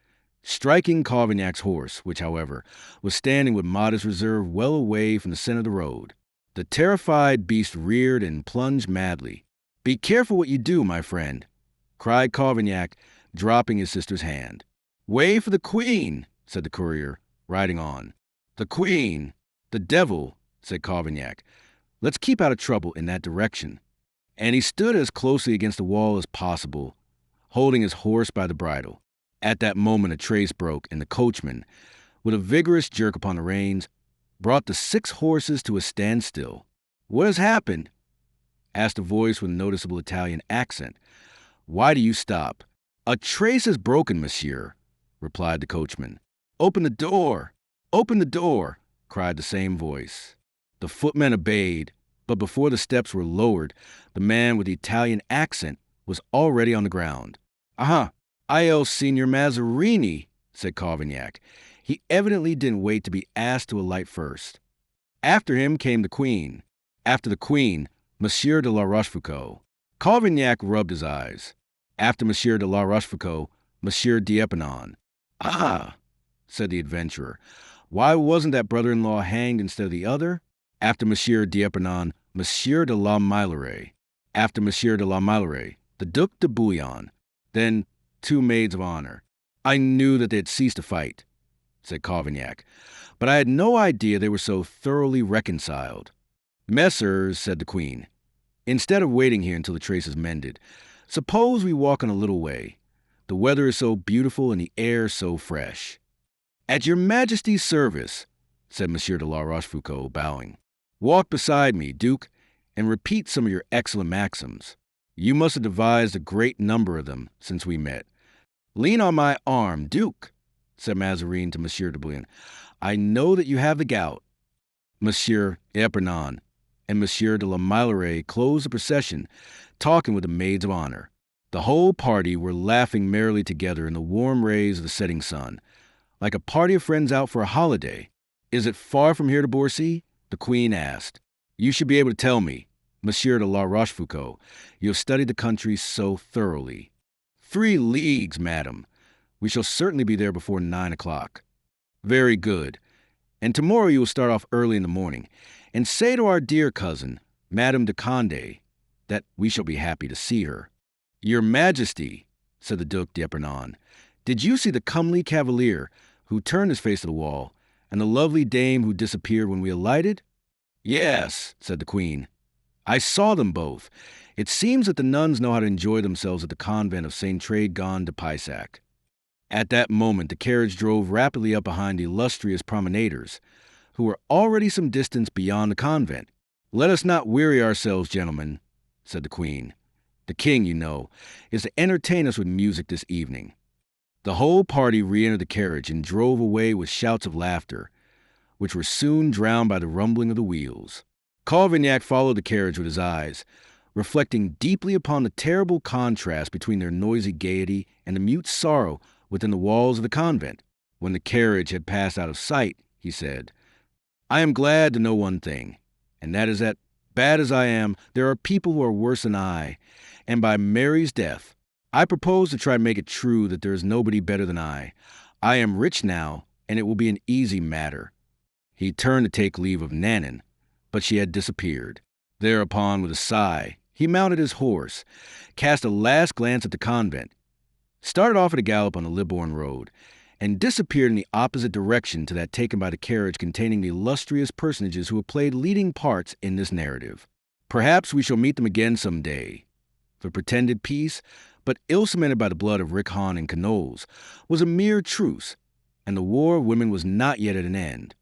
striking Cavaignac's horse, which, however, was standing with modest reserve well away from the center of the road. The terrified beast reared and plunged madly. Be careful what you do, my friend, cried Cavaignac, dropping his sister's hand. Way for the Queen, said the courier, riding on. The Queen! The devil, said Cavaignac. Let's keep out of trouble in that direction. And he stood as closely against the wall as possible, holding his horse by the bridle. At that moment a trace broke, and the coachman, with a vigorous jerk upon the reins, brought the 6 horses to a standstill. What has happened? Asked a voice with a noticeable Italian accent. Why do you stop? A trace is broken, monsieur, replied the coachman. Open the door! Open the door! Cried the same voice. The footman obeyed, but before the steps were lowered, the man with the Italian accent was already on the ground. Aha! Il Signor Mazarini, said Cavaignac. He evidently didn't wait to be asked to alight first. After him came the Queen. After the Queen, Monsieur de la Rochefoucauld. Cavaignac rubbed his eyes. After Monsieur de la Rochefoucauld, Monsieur d'Epernon. Ah, said the adventurer. Why wasn't that brother-in-law hanged instead of the other? After Monsieur d'Epernon, Monsieur de la Meilleraie. After Monsieur de la Meilleraie, the Duc de Bouillon. Then 2 maids of honor. I knew that they had ceased to fight, said Cavaignac, but I had no idea they were so thoroughly reconciled. Messrs, said the Queen, instead of waiting here until the trace is mended, suppose we walk on a little way. The weather is so beautiful and the air so fresh. At your Majesty's service, said Monsieur de la Rochefoucauld, bowing. Walk beside me, Duke, and repeat some of your excellent maxims. You must have devised a great number of them since we met. Lean on my arm, Duke, said Mazarin to Monsieur de Bouillon. I know that you have the gout. Monsieur d'Epernon and Monsieur de la Meilleraie closed the procession, talking with the maids of honor. The whole party were laughing merrily together in the warm rays of the setting sun, like a party of friends out for a holiday. Is it far from here to Bourcy? The Queen asked. You should be able to tell me, Monsieur de la Rochefoucauld. You have studied the country so thoroughly. 3 leagues, madam. We shall certainly be there before 9 o'clock. Very good. And tomorrow you will start off early in the morning, and say to our dear cousin, Madame de Condé, that we shall be happy to see her. Your Majesty, said the Duc d'Epernon, did you see the comely cavalier who turned his face to the wall, and the lovely dame who disappeared when we alighted? Yes, said the Queen. I saw them both. It seems that the nuns know how to enjoy themselves at the convent of St. Trégon de Peyssac. At that moment the carriage drove rapidly up behind the illustrious promenaders, who were already some distance beyond the convent. Let us not weary ourselves, gentlemen, said the Queen. The King, you know, is to entertain us with music this evening. The whole party re-entered the carriage and drove away with shouts of laughter, which were soon drowned by the rumbling of the wheels. Cavaignac followed the carriage with his eyes, reflecting deeply upon the terrible contrast between their noisy gaiety and the mute sorrow within the walls of the convent. When the carriage had passed out of sight, he said, I am glad to know one thing, and that is that, bad as I am, there are people who are worse than I, and by Mary's death, I propose to try to make it true that there is nobody better than I. I am rich now, and it will be an easy matter. He turned to take leave of Nanon, but she had disappeared. Thereupon, with a sigh, he mounted his horse, cast a last glance at the convent, started off at a gallop on the Libourne road, and disappeared in the opposite direction to that taken by the carriage containing the illustrious personages who have played leading parts in this narrative. Perhaps we shall meet them again some day. The pretended peace, but ill-cemented by the blood of Riccon and Canolles, was a mere truce, and the war of women was not yet at an end.